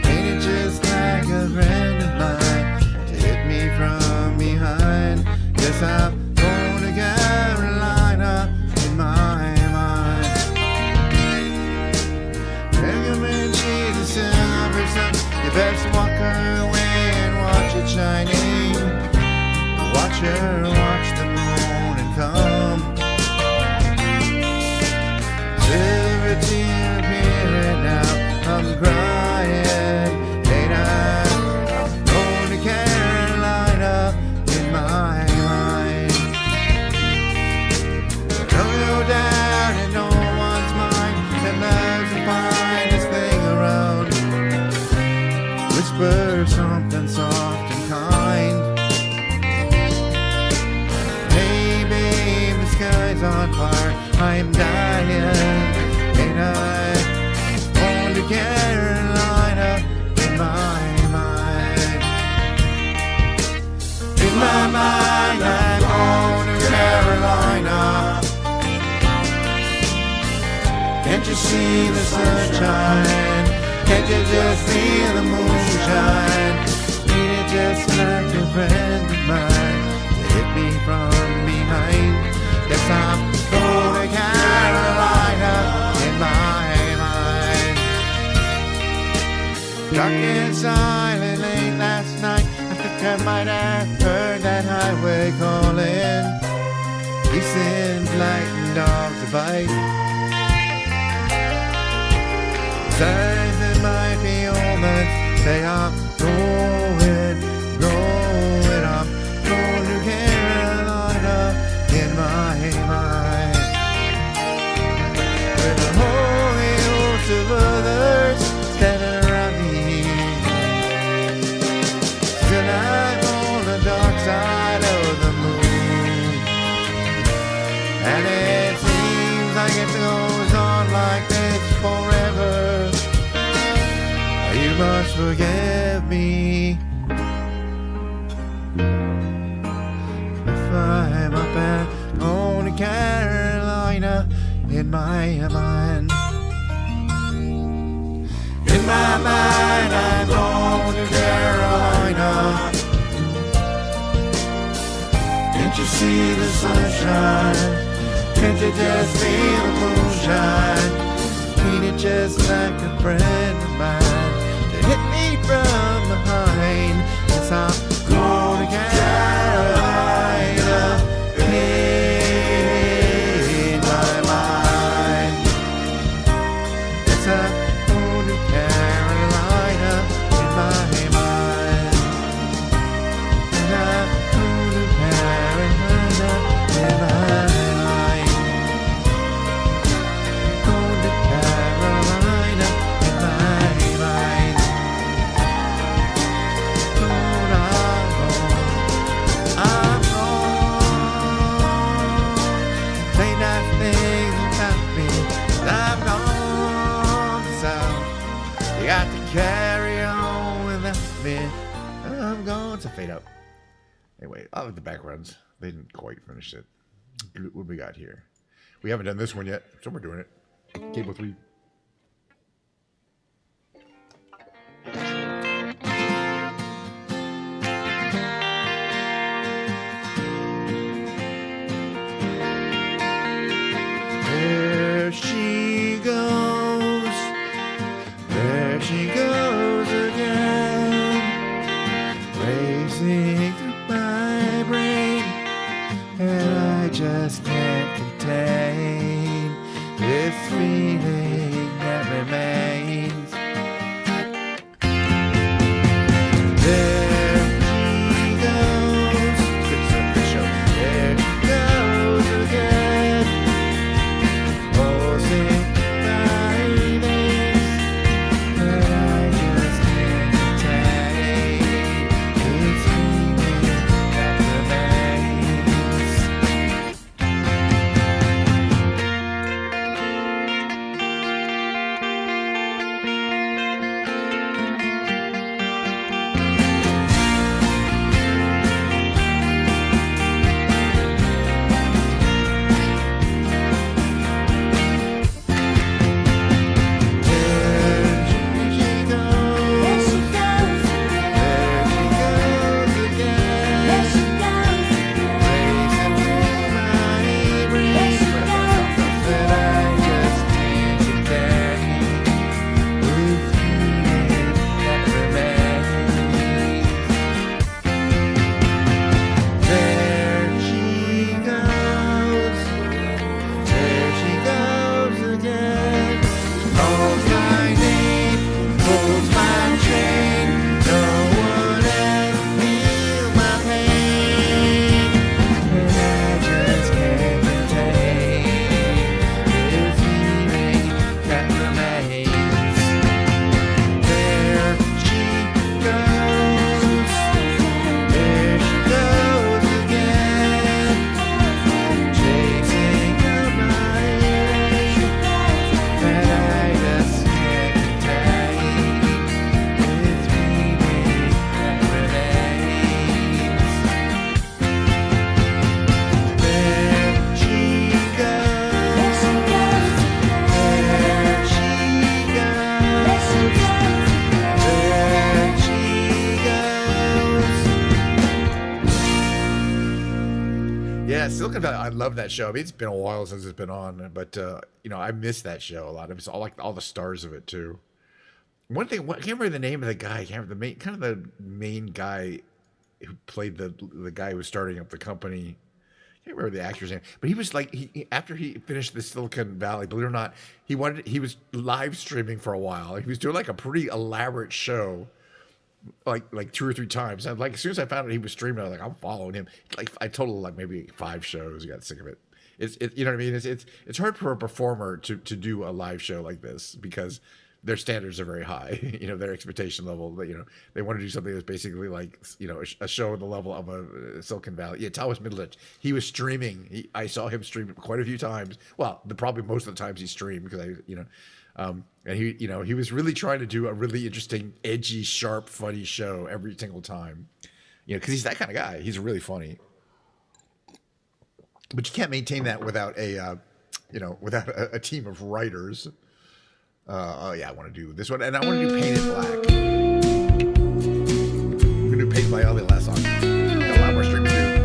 Ain't it just like a friend of mine to hit me from behind? Guess I'm going to Carolina in my mind. Recommend she's a silver sun. You best walk her away and watch it shining. Watch her watch the morning come. Silver tear appearing now. I'm crying. Ain't I'm going to Carolina in my mind. Don't go down in no one's mind. And love's the finest thing around. Whisper something soft and kind. Hey babe, the sky's on fire. I'm dying. Ain't I going to Carolina in my mind? In my mind, I'm going to Carolina. Can't you see the sunshine? Can't you just feel the moonshine? Ain't it just like a friend of mine to hit me from behind? Yes, I'm going to Carolina in my mind. Dark and silent late last night, I think I might have heard that highway calling. He sends lightning dogs to bite. Signs that might be omens say I'm going, I'm going to Carolina in my mind. With a holy host of others standing around me, still I'm on the dark side of the moon. And it seems like it goes on like this forever. You must forgive me if I'm up and going to Carolina in my mind. In my mind, I'm going to Carolina. Can't you see the sunshine? Can't you just feel the moonshine? Ain't it just like a friend of mine to hit me from behind? Yes, I'm going to Carolina in my mind. Yes, I'm going to Carolina in my mind. And I'm going to Carolina in my mind. Carry on without me. I'm going to fade out. Anyway, I like the backgrounds. They didn't quite finish it. What do we got here? We haven't done this one yet, so we're doing it. Cable 3. There she goes. There she goes again, racing through my brain, and I just can't contain this feeling. Silicon Valley, I love that show. I mean, it's been a while since it's been on, but you know, I miss that show a lot. It was all like all the stars of it too. One thing, I can't remember the name of the guy. I can't remember the main, kind of the main guy who played the guy who was starting up the company. I can't remember the actor's name, but he was like after he finished the Silicon Valley, believe it or not, he was live streaming for a while. He was doing like a pretty elaborate show, like 2 or 3 times. And like as soon as I found out he was streaming, I was like, I'm following him. Like I totaled like maybe 5 shows. I got sick of it. You know what I mean? It's hard for a performer to do a live show like this because their standards are very high. You know, their expectation level. You know, they want to do something that's basically like, you know, a show at the level of a Silicon Valley. Yeah, Thomas Middleditch. He was streaming. I saw him stream quite a few times. Well, probably most of the times he streamed because and he, you know, he was really trying to do a really interesting, edgy, sharp, funny show every single time. You know, because he's that kind of guy. He's really funny. But you can't maintain that without without a team of writers. Oh yeah, I want to do this one, and I want to do Painted Black. I'm gonna do Painted Black. I'll be the last song. Got a lot more streaming to do.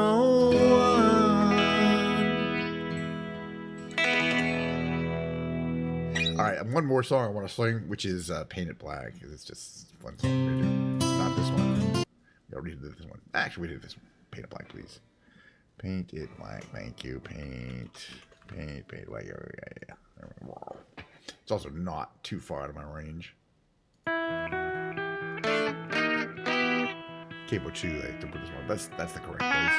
no one. All right, one more song I want to sing, which is Paint It Black. It's just a fun song to do. Not this one. We already did this one. Actually, we did this one. Paint It Black, please. Paint it black. Thank you. Paint black. Yeah. It's also not too far out of my range. Cable 2, like, to put this one. That's the correct place.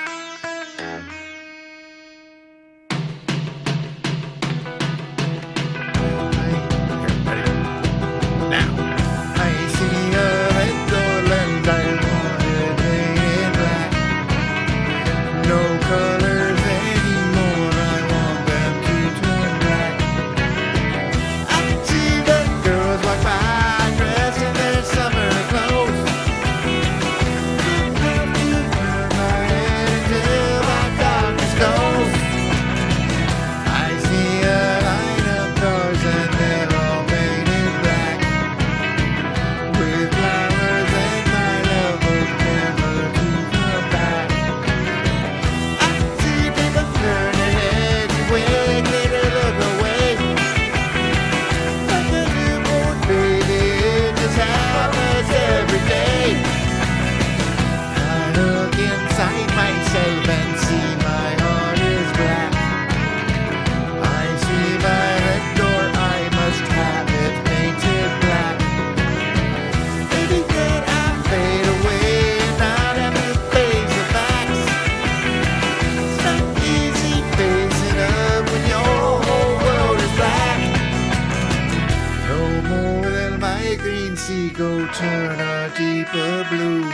Go turn a deeper blue.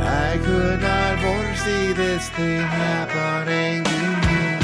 I could not foresee this thing happening to me.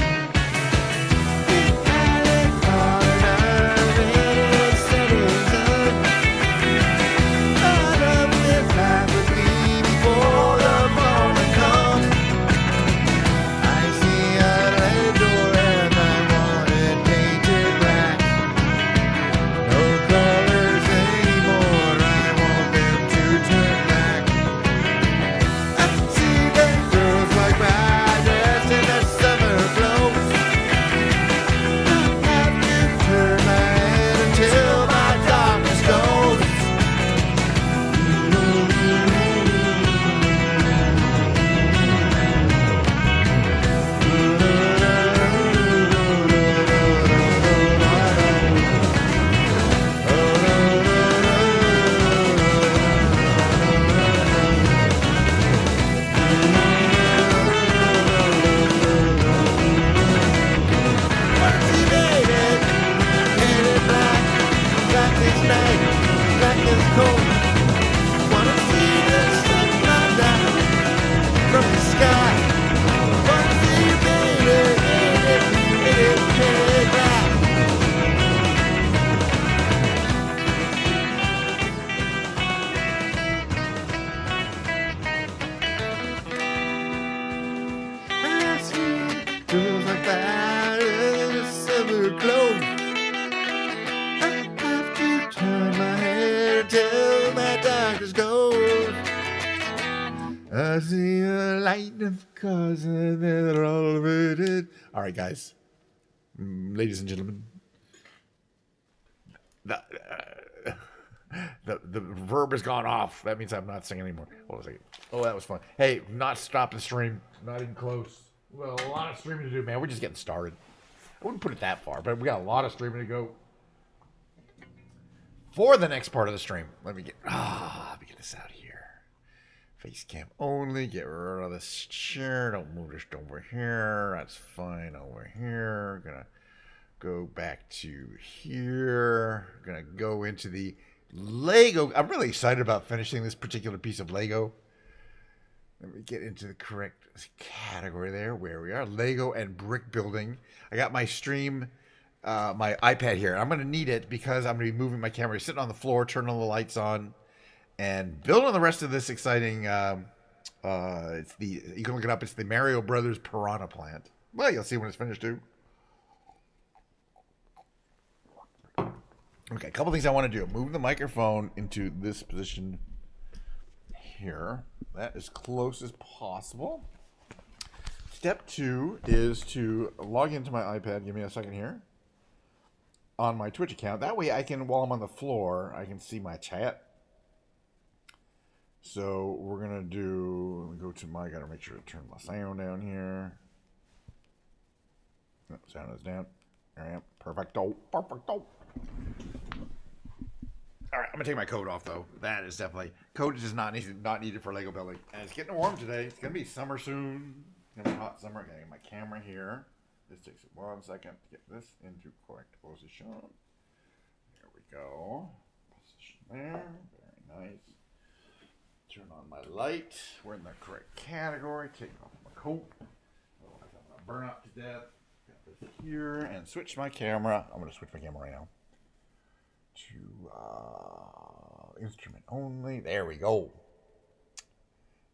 I see a light of cause and they're all averted. All right, guys, ladies and gentlemen, the verb has gone off. That means I'm not singing anymore. What was it? Oh, that was fun. Hey, not stop the stream. Not even close. Well, a lot of streaming to do, man. We're just getting started. I wouldn't put it that far, but we got a lot of streaming to go for the next part of the stream. Let me get this out here. Face cam only. Get rid of this chair. Don't move this over here. That's fine over here. Gonna go back to here. Gonna go into the Lego. I'm really excited about finishing this particular piece of Lego. Let me get into the correct category there. Where we are. Lego and brick building. I got my stream, my iPad here. I'm gonna need it because I'm gonna be moving my camera. Sitting on the floor, turning all the lights on, and building the rest of this exciting, you can look it up. It's the Mario Brothers Piranha plant. Well, you'll see when it's finished too. Okay, a couple things I want to do. Move the microphone into this position here. That as close as possible. step 2 is to log into my iPad. Give me a second here. On my Twitch account. That way I can, while I'm on the floor, I can see my chat. So we're going to go to my, gotta make sure to turn my sound down here. Oh, sound is down. There I am. Perfecto. Perfecto. Alright, I'm going to take my coat off though. That is definitely, coat is not needed for Lego building. And it's getting warm today. It's going to be summer soon. It's going to be hot summer. I'm going to get my camera here. This takes 1 second to get this into correct position. There we go. Position there. Very nice. Turn on my light. We're in the correct category. Take off my coat. Otherwise I'm going to burn up to death. Got this here. And switch my camera. I'm going to switch my camera right now. To instrument only. There we go.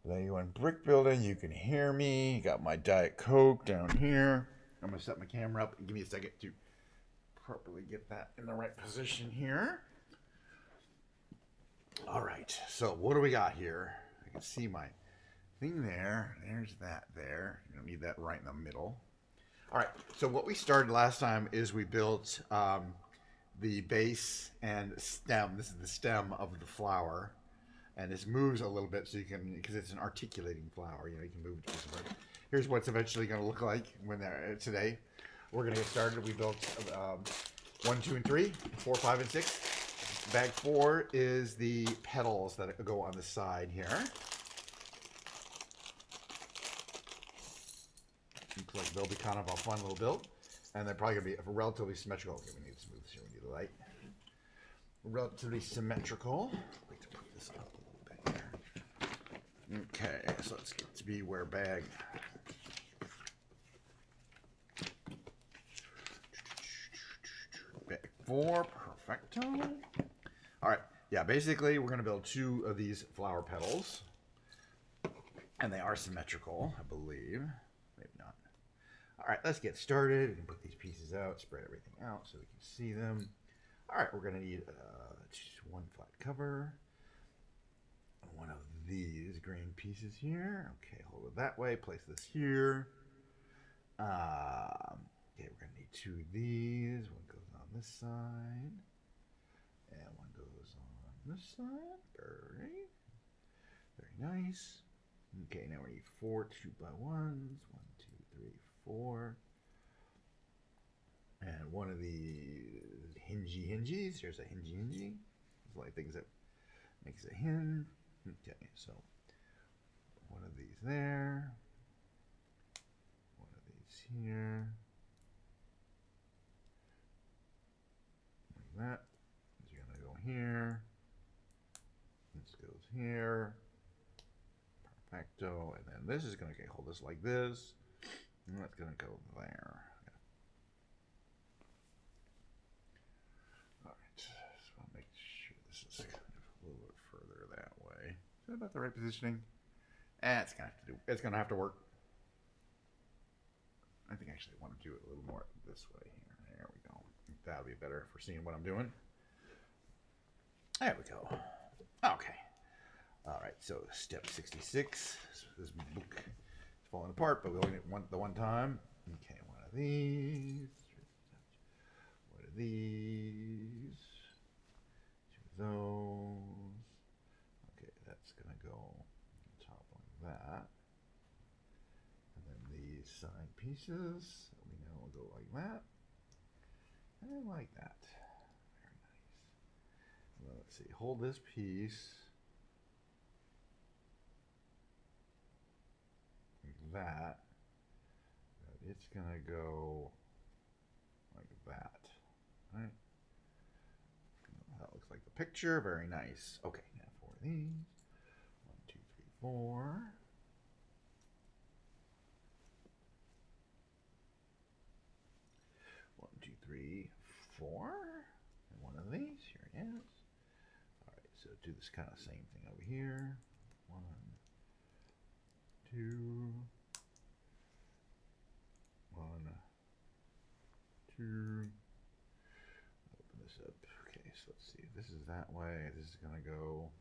Lego and brick building. You can hear me. Got my Diet Coke down here. I'm going to set my camera up and give me a second to properly get that in the right position here. All right, so what do we got here? I can see my thing there. There's that there. You don't need that right in the middle. All right, so what we started last time is we built the base and stem. This is the stem of the flower. And this moves a little bit so you can, because it's an articulating flower, you know, you can move it. Here's what it's eventually going to look like when they're today. We're going to get started. We built 1, 2, and 3, 4, 5, and 6. Bag 4 is the petals that go on the side here. Looks like they'll be kind of a fun little build. And they're probably going to be relatively symmetrical. Okay, we need to smooth this here. We need the light. Relatively symmetrical. I'd like to put this up a little bit here. Okay, so let's get to be where bag. Bag 4, perfecto. All right, yeah, basically we're going to build 2 of these flower petals. And they are symmetrical, I believe. Maybe not. All right, let's get started. We can put these pieces out, spread everything out so we can see them. All right, we're going to need 1 flat cover. One of these green pieces here. Okay, hold it that way. Place this here. Okay, we're going to need 2 of these. One goes on this side. And one goes on this side. Very nice. Okay, now we need 4 2x1s. 1, 2, 3, 4. And one of these hingies. Here's a hingy. It's like things that makes a hinge. Okay, so one of these there. One of these here. Like that. It's gonna go here. This goes here. Perfecto. And then this is gonna hold this like this. And that's gonna go there. Is that about the right positioning? It's gonna have to work. I think actually I want to do it a little more this way here. There we go. That'll be better for seeing what I'm doing. There we go. Okay. All right. So step 66. This book is falling apart, but we only need the one time. Okay. One of these. One of these. 2 of those. That's going to go on top like that. And then these side pieces, we know will go like that. And like that. Very nice. Well, let's see. Hold this piece. Like that. But it's going to go like that. Right? That looks like the picture. Very nice. Okay, now for these. 4. 1, 2, 3, 4. And one of these. Here it is. All right, so do this kind of same thing over here. 1, 2. 1, 2. Open this up. Okay, so let's see. This is that way. This is going to go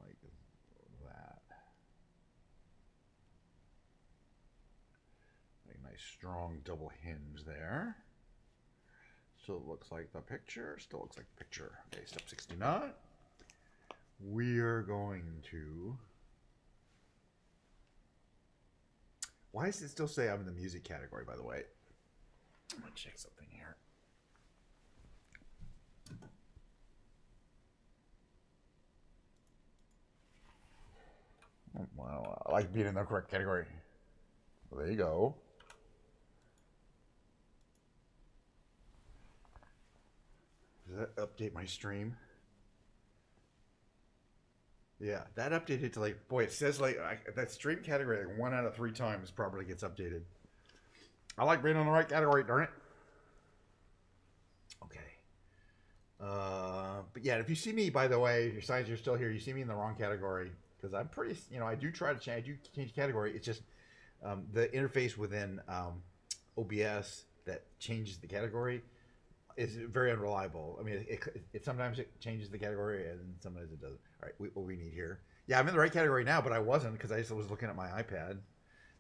like that. nice strong double hinge there. Still looks like the picture. Still looks like the picture. Okay, step 69. We are going to... Why does it still say I'm in the music category, by the way? I'm going to check something here. Wow, I like being in the correct category. Well, there you go. Does that update my stream? Yeah, that updated to like, boy, it says like that stream category like 1 out of 3 times probably gets updated. I like being on the right category, darn it. Okay. But yeah, if you see me, by the way, your signs are still here, you see me in the wrong category. Because I'm pretty, I do try to change, I do change category. It's just the interface within OBS that changes the category is very unreliable. I mean, it sometimes it changes the category and sometimes it doesn't. All right, what we need here. Yeah, I'm in the right category now, but I wasn't because I just was looking at my iPad.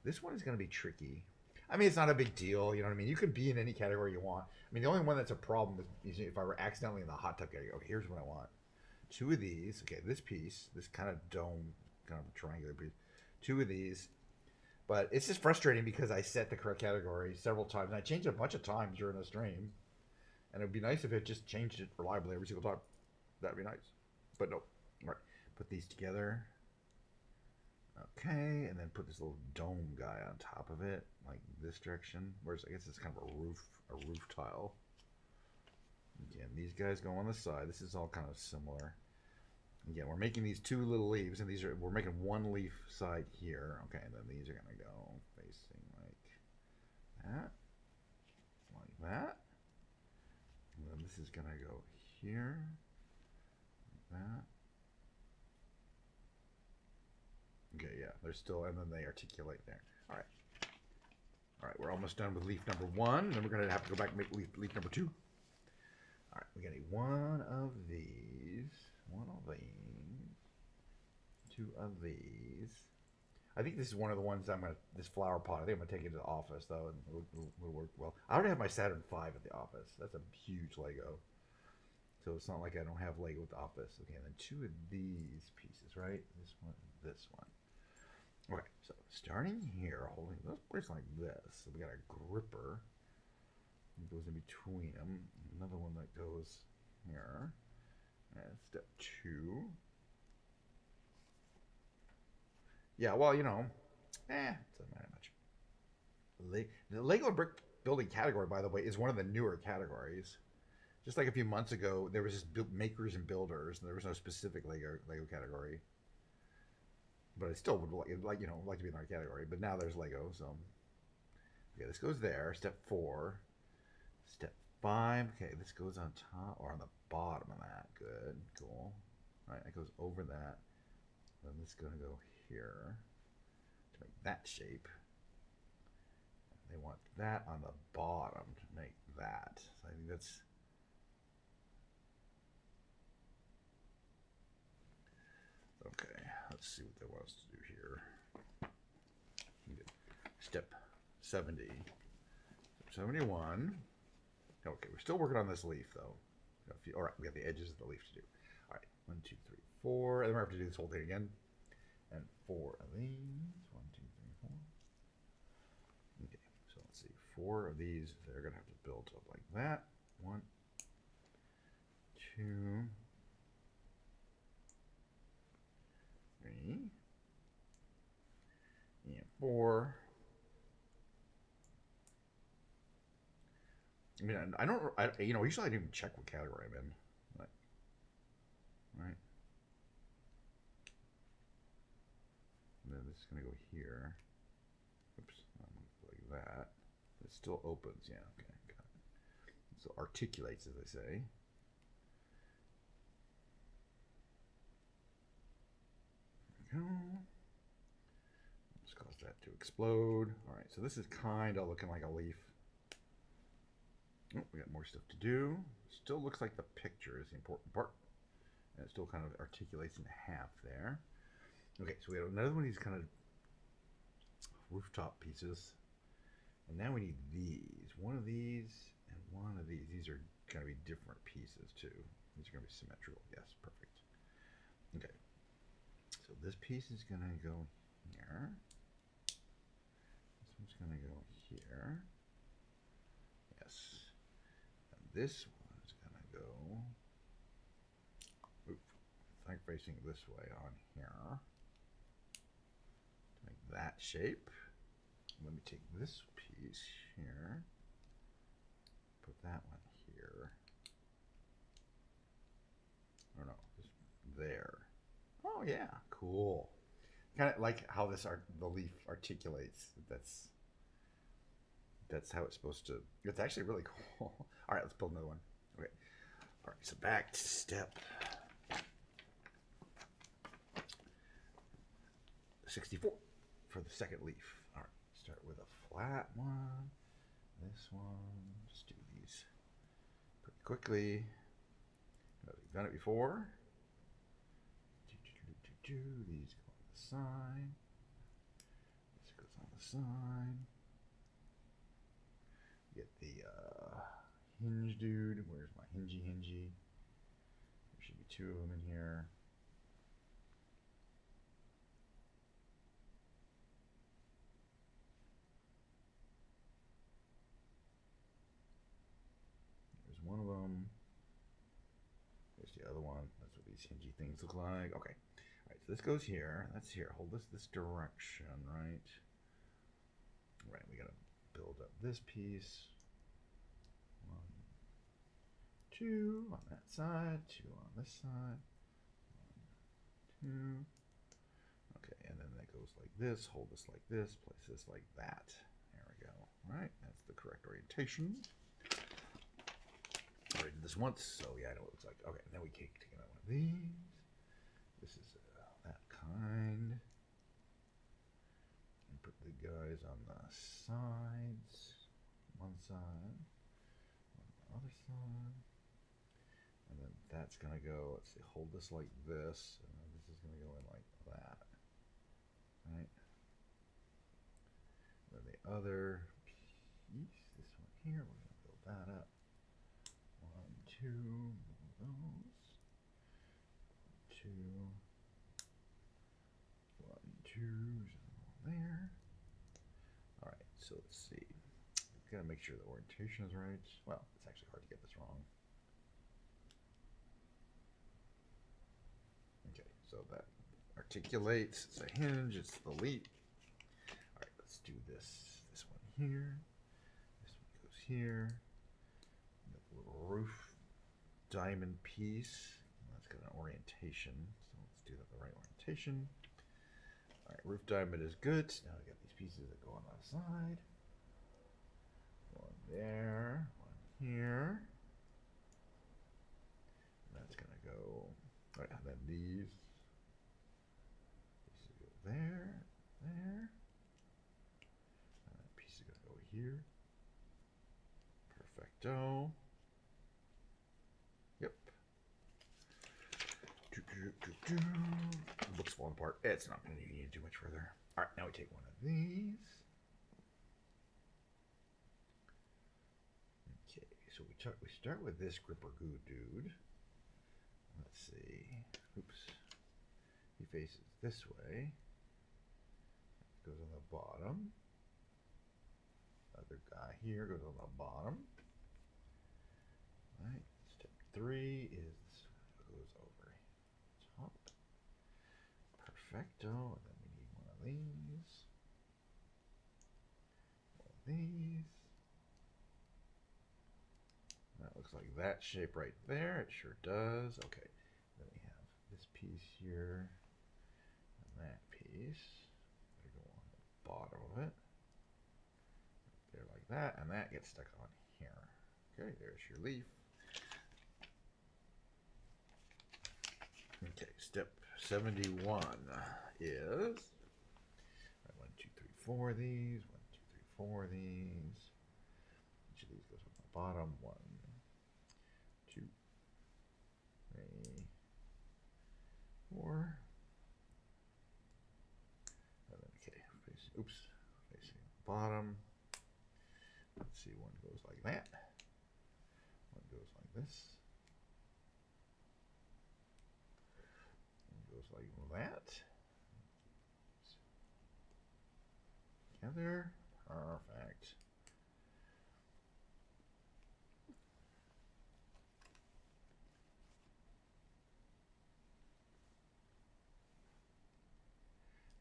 This one is going to be tricky. I mean, it's not a big deal. You know what I mean? You can be in any category you want. I mean, the only one that's a problem is if I were accidentally in the hot tub category. Okay, here's what I want. 2 of these. Okay, this piece, this kind of dome, kind of triangular piece. 2 of these. But it's just frustrating because I set the correct category several times. And I changed it a bunch of times during the stream. And it would be nice if it just changed it reliably every single time. That'd be nice. But no. All right. Put these together. Okay. And then put this little dome guy on top of it. Like this direction. Whereas I guess it's kind of a roof tile. Again, these guys go on the side. This is all kind of similar. Again, we're making these 2 little leaves, and we're making 1 leaf side here. Okay, and then these are gonna go facing like that, and then this is gonna go here, like that. Okay, yeah, they're still, and then they articulate there. All right, we're almost done with leaf number 1. Then we're gonna have to go back and make leaf number 2. All right, we got 1 of these, 1 of these, 2 of these. I think this is one of the ones this flower pot, I think I'm going to take it to the office, though, and it'll work well. I already have my Saturn V at the office. That's a huge Lego. So it's not like I don't have Lego at the office. Okay, and then 2 of these pieces, right? This one and this one. Okay, so starting here, holding this place like this. So we got a gripper. It goes in between them. Another one that goes here. And step 2. Yeah, well, it doesn't matter much. The Lego brick building category, by the way, is one of the newer categories. Just like a few months ago, there was just makers and builders, and there was no specific Lego category. But I still would like to be in our category. But now there's Lego, so okay, this goes there. Step 4. Step 5. Okay, this goes on top or on the bottom of that. Good, cool. All right, it goes over that. Then this is going to go here to make that shape. They want that on the bottom to make that. So I think that's. Okay, let's see what they want us to do here. Step 70. Step 71. Okay, we're still working on this leaf, though. All right, we got the edges of the leaf to do. All right, 1, 2, 3, 4. And then we're going to have to do this whole thing again. And 4 of these. 1, 2, 3, 4. Okay, so let's see. 4 of these, they're going to have to build up like that. 1, 2, 3, and 4. I mean, usually I don't even check what category I'm in. Right? And then this is going to go here. Oops, like that. It still opens, yeah, okay, got it. So articulates, as they say. There we go. Let's cause that to explode. All right, so this is kind of looking like a leaf. Oh, we got more stuff to do. Still looks like the picture is the important part. And it still kind of articulates in half there. Okay, so we have another one of these kind of rooftop pieces. And now we need these. One of these and one of these. These are going to be different pieces too. These are going to be symmetrical. Yes, perfect. Okay. So this piece is going to go here. This one's going to go here. Yes. And this one is going to go, it's like facing this way on here. To make that shape. Let me take this piece here. Put that one here. Or no, just there. Oh yeah, cool. Kind of like how the leaf articulates. That's how it's supposed to. It's actually really cool. All right, let's build another one. Okay. All right, so back to step 64 for the second leaf. All right, start with a flat one. This one. Just do these pretty quickly. We've done it before. These go on the side. This goes on the side. Get the hinge dude. Where's my hingy? There should be two of them in here. There's one of them. There's the other one. That's what these hingy things look like. Okay. All right, so this goes here. That's here. Hold this direction, right? Right, we gotta build up this piece. 1, 2 on that side, 2 on this side. 1, 2. Okay, and then that goes like this. Hold this like this. Place this like that. There we go. All right, that's the correct orientation. I already did this once, so yeah, I know what it looks like. Okay, now we take another one of these. This is that kind. And put the guys on the sides. One side, on the other side. And then that's gonna go, let's see, hold this like this, and then this is gonna go in like that. Right? And then the other piece, this one here, we're gonna build that up. 1, 2, move those. 2, 1, 2, there. All right, so let's see. We've got to make sure the orientation is right. Well, it's actually hard to get this wrong. Okay, so that articulates. It's a hinge. It's the leaf. All right, let's do this. This one here. This one goes here. The little roof diamond piece. That's got an orientation. So let's do that the right orientation. All right, roof diamond is good. Now we got these pieces that go on the side. One there, one here. And that's gonna go. All right, and then these pieces go there, there. And that piece is gonna go here. Perfecto. Yep. Looks falling apart. It's not going to need too much further. All right, now we take one of these. Okay, so we start with this gripper goo dude. Let's see. Oops. He faces this way. Goes on the bottom. Other guy here goes on the bottom. All right. Step 3 is goes over top. Perfecto. And then we need one of these. One of these. That looks like that shape right there. It sure does. Okay. Then we have this piece here and that piece. They go on the bottom of it. There like that. And that gets stuck on here. Okay, there's your leaf. Okay, step 71 is 1, 2, 3, 4 of these. 1, 2, 3, 4 of these. Each of these goes on the bottom. 1, 2, 3, 4. And then, okay, facing the bottom. see, one goes like that. One goes like this. One goes like that. Together. Perfect.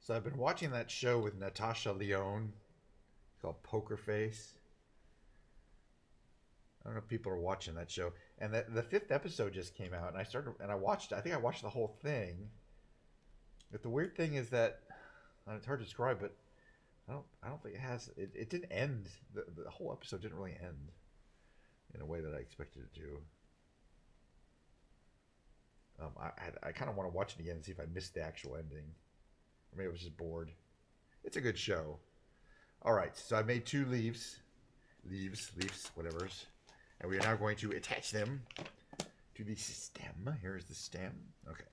So I've been watching that show with Natasha Lyonne called Poker Face. I don't know if people are watching that show. And the fifth episode just came out, and I watched. I think I watched the whole thing. But the weird thing is that, and it's hard to describe, but I don't think it has. It didn't end. The whole episode didn't really end in a way that I expected it to. I kind of want to watch it again and see if I missed the actual ending. Or maybe I was just bored. It's a good show. All right, so I made 2 leaves, whatever's. And we are now going to attach them to the stem. Here's the stem. Okay,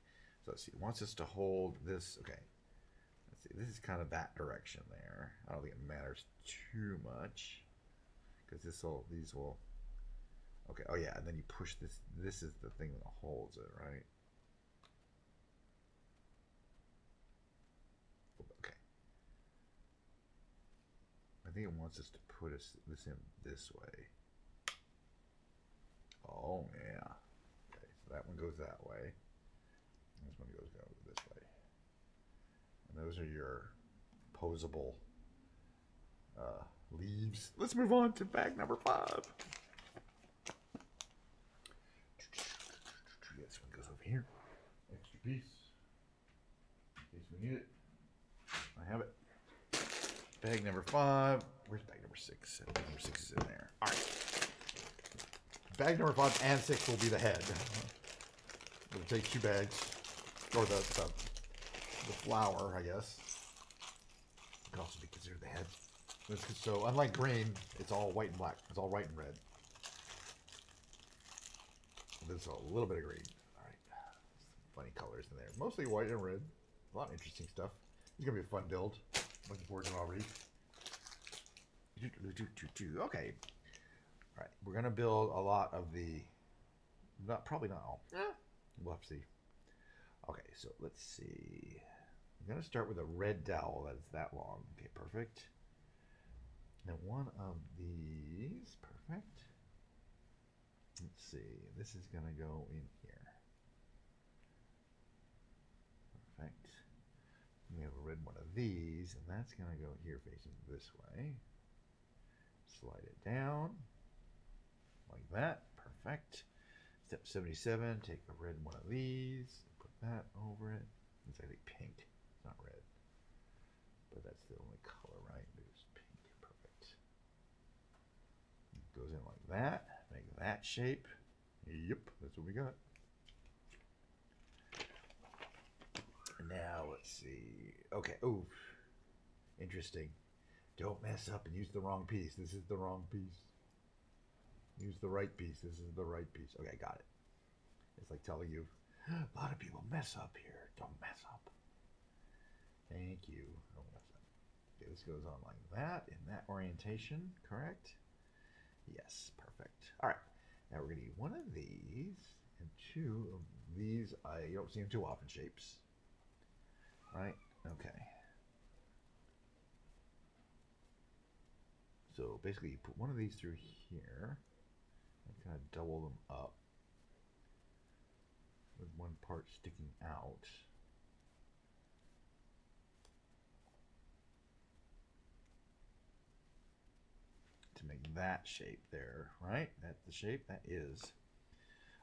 so let's see. It wants us to hold this. Okay, let's see. This is kind of that direction there. I don't think it matters too much because these will. Okay. Oh yeah, and then you push this. This is the thing that holds it, right? Okay. I think it wants us to put this in this way. Oh yeah. Okay, so that one goes that way. This one goes this way. And those are your posable leaves. Let's move on to bag number 5. This one goes over here. Extra piece. In case we need it. I have it. Bag number 5. Where's bag number 6? Bag number 6 is in there. All right. Bag number 5 and 6 will be the head. We'll take 2 bags. Or the flower, I guess. It could also be considered the head. So unlike green, it's all white and black. It's all white and red. There's a little bit of green. All right. Some funny colors in there. Mostly white and red. A lot of interesting stuff. It's going to be a fun build. Looking forward to it already. Okay. All right. We're going to build a lot of the... Probably not all. We'll have to see. Okay, so let's see. I'm going to start with a red dowel that is that long. Okay, perfect. Now one of these. Perfect. Let's see. This is going to go in here. Perfect. We have a red one of these, and that's going to go here facing this way. Slide it down like that. Perfect. Step 77, take a red one of these, put that over it. It's actually pink, it's not red. But that's the only color, right? It's pink. Perfect. It goes in like that. Make that shape. Yep, that's what we got. Now let's see. Okay. Ooh, interesting. Don't mess up and use the wrong piece. This is the wrong piece. Use the right piece. This is the right piece. Okay, got it. It's like telling you, a lot of people mess up here. Don't mess up. Thank you. Don't mess up. Okay, this goes on like that in that orientation, correct? Yes, perfect. All right. Now we're going to need one of these and 2 of these. You don't see them too often shapes. Right? Okay. So basically you put one of these through here and kind of double them up with one part sticking out. To make that shape there, right? That's the shape, that is.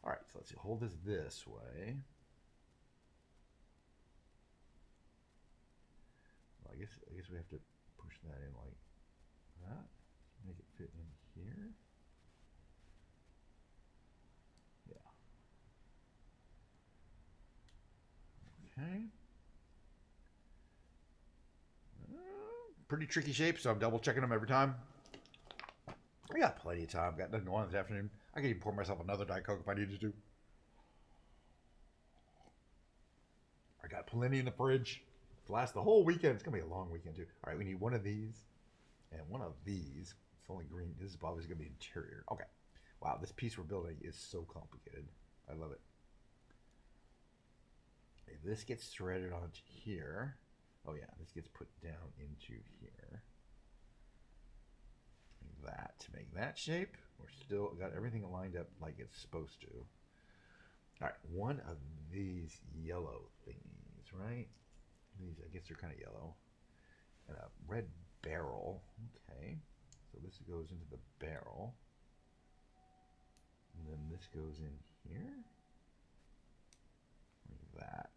All right, so let's see, hold this way. Well, I guess we have to push that in like that. Make it fit in here. Yeah. Okay. Pretty tricky shape, so I'm double checking them every time. I got plenty of time. Got nothing going on this afternoon. I could even pour myself another Diet Coke if I needed to. I got plenty in the fridge to last the whole weekend. It's going to be a long weekend, too. All right, we need one of these and one of these. It's only green. This is obviously going to be interior. Okay. Wow, this piece we're building is so complicated. I love it. Okay, this gets threaded onto here. Oh yeah, this gets put down into here. Like that to make that shape. We're still got everything lined up like it's supposed to. All right, one of these yellow thingies, right? These, I guess they're kind of yellow. And a red barrel. Okay, so this goes into the barrel. And then this goes in here. Like that.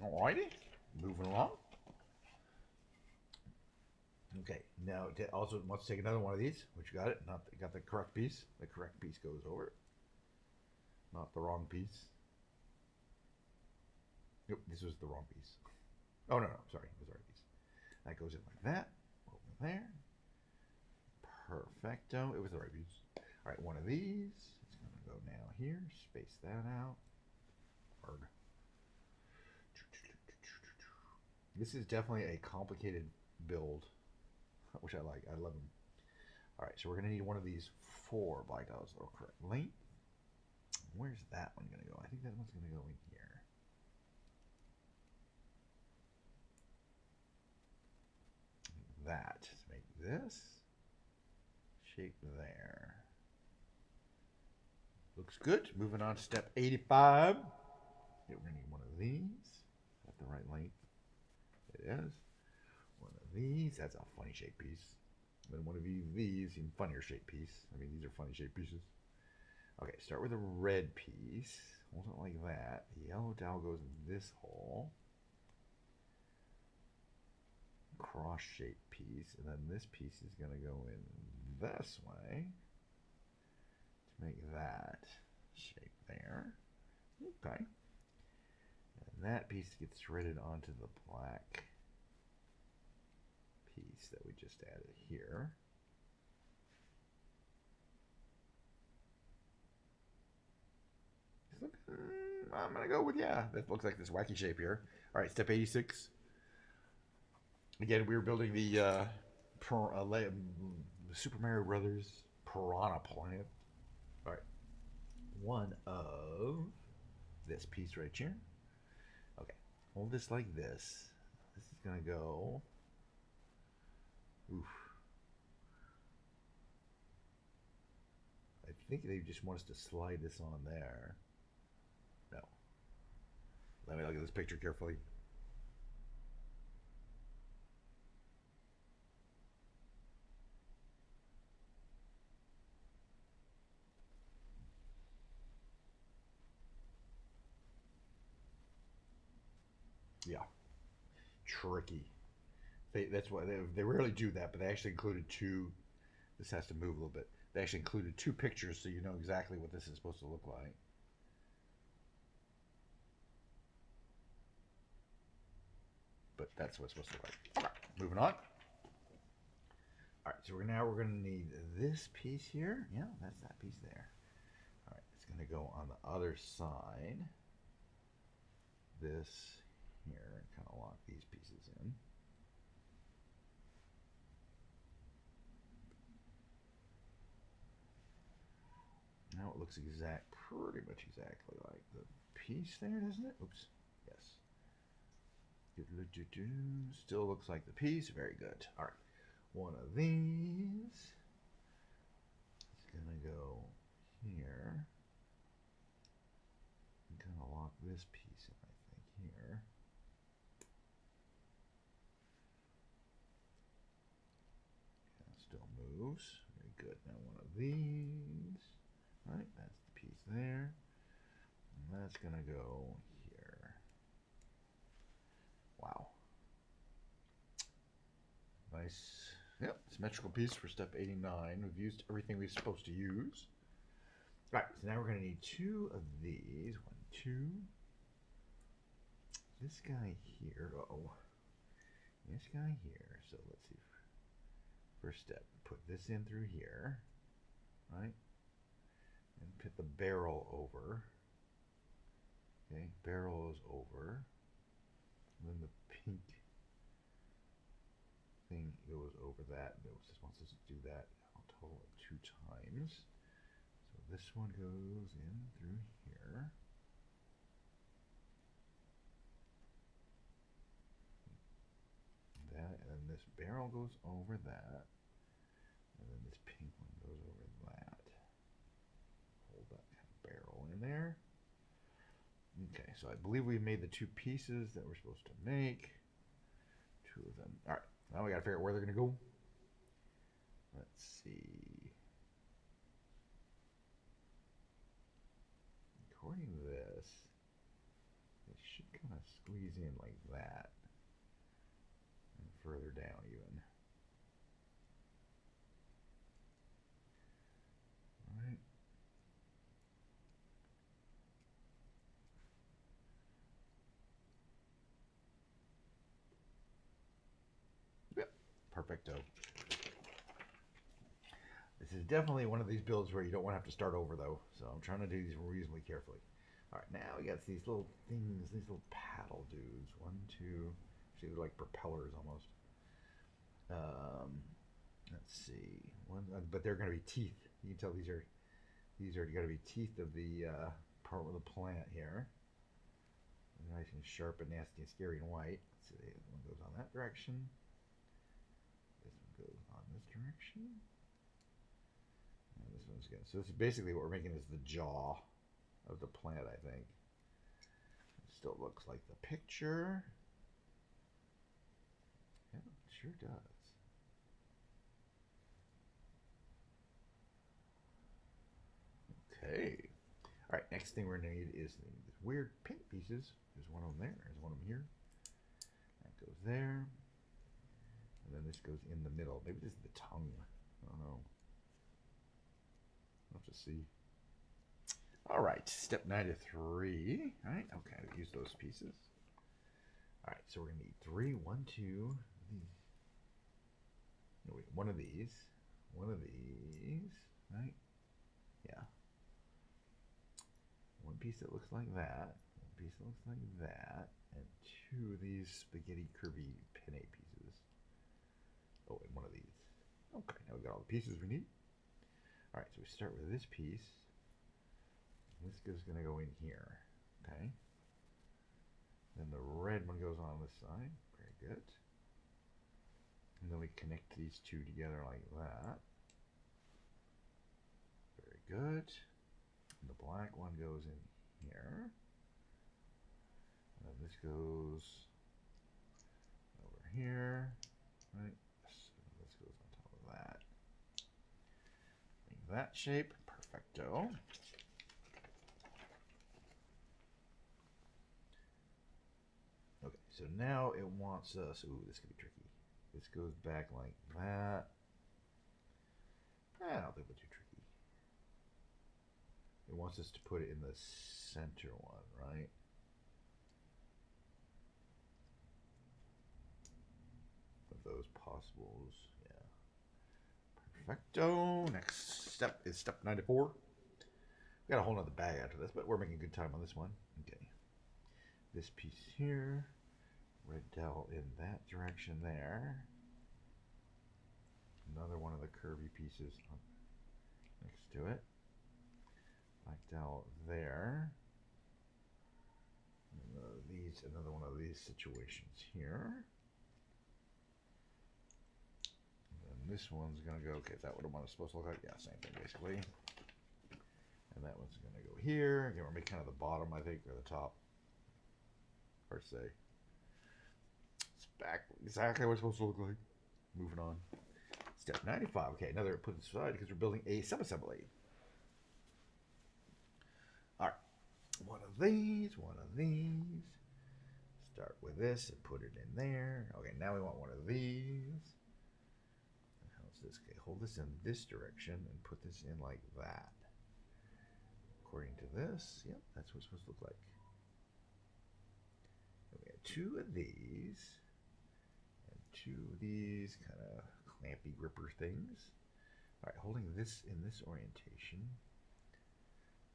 Alrighty, moving along. Okay, now it also wants to take another one of these, which got it. Not got the correct piece. The correct piece goes over it. Not the wrong piece. Nope, this was the wrong piece. Oh no, sorry, it was the right piece. That goes in like that. Over there. Perfecto. It was the right piece. All right, one of these. It's going to go now here. Space that out. Arg. This is definitely a complicated build, which I like. I love them. All right, so we're going to need one of these 4 black dots, the correct length. Where's that one going to go? I think that one's going to go in here. Like that to make this shape there. Looks good. Moving on to step 85. Okay, we're going to need one of these. Is that the right length? It is. One of these. That's a funny shaped piece. Then one of these, even funnier shaped piece. I mean, these are funny shaped pieces. Okay, start with a red piece. Hold it like that. The yellow dowel goes in this hole. Cross shaped piece. And then this piece is going to go in this way to make that shape there. Okay. And that piece gets threaded onto the black piece that we just added here. I'm going to go with, yeah, that looks like this wacky shape here. All right, step 86. Again, we were building the Super Mario Brothers Piranha plant. All right, one of this piece right here. Okay, hold this like this. This is going to go. Oof. I think they just want us to slide this on there. No. Let me look at this picture carefully. Yeah. Tricky. That's why they rarely do that, but they actually included 2. This has to move a little bit. They actually included 2 pictures so you know exactly what this is supposed to look like. But that's what it's supposed to look like. Okay, moving on. All right, so now we're going to need this piece here. Yeah, that's that piece there. All right, it's going to go on the other side. This here, and kind of lock these pieces in. Now it looks pretty much exactly like the piece there, doesn't it? Oops. Yes. Still looks like the piece. Very good. All right. One of these is going to go here. I'm going to lock this piece in, I think, here. Yeah, still moves. Very good. Now one of these. All right, that's the piece there. And that's going to go here. Wow. Nice. Yep, symmetrical piece for step 89. We've used everything we're supposed to use. All right, so now we're going to need 2 of these. 1, 2. This guy here. Uh-oh. This guy here. So let's see. First step, put this in through here. Right? And put the barrel over. Okay, barrel is over. And then the pink that. No, this wants us to do that a total of 2 times. So this one goes in through here. That, and then this barrel goes over that. And then this pink one goes over that. Hold that kind of barrel in there. Okay, so I believe we made the 2 pieces that we're supposed to make. 2 of them. All right, now we got to figure out where they're going to go. Let's see. According to this, it should kind of squeeze in like that. And further down even. All right. Yep, perfecto. This is definitely one of these builds where you don't want to have to start over though, so I'm trying to do these reasonably carefully. All right, now we got these little things, these little paddle dudes. 1, 2, see, they're like propellers almost. Let's see, but they're going to be teeth. You can tell these are going to be teeth of the part of the plant here. They're nice and sharp and nasty and scary and white. Let's see, this one goes on that direction. This one goes on this direction. And this one's good. So this is basically what we're making is the jaw of the plant, I think. It still looks like the picture. Yeah, it sure does. Okay. All right, next thing we're going to need is these weird pink pieces. There's one of them there. There's one of them here. That goes there. And then this goes in the middle. Maybe this is the tongue. I don't know. We'll have to see. All right, step 93. All right, okay, I'll use those pieces. All right, so we're going to need 3, 1, 2. No, wait, one of these. Right? Yeah. One piece that looks like that. One piece that looks like that. And 2 of these spaghetti curvy penne pieces. Oh, and one of these. Okay, now we've got all the pieces we need. All right, so we start with this piece. This is going to go in here, okay? Then the red one goes on this side. Very good. And then we connect these 2 together like that. Very good. And the black one goes in here. And then this goes over here, right? So this goes on top of that. Make that shape. Perfecto. Okay, so now it wants us, ooh, this could be tricky. This goes back like that. I don't think it's too tricky. It wants us to put it in the center one, right? Of those possibles, yeah. Perfecto. Next step is step 94. We got a whole nother bag after this, but we're making good time on this one. Okay. This piece here. Red dowel in that direction there. Another one of the curvy pieces next to it. Black dowel there. And another one of these situations here. And then this one's going to go, okay, is that what it's supposed to look like? Yeah, same thing basically. And that one's going to go here. Again, we're making kind of the bottom, I think, or the top. Hard to say. It's back exactly what it's supposed to look like. Moving on. Step 95. Okay, another put aside because we're building a sub-assembly. All right. One of these. Start with this and put it in there. Okay, now we want one of these. How's this? Okay, hold this in this direction and put this in like that. According to this, yep, that's what it's supposed to look like. And we have 2 of these. And 2 of these kind of clampy gripper things. All right, holding this in this orientation.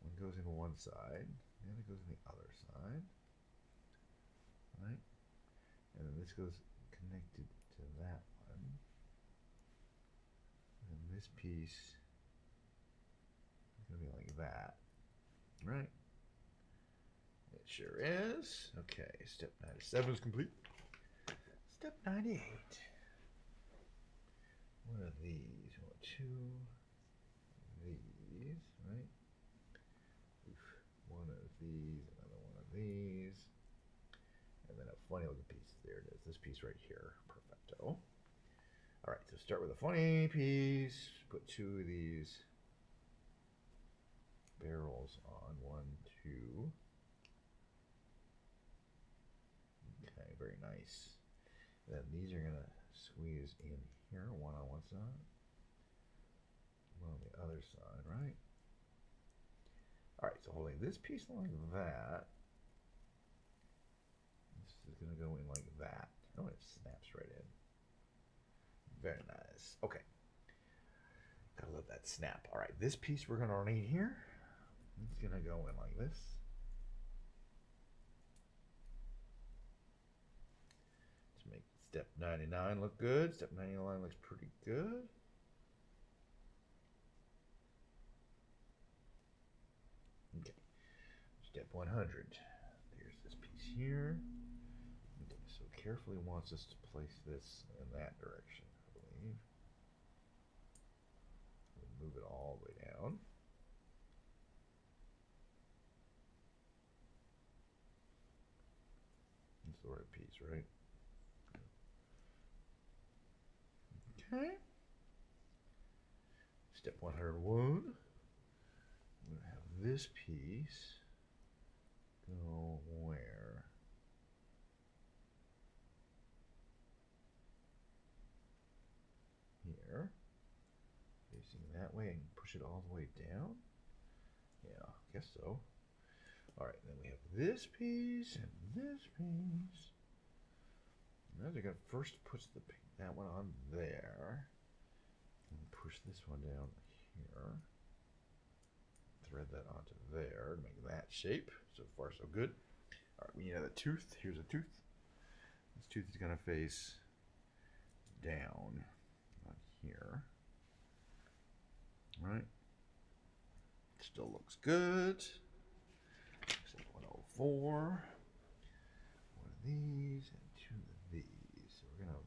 One goes in one side, the other goes in the other side. Right? And then this goes connected to that one. this piece is going to be like that, right? It sure is. Okay, step 97 is complete. Step 98. One of these, two of these, right? One of these, another one of these, and then a funny looking piece. There it is, this piece right here. Perfecto. All right, so start with a funny piece, put two of these barrels on, 1, 2. Okay, very nice. Then these are gonna squeeze in here, one on one side, one on the other side, right? All right, so holding this piece like that, this is gonna go in like that. Oh, it snaps right in. Very nice. Okay, gotta love that snap. All right, this piece we're gonna need here. It's gonna go in like this. To make step 99 look good. Step 99 looks pretty good. Okay, step 100. There's this piece here. Okay, so carefully wants us to place this in that direction, I believe. We'll move it all the way down. It's the right piece, right? Okay. Step 101. I'm going to have this piece go where? Here. Facing that way and push it all the way down? Yeah, I guess so. Alright, then we have this piece and this piece. Now they're going to first push that one on there. And push this one down here. Thread that onto there to make that shape. So far, so good. Alright, we need another tooth. Here's a tooth. This tooth is going to face down on here. Right. Still looks good. Step 104. One of these and two of these. So we're gonna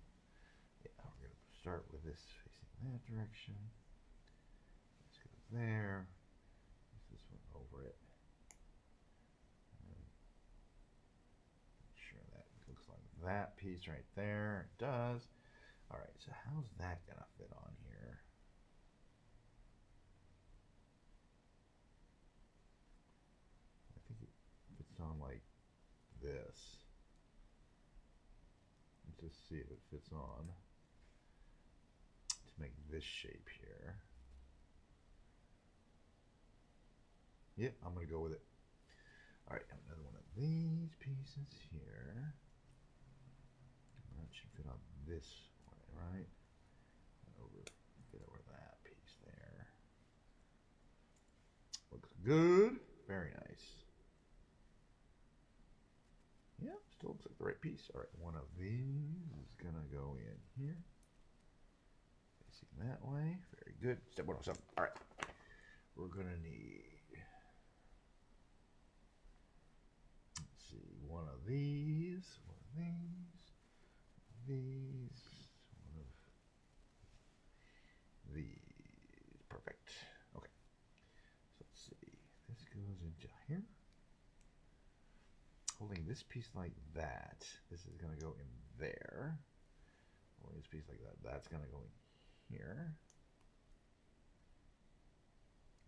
start with this facing that direction. This goes there. This one over it. Make sure that looks like that piece right there. It does. All right. So how's that gonna fit on here? I think it fits on like this. Let's just see if it fits on to make this shape here. Yeah, I'm gonna go with it. All right, another one of these pieces here. That should fit on this way, right? Fit over that piece there. Looks good. Very nice. Yeah, still looks like the right piece. All right, one of these is gonna go in here. Facing that way. Very good. Step 107. All right. We're gonna need, let's see, one of these, one of these, one of these. Perfect. Okay. So let's see. This goes into here. Holding this piece like that. This is going to go in there. Holding this piece like that. That's going to go in here.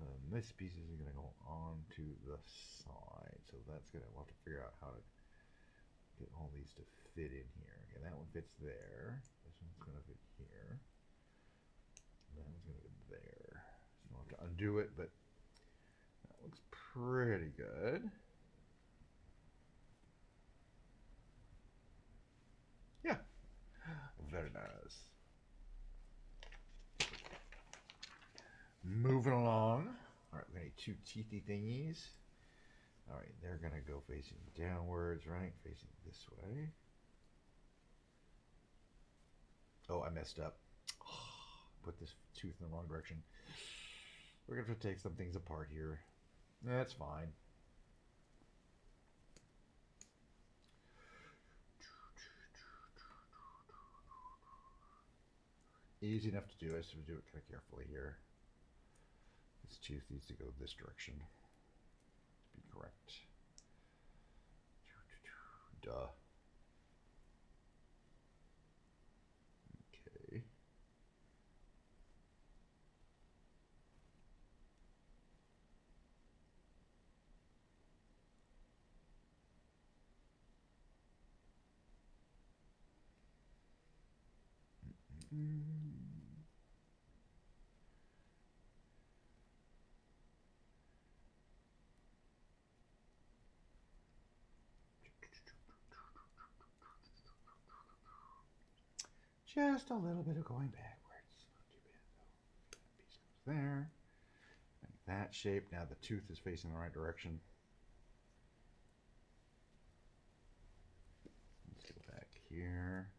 And this piece is going to go onto the side. So that's going to, we'll have to figure out how to get all these to fit in here. Okay, that one fits there. This one's going to fit here. And that one's going to fit there. So I'll have to undo it, but that looks pretty good. Yeah, very nice. Moving along. All right, we're gonna need two teethy thingies. All right, they're gonna go facing downwards, right? Facing this way. Oh, I messed up. Oh, put this tooth in the wrong direction. We're going to have to take some things apart here. That's fine. Easy enough to do. I just have to do it kind of carefully here. This tooth needs to go this direction to be correct. Duh. Okay. Just a little bit of going backwards. Not too bad though. That piece goes there. Like that shape. Now the tooth is facing the right direction. Let's go back here.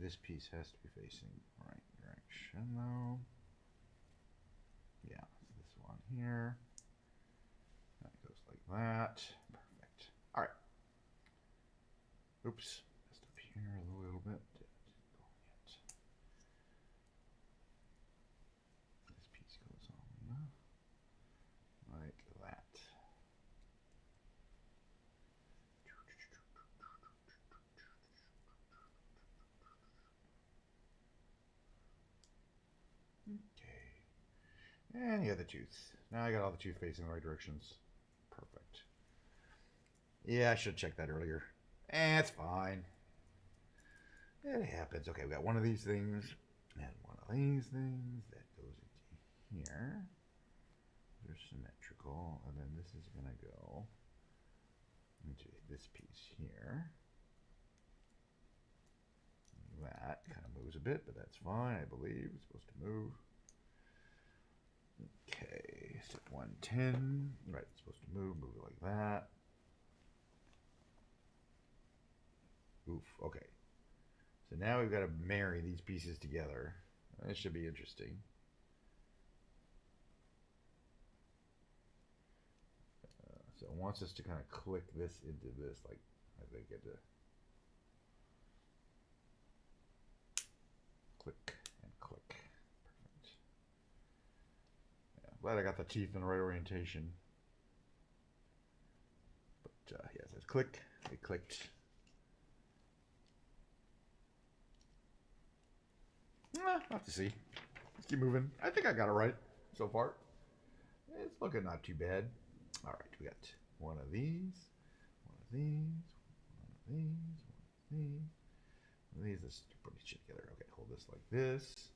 This piece has to be facing the right direction though. Yeah, this one here. That goes like that. Perfect. All right. Oops. Messed up here a little bit. This piece goes on like that. Okay. And the other tooth. Now I got all the tooth facing the right directions. Perfect. Yeah, I should have checked that earlier. It's fine. It happens. Okay, we got one of these things and one of these things that goes into here. They're symmetrical, and then this is gonna go into this piece here. That kind of moves a bit, but that's fine, I believe. It's supposed to move. Okay, step 110. Right, it's supposed to move it like that. Oof, okay. So now we've got to marry these pieces together. This should be interesting. So it wants us to kind of click this into this, like I think it to click and click. Perfect. Yeah, glad I got the teeth in the right orientation. But yeah, it says click. It clicked. I'll have to see. Let's keep moving. I think I got it right so far. It's looking not too bad. All right, we got one of these, one of these, one of these, one of these. One of these. Let's put these shit together. Okay, hold this like this.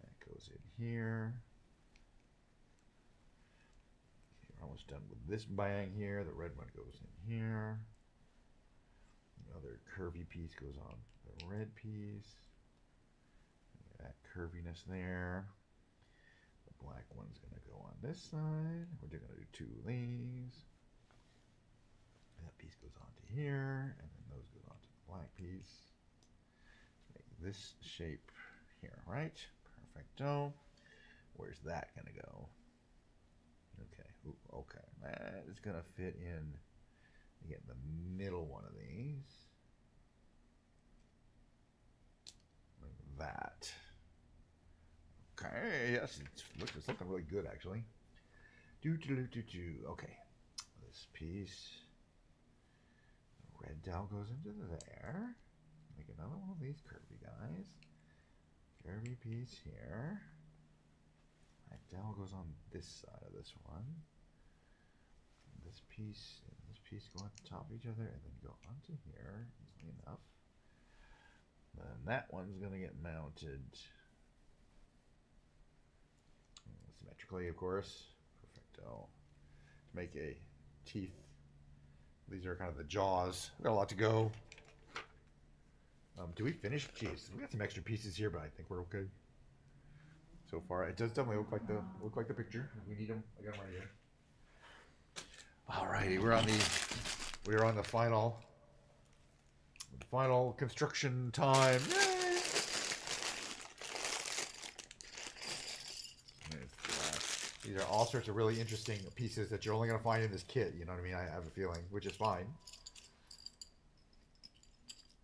That goes in here. Okay, we're almost done with this bang here. The red one goes in here. Another curvy piece goes on the red piece. That curviness there. The black one's going to go on this side. We're going to do two of these. That piece goes onto here, and then those go onto the black piece. Let's make this shape here, right? Perfecto. Where's that going to go? Okay. Ooh, okay. That is going to fit in. You get the middle one of these. Like that. Okay, yes, it's looking really good actually. Okay, this piece, the red dowel goes into there. Make another one of these curvy guys. Curvy piece here. That dowel goes on this side of this one. This piece and this piece go on top of each other and then go onto here, easily enough. Then that one's gonna get mounted symmetrically, of course. Perfecto. To make a teeth. These are kind of the jaws. We've got a lot to go. Do we finish? Jeez, we got some extra pieces here, but I think we're okay. So far, it does definitely look like the picture. If we need them, I got them right here. Alrighty, we're on the final construction time. Yay! These are all sorts of really interesting pieces that you're only going to find in this kit. You know what I mean? I have a feeling, which is fine.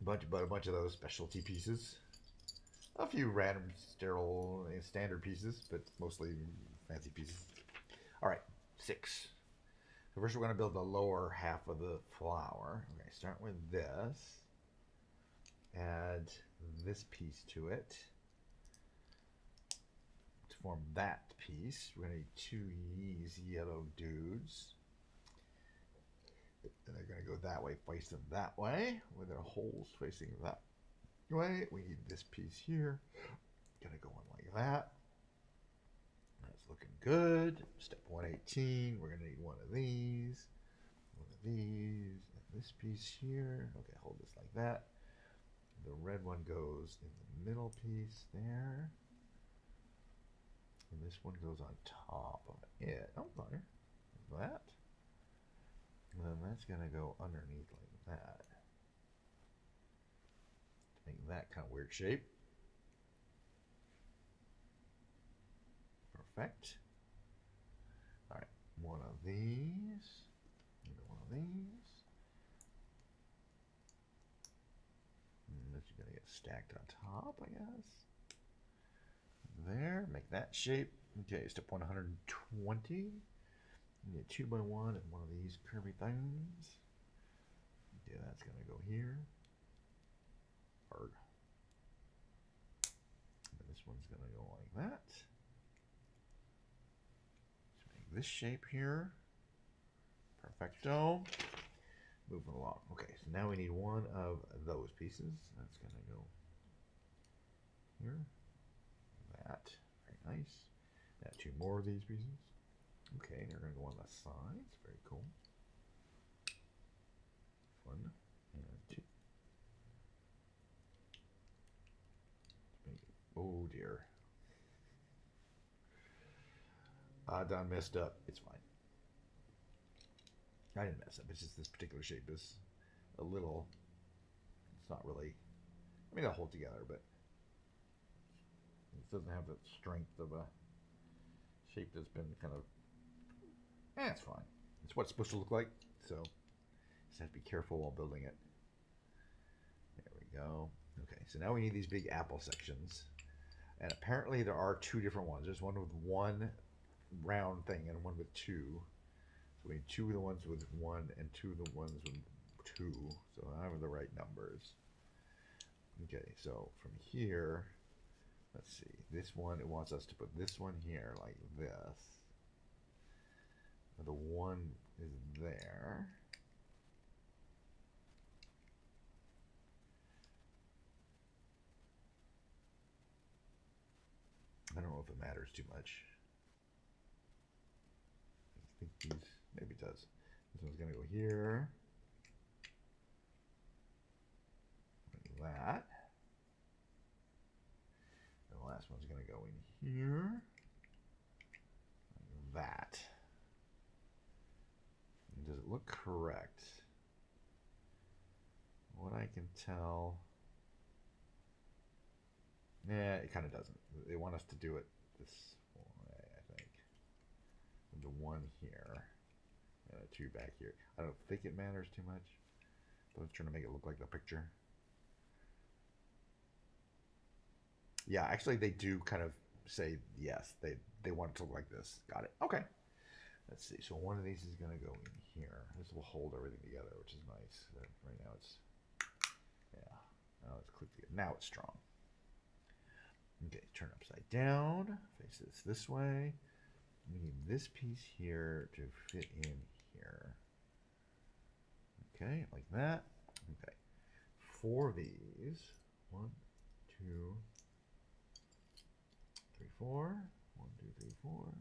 But a bunch of those specialty pieces. A few random, sterile, standard pieces, but mostly fancy pieces. All right, 6. So first we're going to build the lower half of the flower. Okay, start with this. Add this piece to it. To form that piece, we're going to need 2 of these yellow dudes. And they're going to go that way, facing that way, with their holes facing that way. We need this piece here. Going to go in like that. That's looking good. Step 118, we're going to need one of these, and this piece here. Okay, hold this like that. The red one goes in the middle piece there. And this one goes on top of it. Oh, there. Like that. And then that's going to go underneath like that. To make that kind of weird shape. Perfect. All right, one of these. One of these. And this is going to get stacked on top, I guess. There, make that shape. Okay, step 120. You need 2x1 and one of these curvy things. Okay, that's going to go here. Hard. And this one's going to go like that. Let's make this shape here. Perfecto. Moving along. Okay, so now we need one of those pieces. That's going to go here. That. Very nice. Now 2 more of these pieces. Okay, they're going to go on the sides. Very cool. 1 and 2. Oh dear. I done messed up. It's fine. I didn't mess up. It's just this particular shape is a little. It's not really. I mean, they'll hold together, but it doesn't have the strength of a shape that's been kind of. It's fine. It's what it's supposed to look like. So just have to be careful while building it. There we go. Okay, so now we need these big apple sections. And apparently there are 2 different ones. There's one with 1 round thing and one with 2. So we need 2 of the ones with 1 and 2 of the ones with 2. So I have the right numbers. Okay, so from here, let's see. This one, it wants us to put this one here like this. The 1 is there. I don't know if it matters too much. I think these, maybe it does. This one's going to go here. Like that. And the last one's going to go in here. Like that. And does it look correct? What I can tell. Yeah, it kind of doesn't. They want us to do it this way, I think. And the 1 here, and a 2 back here. I don't think it matters too much, but I'm trying to make it look like the picture. Yeah, actually, they do kind of say yes. They want it to look like this. Got it. Okay. Let's see. So one of these is going to go in here. This will hold everything together, which is nice. Right now it's, yeah. Now it's clicked together. Now it's strong. Okay, turn upside down, face this way. We need this piece here to fit in here. Okay, like that. Okay, 4 of these. 1, 2, 3, 4. 1, 2, 3, 4.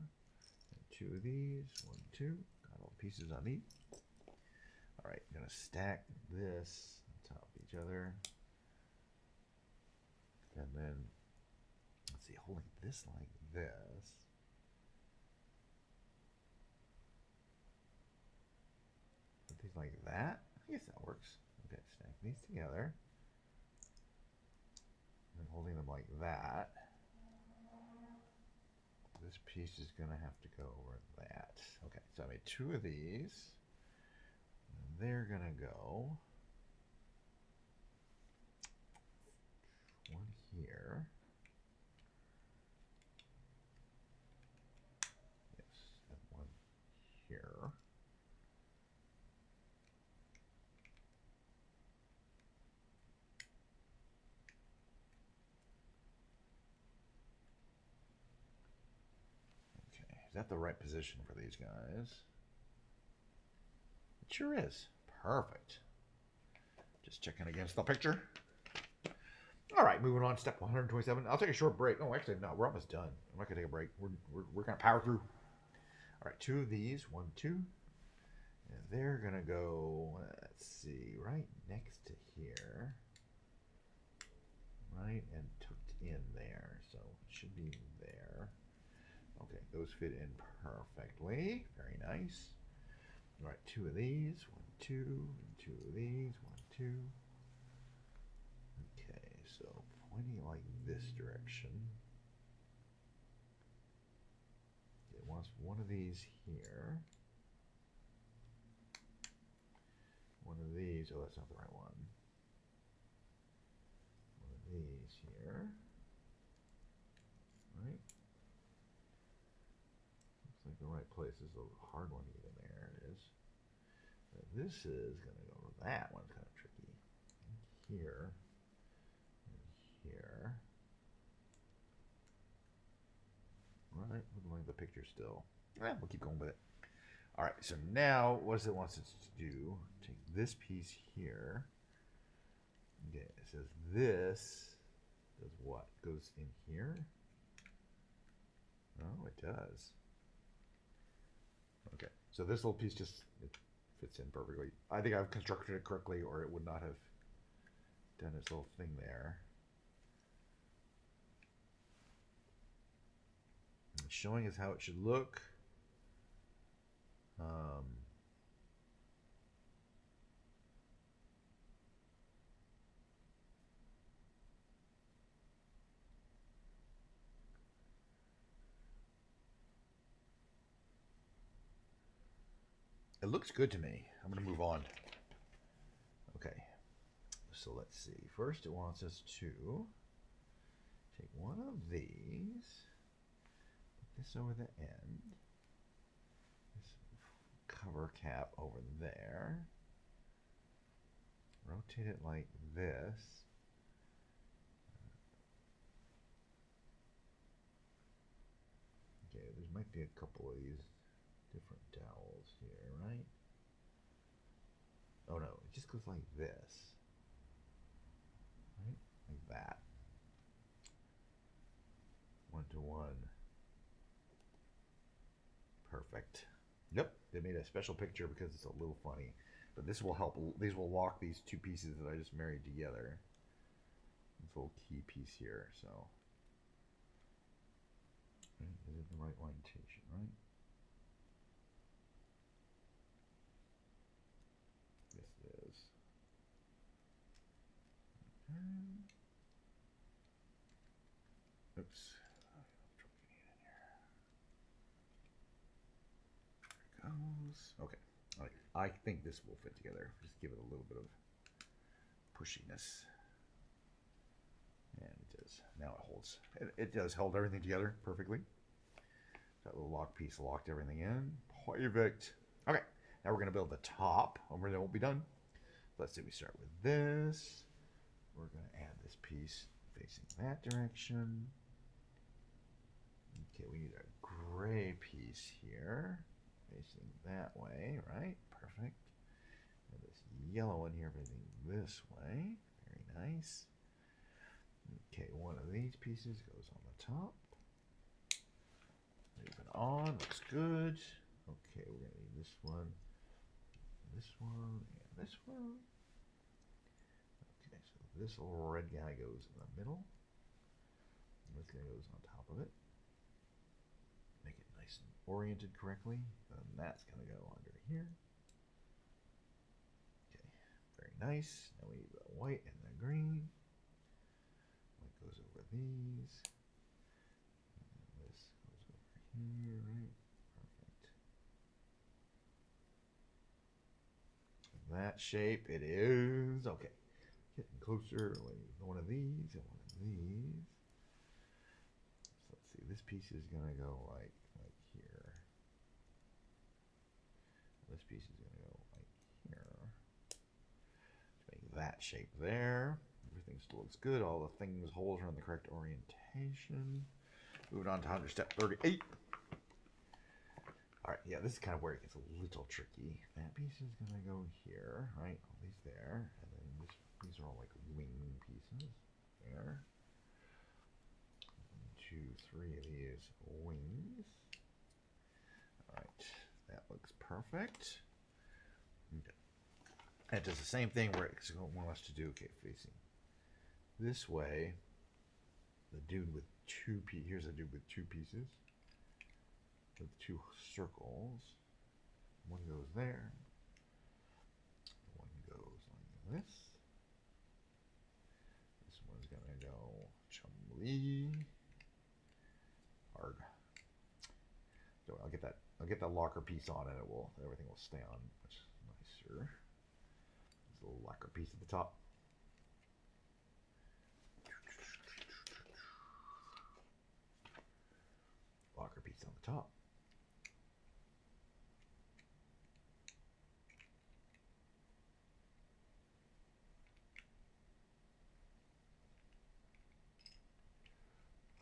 And 2 of these. 1, 2. Got all the pieces I need. All right, I'm gonna stack this on top of each other, and then. Let's see, holding this like this. Put these like that. I guess that works. Okay, stack these together. And holding them like that. this piece is going to have to go over that. Okay, so I made 2 of these. They're going to go one here. Yes, and one here. Okay, is that the right position for these guys? It sure is. Perfect. Just checking against the picture. All right, moving on. Step 127. I'll take a short break. Oh, actually, no, we're almost done. I'm not gonna take a break. We're gonna power through. All right, 2 of these. 1, 2, and they're gonna go. Let's see, right next to here, right, and tucked in there. So it should be there. Okay, those fit in perfectly. Very nice. All right, 2 of these. 1, 2, and 2 of these. 1, 2. Okay, so pointing like this direction. It wants one of these here. One of these. Oh, that's not the right one. One of these here. Right? Looks like the right place is a hard one to get in there. It is. This is going to go to that one's kind of tricky. Here. Here. Right, looking like the picture still. We'll keep going with it. All right, so now what does it want us to do? Take this piece here. Okay, it says this does what? Goes in here? Oh, it does. Okay, so this little piece just it fits in perfectly. I think I've constructed it correctly, or it would not have done its little thing there. And showing us how it should look. It looks good to me. I'm going to move on. Okay, so let's see. First, it wants us to take one of these, put this over the end, this cover cap over there, rotate it like this. Okay, there might be a couple of these different dowels here, right? Oh no, it just goes like this. Right? Like that. 1 to 1. Perfect. Yep, they made a special picture because it's a little funny. But this will help, these will lock these 2 pieces that I just married together. This little key piece here, so. Is it the right orientation, right? This is. Oops. There it goes. Okay. All right. I think this will fit together. Just give it a little bit of pushiness. And it does. Now it holds. It does hold everything together perfectly. That little lock piece locked everything in. Perfect. Okay. Now we're going to build the top. And then we'll be done. Let's see. We start with this. We're going to add this piece facing that direction. Okay, we need a gray piece here facing that way, right? Perfect. And this yellow one here facing this way. Very nice. Okay, one of these pieces goes on the top. Leave it on. Looks good. Okay, we're going to need this one, and this one. Okay, so this little red guy goes in the middle. And this guy goes on top of it. Make it nice and oriented correctly. And that's going to go under here. Okay, very nice. Now we need the white and the green. White goes over these. And this goes over here, right? Perfect. That shape it is. Okay. Getting closer. One of these and one of these. So let's see. This piece is gonna go like here. This piece is gonna go like here. Make that shape there. Everything still looks good. All the things, holes are in the correct orientation. Moving on to under step 38. All right, yeah, this is kind of where it gets a little tricky. That piece is gonna go here, right? All these there, and then these are all like wing pieces. There. 1, 2, 3 of these wings. All right, that looks perfect. Okay. And it does the same thing where it wants us to do, okay, facing this way. The dude with two pieces. Here's a dude with two pieces. With two circles. One goes there. One goes like this. This one's gonna go Chumlee. Arg. So I'll get that locker piece on and everything will stay on much nicer. There's a little locker piece at the top. Locker piece on the top.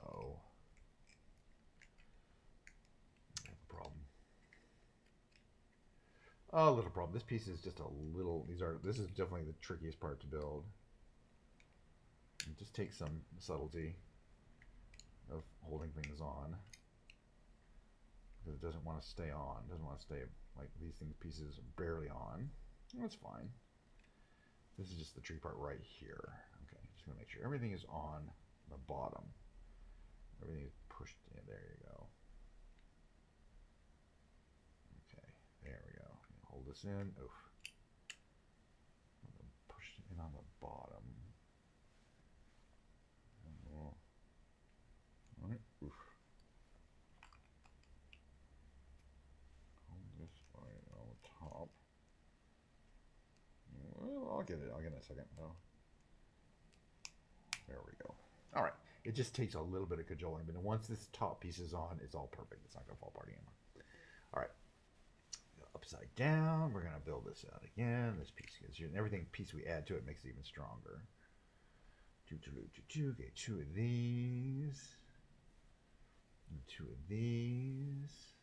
Oh. I have a problem. A little problem. This piece is just a little, this is definitely the trickiest part to build. It just takes some subtlety of holding things on. Because it doesn't want to stay on. It doesn't want to stay, like these pieces are barely on. That's fine. This is just the tricky part right here. Okay, just gonna make sure everything is on the bottom. Everything is pushed in. There you go. Okay, there we go. Hold this in. Oof. Push it in on the bottom. All right. Oof. Hold this right on the top. Well, I'll get it. I'll get it in a second. No. There we go. All right. It just takes a little bit of cajoling, but once this top piece is on, it's all perfect. It's not going to fall apart anymore. All right. Upside down. We're going to build this out again. This piece gets you, and everything piece we add to it makes it even stronger. Get two of these. And two of these.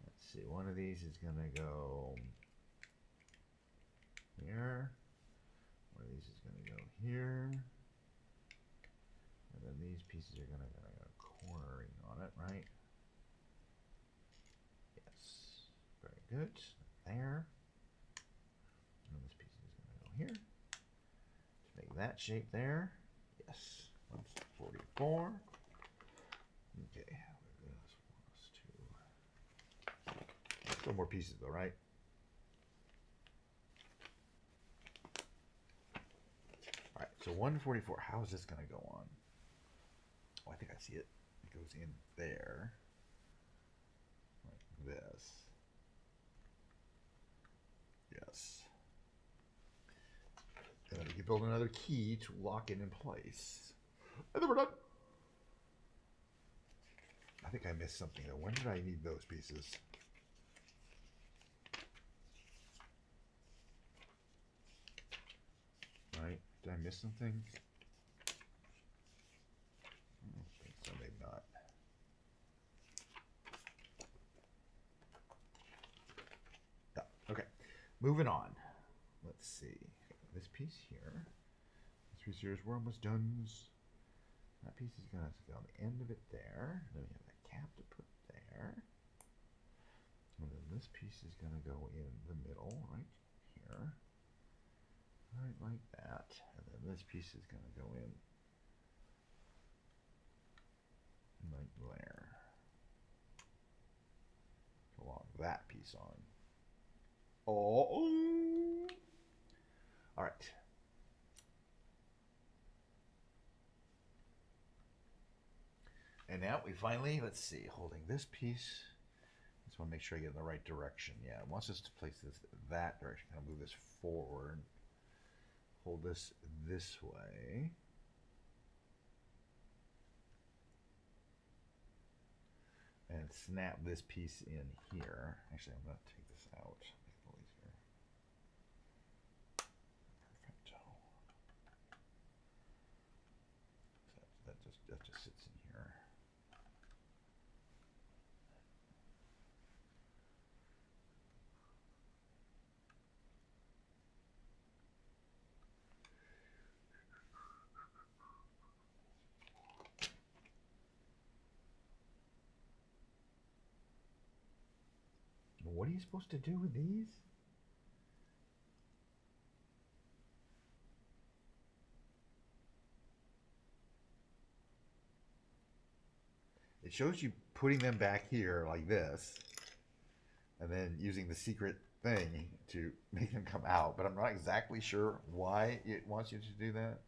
Let's see. One of these is going to go here. One of these is going to go here. And then these pieces are going to go cornering on it, right? Yes. Very good. There. And this piece is going to go here. To make that shape there. Yes. 144. Okay. Still more pieces though, right? Alright, so 144. How is this going to go on? Oh, I think I see it. It goes in there. Like this. Yes. And then we can build another key to lock it in place. And then we're done. I think I missed something though. When did I need those pieces? Right? Did I miss something? I don't think so, maybe not. Yeah, okay. Moving on. Let's see. This piece here. This piece here is we're almost done. That piece is going to go on the end of it there. Then we have that cap to put there. And then this piece is going to go in the middle, right here. Right like that. And then this piece is going to go in like there. Along that piece on. Oh! All right. And now we finally, let's see, holding this piece. Just want to make sure I get in the right direction. Yeah, it wants us to place this that direction. Kind of move this forward. Hold this way. And snap this piece in here. Actually, I'm going to take this out. Perfect. That just sits in here. What are you supposed to do with these? It shows you putting them back here like this, and then using the secret thing to make them come out, but I'm not exactly sure why it wants you to do that.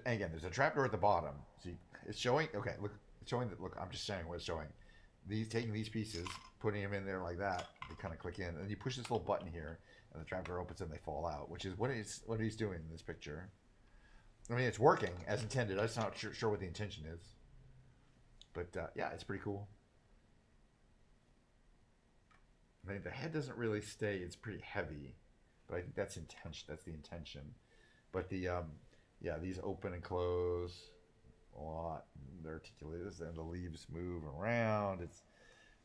Again, there's a trapdoor at the bottom. See, it's showing, okay, look, it's showing that, look, I'm just saying what it's showing. Taking these pieces, putting them in there like that, they kind of click in, and you push this little button here, and the trapdoor opens and they fall out, which is what he's doing in this picture. I mean, it's working as intended. I'm just not sure what the intention is. But yeah, it's pretty cool. I mean, the head doesn't really stay. It's pretty heavy, but I think that's intention. That's the intention. But the yeah, these open and close a lot. They're articulated, and the leaves move around.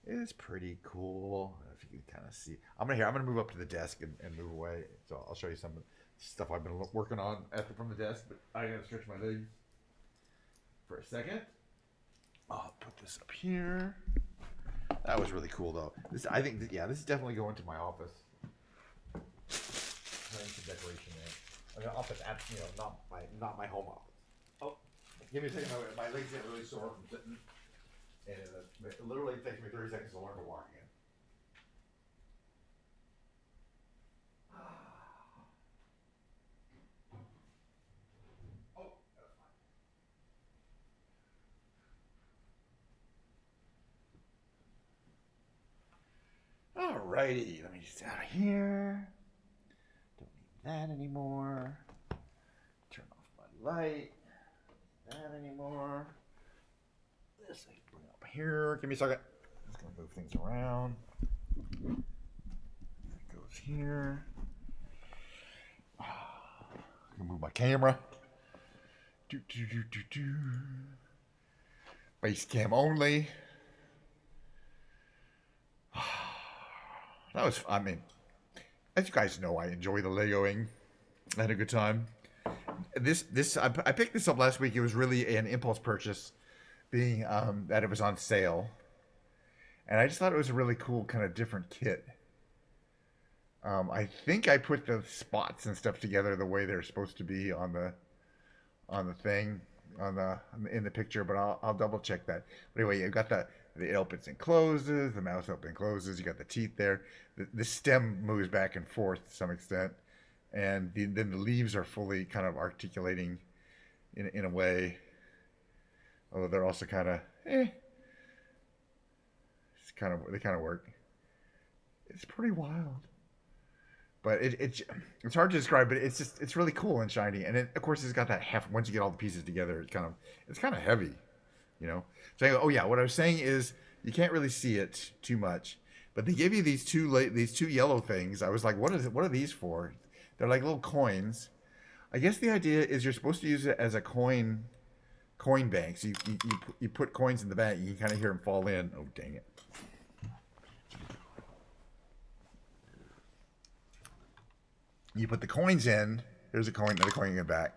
It's pretty cool. If you can kind of see, I'm gonna move up to the desk and move away. So I'll show you some stuff I've been working on from the desk. But I gotta stretch my legs for a second. I'll put this up here. That was really cool, though. I think, yeah, this is definitely going to my office. Some decoration there. An office, not my home office. Oh, give me a second. My legs get really sore from sitting, and it literally takes me 30 seconds to learn to walk again. Alrighty, let me just out of here. Don't need that anymore. Turn off my light. That anymore. This I can bring up here. Give me a second. I'm just gonna move things around. It goes here. I'm gonna move my camera. Base cam only. That was, I mean, as you guys know, I enjoy the Legoing. I had a good time. I picked this up last week. It was really an impulse purchase, being that it was on sale, and I just thought it was a really cool kind of different kit. I think I put the spots and stuff together the way they're supposed to be on the thing in the picture, but I'll double check that. But anyway, you've got it opens and closes, the mouth opens and closes, you got the teeth there. The stem moves back and forth to some extent, and then the leaves are fully kind of articulating in a way, although they're also kind of they kind of work. It's pretty wild, but it's hard to describe, but it's really cool and shiny, and of course it's got that once you get all the pieces together, it's kind of heavy. You know, so oh yeah, what I was saying is you can't really see it too much, but they give you these two yellow things. I was like, what are these for? They're like little coins. I guess the idea is you're supposed to use it as a coin bank. So you put coins in the bank, you can kind of hear them fall in. Oh dang it! You put the coins in. There's a coin, another coin in the back,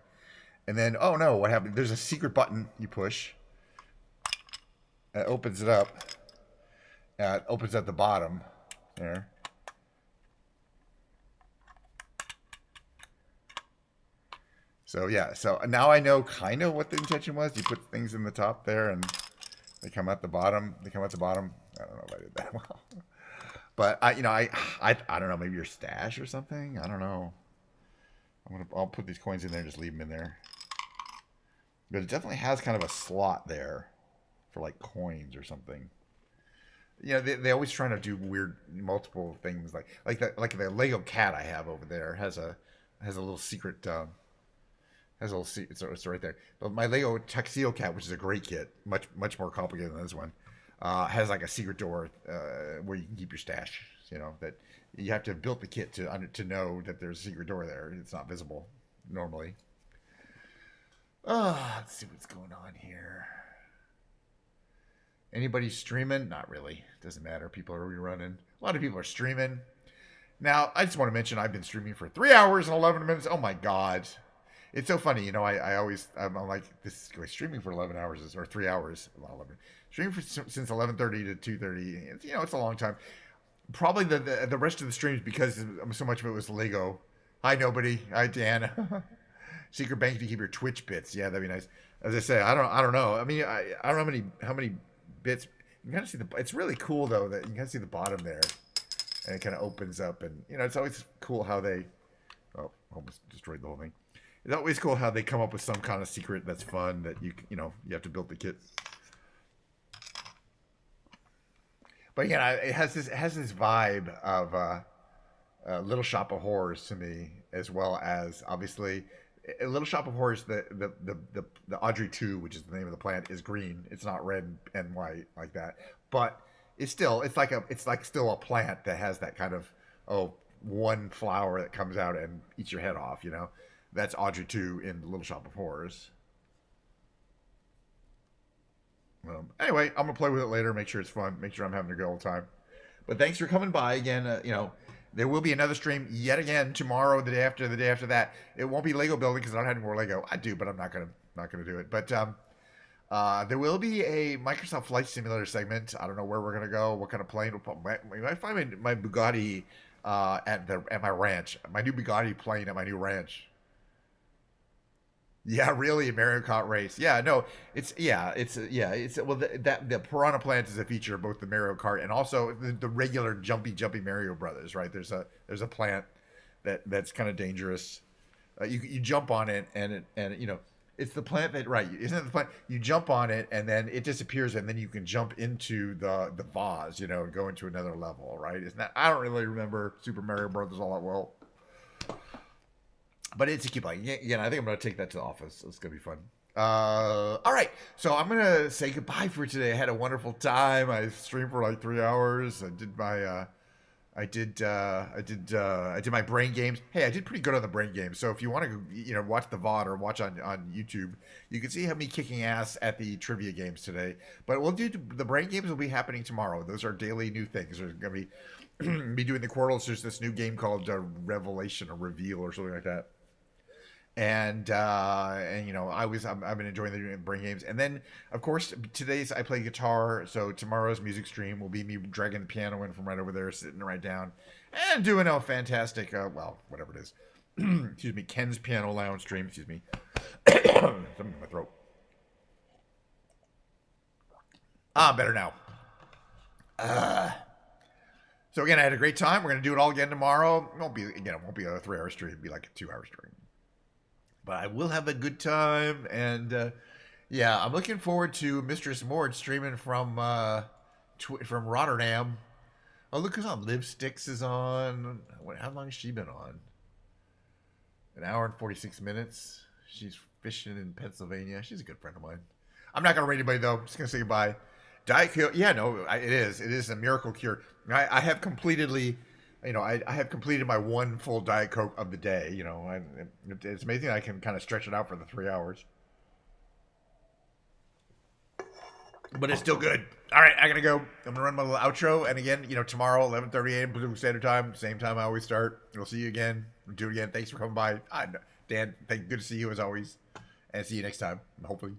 and then oh no, what happened? There's a secret button you push. It opens it up. It opens at the bottom there. So yeah, so now I know kind of what the intention was. You put things in the top there, and they come at the bottom. I don't know if I did that well, but I don't know. Maybe your stash or something. I don't know. I'll put these coins in there and just leave them in there. But it definitely has kind of a slot there for like coins or something. You know, they always trying to do weird multiple things like the Lego cat I have over there has a little secret has a little secret. It's right there. But my Lego tuxedo cat, which is a great kit, much more complicated than this one, has like a secret door where you can keep your stash. You know that you have to have built the kit to know that there's a secret door there. It's not visible normally. Let's see what's going on here. Anybody streaming? Not really. Doesn't matter. People are rerunning. A lot of people are streaming. Now, I just want to mention I've been streaming for 3 hours and 11 minutes. Oh my God. It's so funny. You know, I'm like, this is streaming for 11 hours or 3 hours. Not 11. Streaming since 11:30 to 2:30. You know, it's a long time. Probably the rest of the streams, because so much of it was Lego. Hi, nobody. Hi, Dan. Secret bank to keep your Twitch bits. Yeah, that'd be nice. As I say, I don't know. I mean, I don't know how many bits. You can kind of see it's really cool though that you can kind of see the bottom there, and it kind of opens up, and you know, it's always cool how they. Oh, almost destroyed the whole thing. It's always cool how they come up with some kind of secret that's fun that you have to build the kit. But yeah, it has this vibe of Little Shop of Horrors to me, as well as obviously Little Shop of Horrors. The Audrey 2, which is the name of the plant, is green. It's not red and white like that, but it's still still a plant that has that kind of one flower that comes out and eats your head off. You know, that's Audrey 2 in Little Shop of Horrors. Anyway, I'm gonna play with it later. Make sure it's fun. Make sure I'm having a good old time. But thanks for coming by again. There will be another stream yet again tomorrow, the day after that. It won't be Lego building because I don't have any more Lego. I do, but I'm not gonna do it. But there will be a Microsoft Flight Simulator segment. I don't know where we're gonna go, what kind of plane. We might find my Bugatti at my ranch. My new Bugatti plane at my new ranch. Yeah, really, a Mario Kart race. Yeah, no, the Piranha plant is a feature of both the Mario Kart and also the regular jumpy Mario Brothers, right? There's a plant that's kind of dangerous. You jump on it and it's the plant that, right? Isn't it the plant? You jump on it and then it disappears and then you can jump into the vase, and go into another level, right? Isn't that? I don't really remember Super Mario Brothers all that well. But it's a keep playing. Yeah, I think I'm going to take that to the office. It's going to be fun. All right. So I'm going to say goodbye for today. I had a wonderful time. I streamed for like 3 hours. I did my my brain games. Hey, I did pretty good on the brain games. So if you want to, watch the VOD or watch on YouTube, you can see me kicking ass at the trivia games today. But the brain games will be happening tomorrow. Those are daily new things. There's going to be doing the Quirtles. There's this new game called Revelation or Reveal or something like that. And I've been enjoying the brain games. And then, of course, today's I play guitar. So tomorrow's music stream will be me dragging the piano in from right over there, sitting right down, and doing a fantastic, whatever it is. Excuse me, Ken's Piano Lounge stream. Excuse me. Something in my throat. Better now. So again, I had a great time. We're gonna do it all again tomorrow. It won't be a 3-hour stream. It'll be like a 2-hour stream. But I will have a good time, and I'm looking forward to Mistress Mord streaming from Rotterdam. Oh, look who's on. Liv Sticks is on. How long has she been on? 1 hour and 46 minutes. She's fishing in Pennsylvania. She's a good friend of mine. I'm not gonna rate anybody though. I'm just gonna say goodbye. Diet Coke. Yeah, no, it is. It is a miracle cure. I have completely. I have completed my one full Diet Coke of the day. It's amazing I can kind of stretch it out for the 3 hours. But it's still good. All right, I got to go. I'm going to run my little outro. And again, tomorrow, 11:30 a.m. Pacific Standard Time, same time I always start. We'll see you again. We'll do it again. Thanks for coming by. Dan, good to see you as always. And see you next time, hopefully.